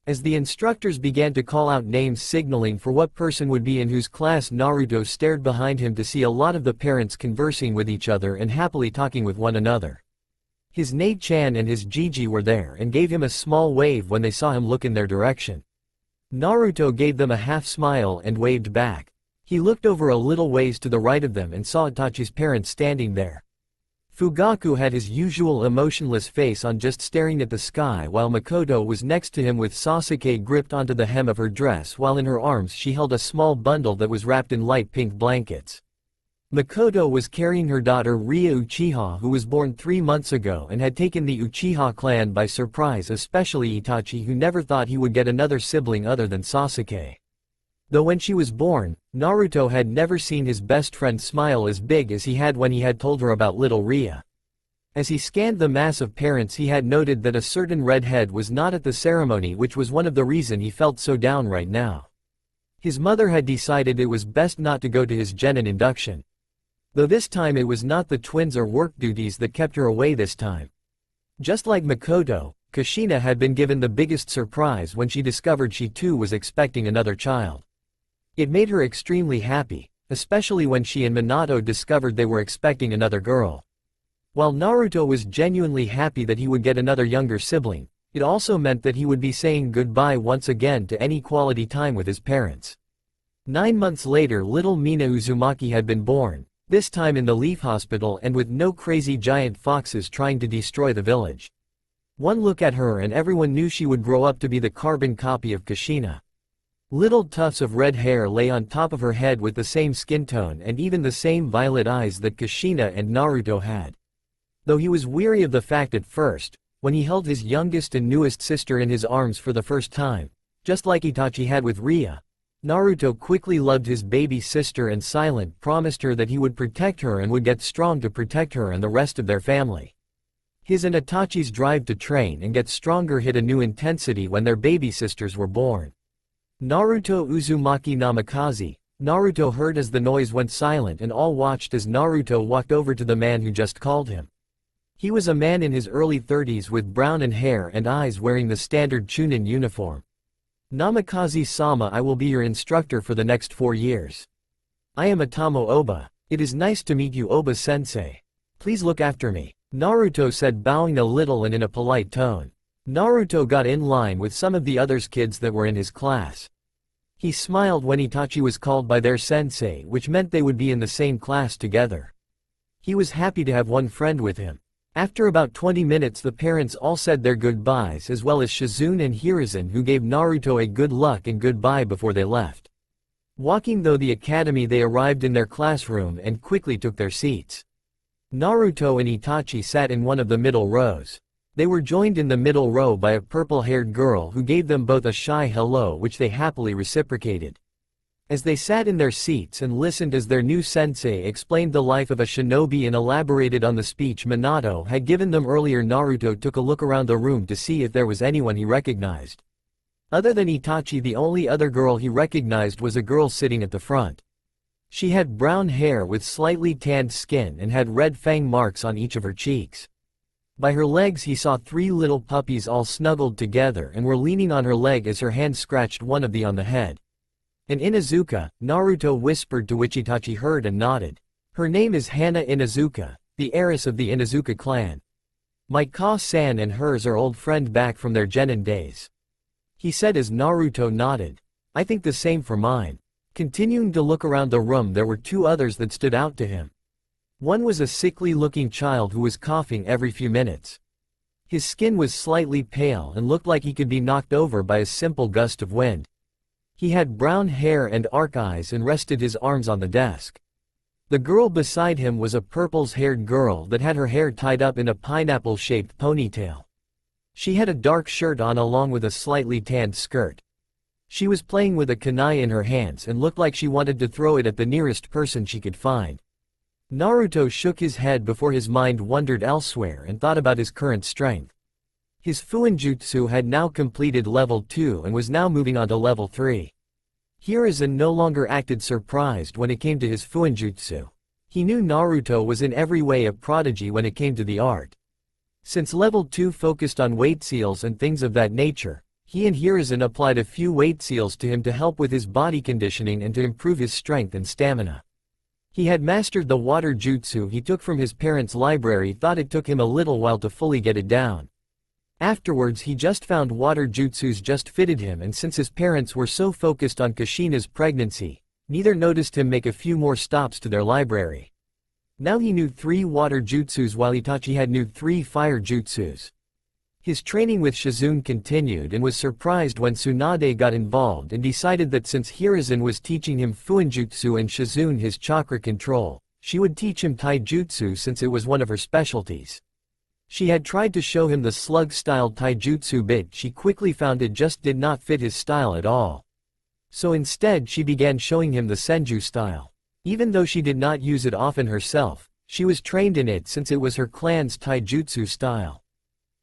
As the instructors began to call out names signaling for what person would be in whose class, Naruto stared behind him to see a lot of the parents conversing with each other and happily talking with one another. His Nei-chan and his Gigi were there and gave him a small wave when they saw him look in their direction. Naruto gave them a half smile and waved back. He looked over a little ways to the right of them and saw Itachi's parents standing there. Fugaku had his usual emotionless face on, just staring at the sky, while Makoto was next to him with Sasuke gripped onto the hem of her dress, while in her arms she held a small bundle that was wrapped in light pink blankets. Makoto was carrying her daughter Ria Uchiha, who was born 3 months ago and had taken the Uchiha clan by surprise, especially Itachi, who never thought he would get another sibling other than Sasuke. Though when she was born, Naruto had never seen his best friend smile as big as he had when he had told her about little Ria. As he scanned the mass of parents, he had noted that a certain redhead was not at the ceremony, which was one of the reasons he felt so down right now. His mother had decided it was best not to go to his genin induction. Though this time it was not the twins or work duties that kept her away this time. Just like Makoto, Kushina had been given the biggest surprise when she discovered she too was expecting another child. It made her extremely happy, especially when she and Minato discovered they were expecting another girl. While Naruto was genuinely happy that he would get another younger sibling, it also meant that he would be saying goodbye once again to any quality time with his parents. 9 months later, little Mina Uzumaki had been born, this time in the Leaf Hospital and with no crazy giant foxes trying to destroy the village. One look at her and everyone knew she would grow up to be the carbon copy of Kushina. Little tufts of red hair lay on top of her head with the same skin tone and even the same violet eyes that Kushina and Naruto had. Though he was weary of the fact at first, when he held his youngest and newest sister in his arms for the first time, just like Itachi had with Ria, Naruto quickly loved his baby sister and silent promised her that he would protect her and would get strong to protect her and the rest of their family. His and Itachi's drive to train and get stronger hit a new intensity when their baby sisters were born. Naruto Uzumaki Namikaze, Naruto heard as the noise went silent, and all watched as Naruto walked over to the man who just called him. He was a man in his early 30s with brown hair and eyes, wearing the standard Chunin uniform. "Namikaze-sama, I will be your instructor for the next 4 years. I am Atomo Oba. It is nice to meet you, Oba-sensei. Please look after me," Naruto said, bowing a little and in a polite tone. Naruto got in line with some of the other kids that were in his class. He smiled when Itachi was called by their sensei, which meant they would be in the same class together. He was happy to have one friend with him. After about 20 minutes, the parents all said their goodbyes, as well as Shizune and Hiruzen, who gave Naruto a good luck and goodbye before they left. Walking through the academy, they arrived in their classroom and quickly took their seats. Naruto and Itachi sat in one of the middle rows. They were joined in the middle row by a purple-haired girl who gave them both a shy hello, which they happily reciprocated. As they sat in their seats and listened as their new sensei explained the life of a shinobi and elaborated on the speech Minato had given them earlier, Naruto took a look around the room to see if there was anyone he recognized. Other than Itachi, the only other girl he recognized was a girl sitting at the front. She had brown hair with slightly tanned skin and had red fang marks on each of her cheeks. By her legs he saw 3 little puppies all snuggled together and were leaning on her leg as her hand scratched one of the on the head. "An Inuzuka," Naruto whispered, to which Itachi heard and nodded. "Her name is Hana Inuzuka, the heiress of the Inuzuka clan. My Ka-san and hers are old friend back from their genin days," he said as Naruto nodded. I think the same for mine. Continuing to look around the room, there were two others that stood out to him. One was a sickly-looking child who was coughing every few minutes. His skin was slightly pale and looked like he could be knocked over by a simple gust of wind. He had brown hair and arc eyes and rested his arms on the desk. The girl beside him was a purple-haired girl that had her hair tied up in a pineapple-shaped ponytail. She had a dark shirt on along with a slightly tanned skirt. She was playing with a kunai in her hands and looked like she wanted to throw it at the nearest person she could find. Naruto shook his head before his mind wandered elsewhere and thought about his current strength. His Fuinjutsu had now completed level 2 and was now moving on to level 3. Hiruzen no longer acted surprised when it came to his Fuinjutsu. He knew Naruto was in every way a prodigy when it came to the art. Since level 2 focused on weight seals and things of that nature, he and Hiruzen applied a few weight seals to him to help with his body conditioning and to improve his strength and stamina. He had mastered the water jutsu he took from his parents' library, thought it took him a little while to fully get it down. Afterwards he just found water jutsus just fitted him, and since his parents were so focused on Kushina's pregnancy, neither noticed him make a few more stops to their library. Now he knew 3 water jutsus while Itachi had knew 3 fire jutsus. His training with Shizune continued and was surprised when Tsunade got involved and decided that since Hiruzen was teaching him Fuinjutsu and Shizune his chakra control, she would teach him taijutsu since it was one of her specialties. She had tried to show him the slug-style taijutsu bit, she quickly found it just did not fit his style at all. So instead she began showing him the senju style. Even though she did not use it often herself, she was trained in it since it was her clan's taijutsu style.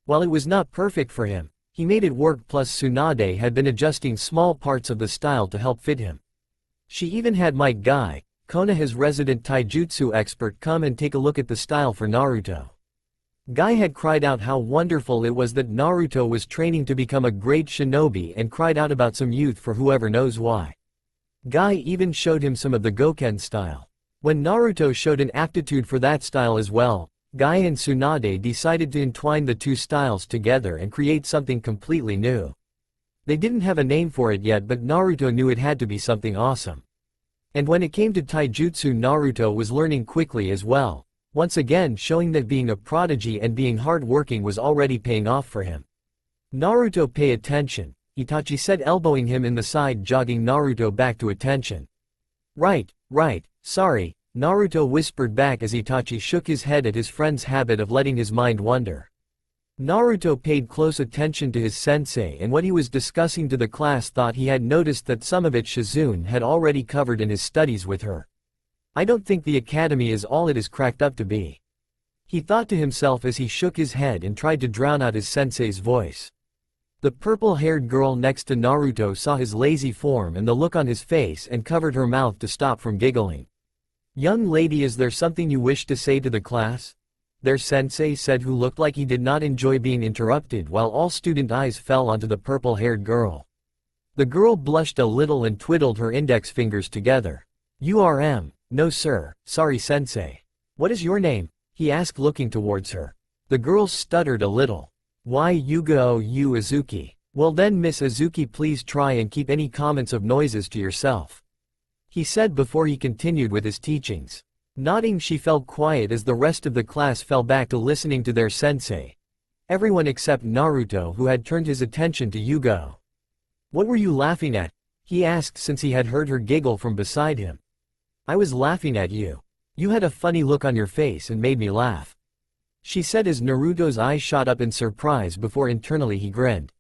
While it was not perfect for him, he made it work, plus Tsunade had been adjusting small parts of the style to help fit him. She even had Mike Guy, Konoha's resident taijutsu expert, come and take a look at the style for Naruto. Guy had cried out how wonderful it was that Naruto was training to become a great shinobi and cried out about some youth for whoever knows why. Guy even showed him some of the Goken style. When Naruto showed an aptitude for that style as well, Guy and Tsunade decided to entwine the two styles together and create something completely new. They didn't have a name for it yet, but Naruto knew it had to be something awesome. And when it came to taijutsu, Naruto was learning quickly as well, once again showing that being a prodigy and being hard-working was already paying off for him. Naruto, pay attention, Itachi said, elbowing him in the side, jogging Naruto back to attention. Right, sorry, Naruto whispered back as Itachi shook his head at his friend's habit of letting his mind wander. Naruto paid close attention to his sensei, and what he was discussing to the class thought he had noticed that some of it Shizune had already covered in his studies with her. I don't think the academy is all it is cracked up to be. He thought to himself as he shook his head and tried to drown out his sensei's voice. The purple-haired girl next to Naruto saw his lazy form and the look on his face and covered her mouth to stop from giggling. Young lady, is there something you wish to say to the class? Their sensei said, who looked like he did not enjoy being interrupted, while all student eyes fell onto the purple-haired girl. The girl blushed a little and twiddled her index fingers together. No sir, sorry sensei. What is your name? He asked, looking towards her. The girl stuttered a little. Why, Yugo Uezuki. Well then, Miss Azuki, please try and keep any comments of noises to yourself, he said before he continued with his teachings. Nodding, she fell quiet as the rest of the class fell back to listening to their sensei. Everyone except Naruto, who had turned his attention to Yugo. What were you laughing at? He asked, since he had heard her giggle from beside him. I was laughing at you. You had a funny look on your face and made me laugh, she said as Naruto's eyes shot up in surprise before internally he grinned.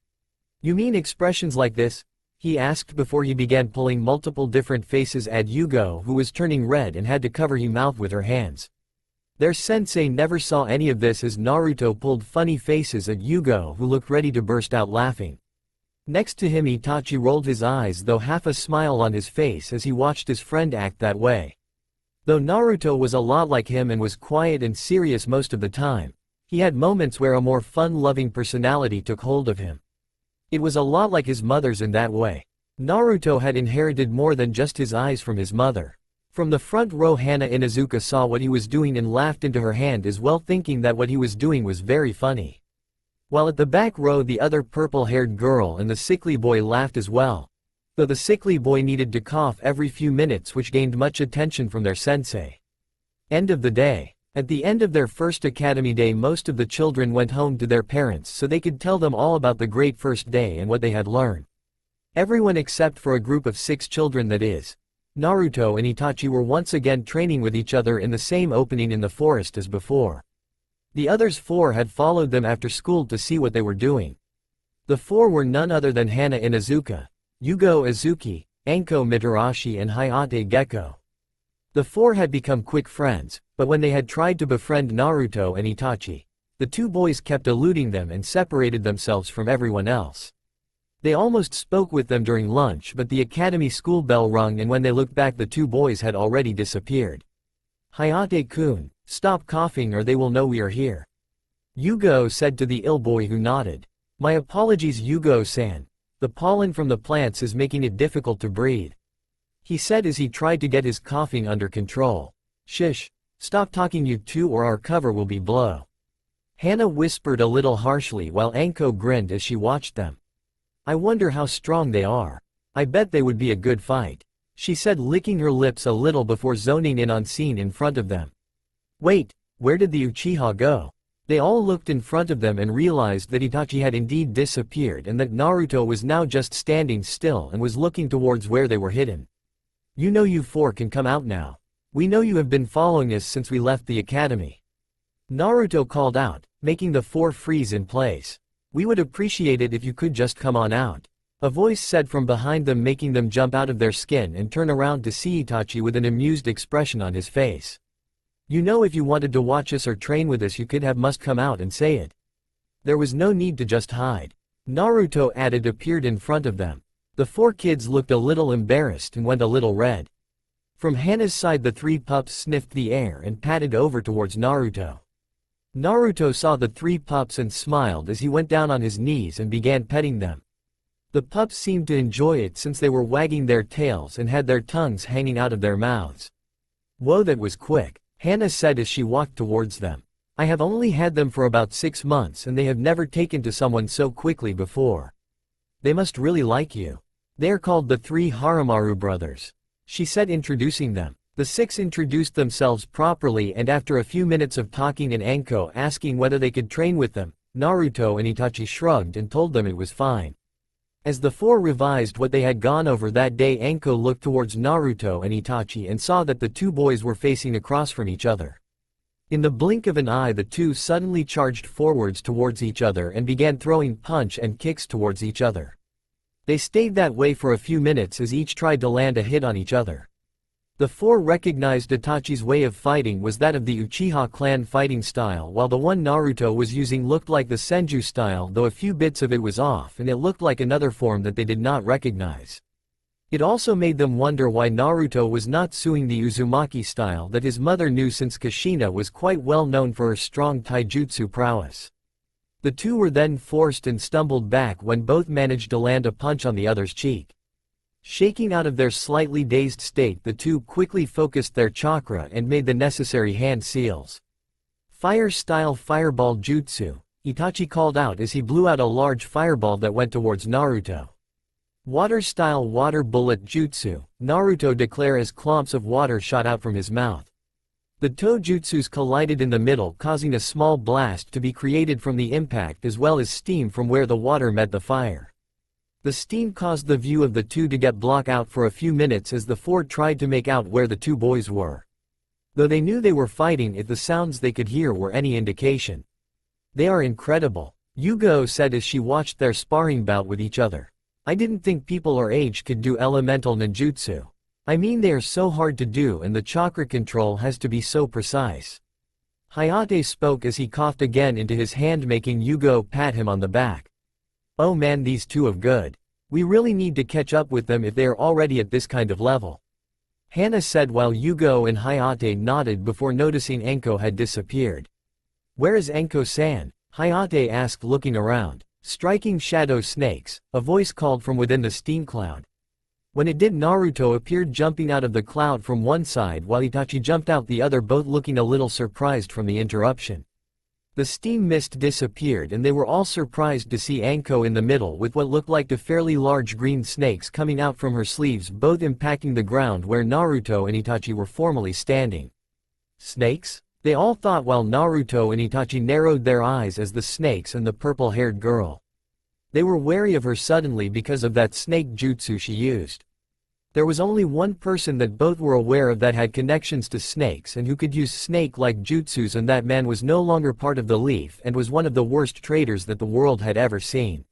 You mean expressions like this? He asked before he began pulling multiple different faces at Yugo, who was turning red and had to cover her mouth with her hands. Their sensei never saw any of this as Naruto pulled funny faces at Yugo, who looked ready to burst out laughing. Next to him, Itachi rolled his eyes, though half a smile on his face as he watched his friend act that way. Though Naruto was a lot like him and was quiet and serious most of the time, he had moments where a more fun-loving personality took hold of him. It was a lot like his mother's in that way. Naruto had inherited more than just his eyes from his mother. From the front row, Hana Inuzuka saw what he was doing and laughed into her hand as well, thinking that what he was doing was very funny. While at the back row, the other purple-haired girl and the sickly boy laughed as well. though the sickly boy needed to cough every few minutes, which gained much attention from their sensei. End of the day. At the end of their first academy day, most of the children went home to their parents so they could tell them all about the great first day and what they had learned. Everyone except for a group of 6 children, that is, Naruto and Itachi, were once again training with each other in the same opening in the forest as before. The others 4 had followed them after school to see what they were doing. The 4 were none other than Hana Inuzuka, Yugo Azuki, Anko Mitarashi and Hayate Gecko. The 4 had become quick friends, but when they had tried to befriend Naruto and Itachi, the 2 boys kept eluding them and separated themselves from everyone else. They almost spoke with them during lunch, but the academy school bell rung, and when they looked back, the 2 boys had already disappeared. Hayate-kun, stop coughing or they will know we are here, Yugo said to the ill boy, who nodded. My apologies, Yugo-san. The pollen from the plants is making it difficult to breathe, he said as he tried to get his coughing under control. Shish, stop talking you two or our cover will be blow, Hana whispered a little harshly while Anko grinned as she watched them. I wonder how strong they are. I bet they would be a good fight, she said, licking her lips a little before zoning in on scene in front of them. Wait, where did the Uchiha go? They all looked in front of them and realized that Itachi had indeed disappeared and that Naruto was now just standing still and was looking towards where they were hidden. You know, you 4 can come out now. We know you have been following us since we left the academy, Naruto called out, making the 4 freeze in place. We would appreciate it if you could just come on out, a voice said from behind them, making them jump out of their skin and turn around to see Itachi with an amused expression on his face. You know, if you wanted to watch us or train with us, you could have must come out and say it. There was no need to just hide, Naruto added, appeared in front of them. The 4 kids looked a little embarrassed and went a little red. From Hana's side, the 3 pups sniffed the air and patted over towards Naruto. Naruto saw the 3 pups and smiled as he went down on his knees and began petting them. The pups seemed to enjoy it since they were wagging their tails and had their tongues hanging out of their mouths. Whoa, that was quick, Hana said as she walked towards them. I have only had them for about 6 months and they have never taken to someone so quickly before. They must really like you. They are called the 3 Haramaru brothers, she said, introducing them. The 6 introduced themselves properly, and after a few minutes of talking and Anko asking whether they could train with them, Naruto and Itachi shrugged and told them it was fine. As the 4 revised what they had gone over that day, Anko looked towards Naruto and Itachi and saw that the 2 boys were facing across from each other. In the blink of an eye, the 2 suddenly charged forwards towards each other and began throwing punch and kicks towards each other. They stayed that way for a few minutes as each tried to land a hit on each other. The 4 recognized Itachi's way of fighting was that of the Uchiha clan fighting style, while the one Naruto was using looked like the Senju style, though a few bits of it was off and it looked like another form that they did not recognize. It also made them wonder why Naruto was not suing the Uzumaki style that his mother knew, since Kushina was quite well known for her strong taijutsu prowess. The 2 were then forced and stumbled back when both managed to land a punch on the other's cheek. Shaking out of their slightly dazed state, the 2 quickly focused their chakra and made the necessary hand seals. Fire-style fireball jutsu, Itachi called out as he blew out a large fireball that went towards Naruto. Water-style water bullet jutsu, Naruto declared as clumps of water shot out from his mouth. The Tojutsus collided in the middle, causing a small blast to be created from the impact as well as steam from where the water met the fire. The steam caused the view of the 2 to get blocked out for a few minutes as the 4 tried to make out where the 2 boys were. Though they knew they were fighting, if the sounds they could hear were any indication. They are incredible, Yugo said as she watched their sparring bout with each other. I didn't think people our age could do elemental ninjutsu. I mean, they are so hard to do and the chakra control has to be so precise. Hayate spoke as he coughed again into his hand, making Yugo pat him on the back. Oh man, these 2 are good. We really need to catch up with them if they are already at this kind of level, Hana said while Yugo and Hayate nodded before noticing Anko had disappeared. Where is Anko-san? Hayate asked, looking around. Striking shadow snakes, a voice called from within the steam cloud. When it did, Naruto appeared jumping out of the cloud from one side while Itachi jumped out the other, both looking a little surprised from the interruption. The steam mist disappeared and they were all surprised to see Anko in the middle with what looked like 2 fairly large green snakes coming out from her sleeves, both impacting the ground where Naruto and Itachi were formerly standing. Snakes? They all thought, while Naruto and Itachi narrowed their eyes as the snakes and the purple-haired girl. They were wary of her suddenly because of that snake jutsu she used. There was only one person that both were aware of that had connections to snakes and who could use snake-like jutsus, and that man was no longer part of the Leaf and was one of the worst traitors that the world had ever seen.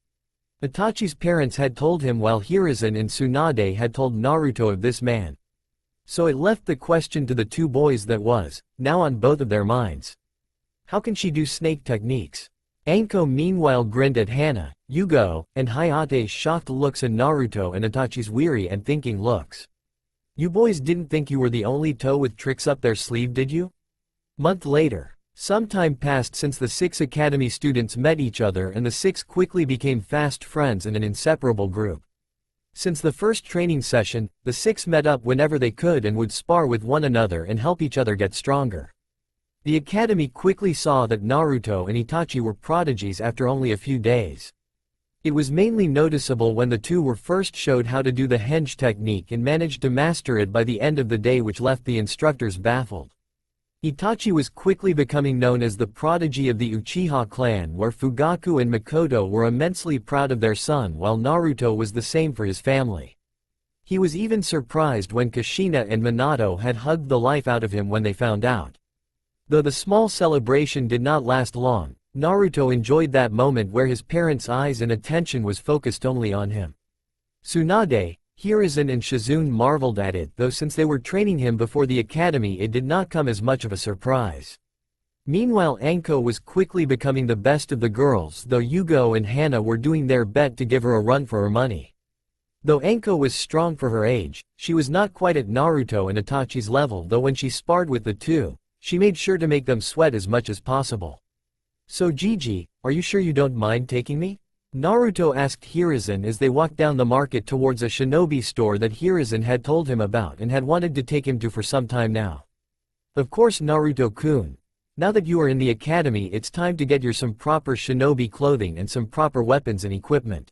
Itachi's parents had told him, while Hiruzen and Tsunade had told Naruto of this man. So it left the question to the two boys that was, now on both of their minds. How can she do snake techniques? Anko meanwhile grinned at Hana, Yugo, and Hayate's shocked looks and Naruto and Itachi's weary and thinking looks. You boys didn't think you were the only toe with tricks up their sleeve, did you? Month later. Some time passed since the 6 academy students met each other, and the 6 quickly became fast friends and an inseparable group. Since the first training session, the 6 met up whenever they could and would spar with one another and help each other get stronger. The academy quickly saw that Naruto and Itachi were prodigies after only a few days. It was mainly noticeable when the two were first showed how to do the henge technique and managed to master it by the end of the day, which left the instructors baffled. Itachi was quickly becoming known as the prodigy of the Uchiha clan, where Fugaku and Makoto were immensely proud of their son, while Naruto was the same for his family. He was even surprised when Kushina and Minato had hugged the life out of him when they found out. Though the small celebration did not last long, Naruto enjoyed that moment where his parents' eyes and attention was focused only on him. Tsunade, Hiruzen and Shizune marveled at it, though since they were training him before the academy it did not come as much of a surprise. Meanwhile, Anko was quickly becoming the best of the girls, though Yugo and Hana were doing their best to give her a run for her money. Though Anko was strong for her age, she was not quite at Naruto and Itachi's level, though when she sparred with the two, she made sure to make them sweat as much as possible. So Gigi, are you sure you don't mind taking me? Naruto asked Hiruzen as they walked down the market towards a shinobi store that Hiruzen had told him about and had wanted to take him to for some time now. Of course, Naruto-kun. Now that you are in the academy, it's time to get some proper shinobi clothing and some proper weapons and equipment.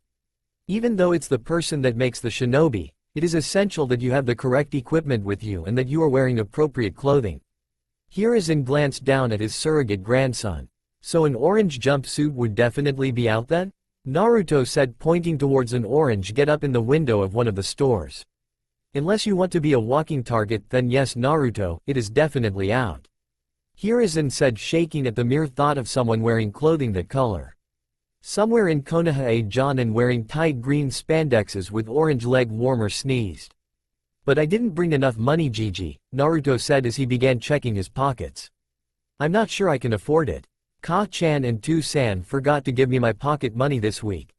Even though it's the person that makes the shinobi, it is essential that you have the correct equipment with you and that you are wearing appropriate clothing. Hiruzen glanced down at his surrogate grandson. So an orange jumpsuit would definitely be out then? Naruto said, pointing towards an orange get-up in the window of one of the stores. Unless you want to be a walking target, then yes Naruto, it is definitely out. Hiruzen said, shaking at the mere thought of someone wearing clothing that color. Somewhere in Konoha, a Jonin wearing tight green spandexes with orange leg warmer sneezed. But I didn't bring enough money, Gigi, Naruto said as he began checking his pockets. I'm not sure I can afford it. Ka-chan and Tu-san forgot to give me my pocket money this week.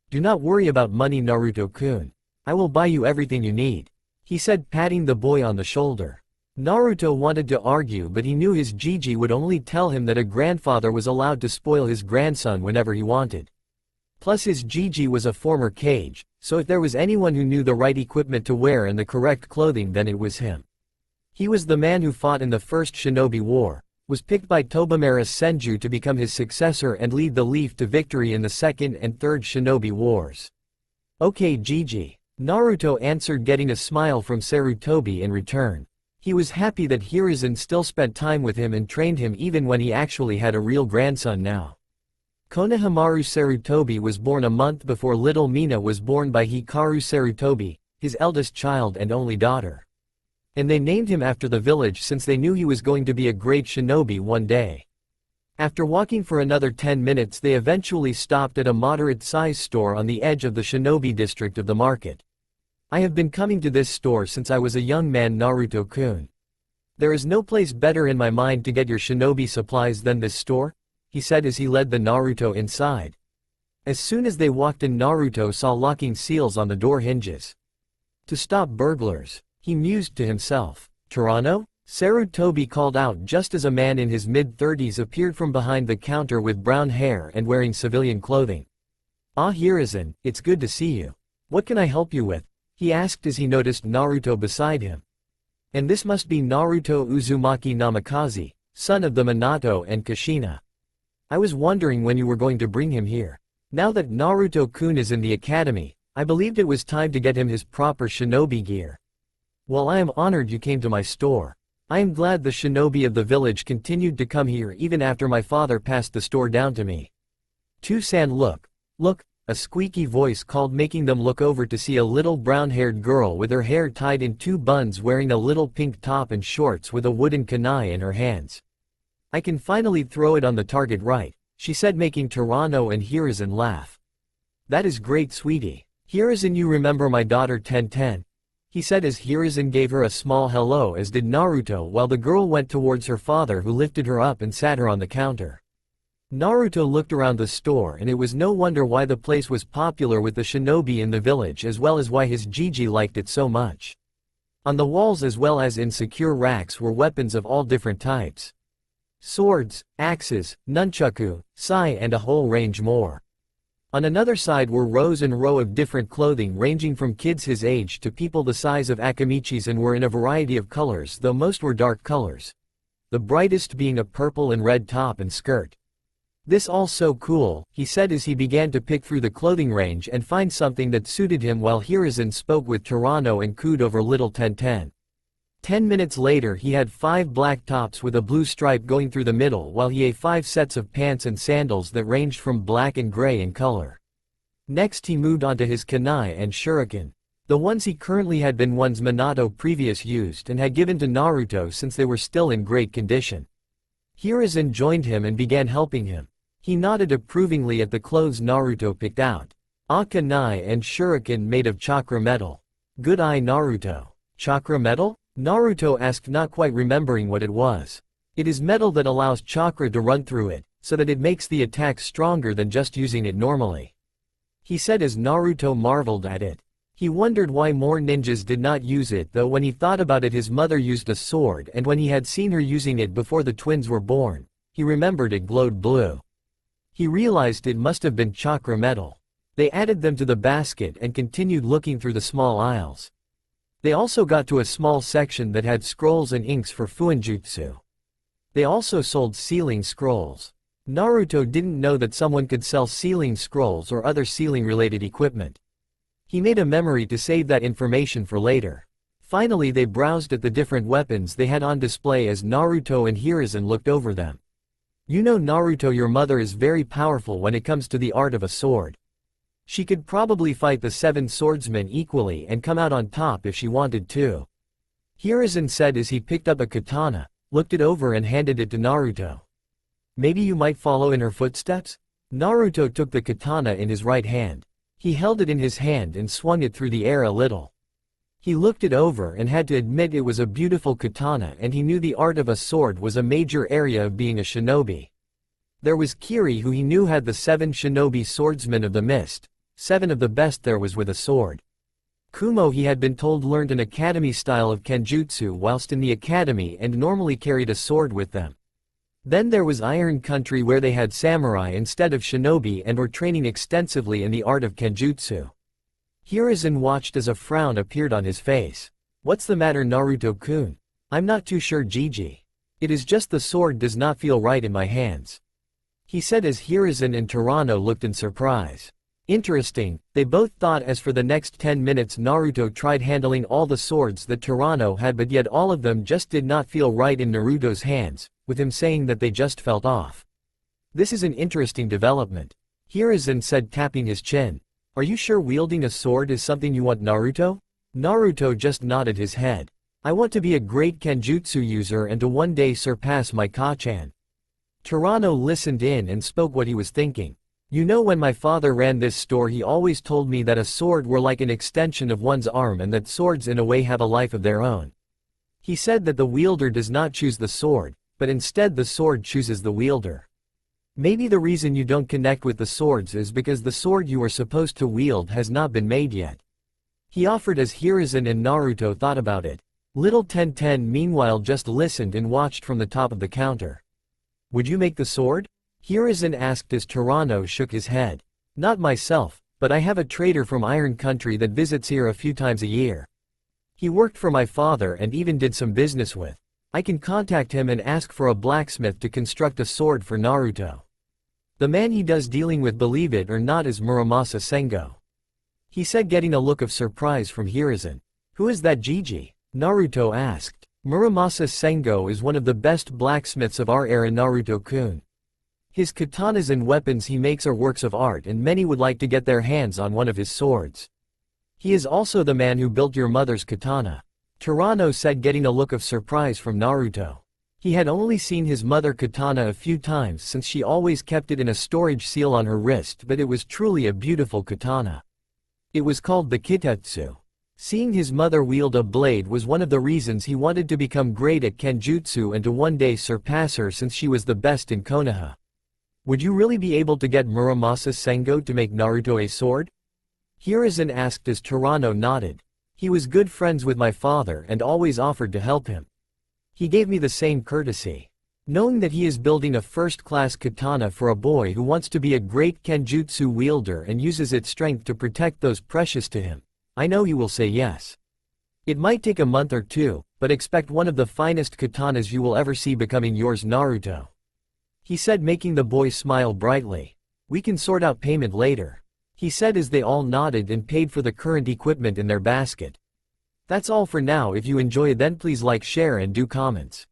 Do not worry about money, Naruto-kun. I will buy you everything you need, he said, patting the boy on the shoulder. Naruto wanted to argue, but he knew his Gigi would only tell him that a grandfather was allowed to spoil his grandson whenever he wanted. Plus his Gigi was a former Kage, so if there was anyone who knew the right equipment to wear and the correct clothing, then it was him. He was the man who fought in the first Shinobi War, was picked by Tobamura Senju to become his successor and lead the Leaf to victory in the second and third Shinobi Wars. Okay Gigi, Naruto answered, getting a smile from Sarutobi in return. He was happy that Hiruzen still spent time with him and trained him even when he actually had a real grandson now. Konohamaru Sarutobi was born a month before little Mina was born by Hikaru Sarutobi, his eldest child and only daughter. And they named him after the village since they knew he was going to be a great shinobi one day. After walking for another 10 minutes, they eventually stopped at a moderate-sized store on the edge of the shinobi district of the market. I have been coming to this store since I was a young man, Naruto-kun. There is no place better in my mind to get your shinobi supplies than this store, he said as he led the Naruto inside. As soon as they walked in, Naruto saw locking seals on the door hinges. To stop burglars, he mused to himself. Toronto? Sarutobi called out just as a man in his mid-30s appeared from behind the counter with brown hair and wearing civilian clothing. Ah, Hiruzen, it's good to see you. What can I help you with? He asked as he noticed Naruto beside him. And this must be Naruto Uzumaki Namikaze, son of the Minato and Kushina. I was wondering when you were going to bring him here. Now that Naruto-kun is in the academy, I believed it was time to get him his proper shinobi gear. Well, I am honored you came to my store. I am glad the shinobi of the village continued to come here even after my father passed the store down to me. To-san, look, a squeaky voice called, making them look over to see a little brown-haired girl with her hair tied in two buns wearing a little pink top and shorts with a wooden kunai in her hands. I can finally throw it on the target right, she said, making Toranto and Hiruzen laugh. That is great, sweetie. Hiruzen, you remember my daughter Ten-Ten? He said as Hiruzen gave her a small hello, as did Naruto, while the girl went towards her father, who lifted her up and sat her on the counter. Naruto looked around the store, and it was no wonder why the place was popular with the shinobi in the village, as well as why his Gigi liked it so much. On the walls as well as in secure racks were weapons of all different types. Swords, axes, nunchaku, sai, and a whole range more. On another side were rows and row of different clothing ranging from kids his age to people the size of Akamichis, and were in a variety of colors, though most were dark colors. The brightest being a purple and red top and skirt. This all so cool, he said as he began to pick through the clothing range and find something that suited him, while Hiruzen spoke with Toranto and cooed over little Ten-Ten. 10 minutes later he had 5 black tops with a blue stripe going through the middle, while he had 5 sets of pants and sandals that ranged from black and gray in color. Next he moved on to his kunai and shuriken. The ones he currently had been ones Minato previous used and had given to Naruto since they were still in great condition. Hiruzen joined him and began helping him. He nodded approvingly at the clothes Naruto picked out. A kunai and shuriken made of chakra metal. Good eye, Naruto. Chakra metal? Naruto asked, not quite remembering what it was. It is metal that allows chakra to run through it, so that it makes the attack stronger than just using it normally. He said as Naruto marveled at it. He wondered why more ninjas did not use it, though when he thought about it, his mother used a sword, and when he had seen her using it before the twins were born, he remembered it glowed blue. He realized it must have been chakra metal. They added them to the basket and continued looking through the small aisles. They also got to a small section that had scrolls and inks for fuinjutsu. They also sold sealing scrolls. Naruto didn't know that someone could sell sealing scrolls or other sealing-related equipment. He made a memory to save that information for later. Finally they browsed at the different weapons they had on display as Naruto and Hiruzen looked over them. You know, Naruto, your mother is very powerful when it comes to the art of a sword. She could probably fight the 7 swordsmen equally and come out on top if she wanted to. Hiruzen said as he picked up a katana, looked it over and handed it to Naruto. Maybe you might follow in her footsteps? Naruto took the katana in his right hand. He held it in his hand and swung it through the air a little. He looked it over and had to admit it was a beautiful katana, and he knew the art of a sword was a major area of being a shinobi. There was Kiri, who he knew had the 7 shinobi swordsmen of the mist, 7 of the best there was with a sword. Kumo, he had been told, learned an academy style of kenjutsu whilst in the academy and normally carried a sword with them. Then there was Iron Country, where they had samurai instead of shinobi and were training extensively in the art of kenjutsu. Hiruzen watched as a frown appeared on his face. What's the matter, Naruto-kun? I'm not too sure, Gigi. It is just the sword does not feel right in my hands. He said as Hiruzen and Toranto looked in surprise. Interesting, they both thought. As for the next 10 minutes Naruto tried handling all the swords that Toranto had, but yet all of them just did not feel right in Naruto's hands, with him saying that they just felt off. This is an interesting development, Hiruzen said, tapping his chin. Are you sure wielding a sword is something you want, Naruto? Naruto just nodded his head. I want to be a great kenjutsu user and to one day surpass my Kachan. Toranto listened in and spoke what he was thinking. You know, when my father ran this store, he always told me that a sword were like an extension of one's arm and that swords in a way have a life of their own. He said that the wielder does not choose the sword, but instead the sword chooses the wielder. Maybe the reason you don't connect with the swords is because the sword you are supposed to wield has not been made yet. He offered as Hiruzen and Naruto thought about it. Little Ten-Ten meanwhile just listened and watched from the top of the counter. Would you make the sword? Hiruzen asked as Toranto shook his head. Not myself, but I have a trader from Iron Country that visits here a few times a year. He worked for my father and even did some business with. I can contact him and ask for a blacksmith to construct a sword for Naruto. The man he does dealing with, believe it or not, is Muramasa Sengo. He said, getting a look of surprise from Hiruzen. Who is that Gigi? Naruto asked. Muramasa Sengo is one of the best blacksmiths of our era, Naruto-kun. His katanas and weapons he makes are works of art, and many would like to get their hands on one of his swords. He is also the man who built your mother's katana. Tarano said, getting a look of surprise from Naruto. He had only seen his mother katana a few times since she always kept it in a storage seal on her wrist, but it was truly a beautiful katana. It was called the Kitetsu. Seeing his mother wield a blade was one of the reasons he wanted to become great at Kenjutsu and to one day surpass her, since she was the best in Konoha. Would you really be able to get Muramasa Sengo to make Naruto a sword? Hiruzen asked as Tarano nodded. He was good friends with my father and always offered to help him. He gave me the same courtesy. Knowing that he is building a first-class katana for a boy who wants to be a great Kenjutsu wielder and uses its strength to protect those precious to him, I know he will say yes. It might take a month or two, but expect one of the finest katanas you will ever see becoming yours, Naruto. He said, making the boy smile brightly. We can sort out payment later, he said as they all nodded and paid for the current equipment in their basket. That's all for now. If you enjoy, then please like, share and do comments.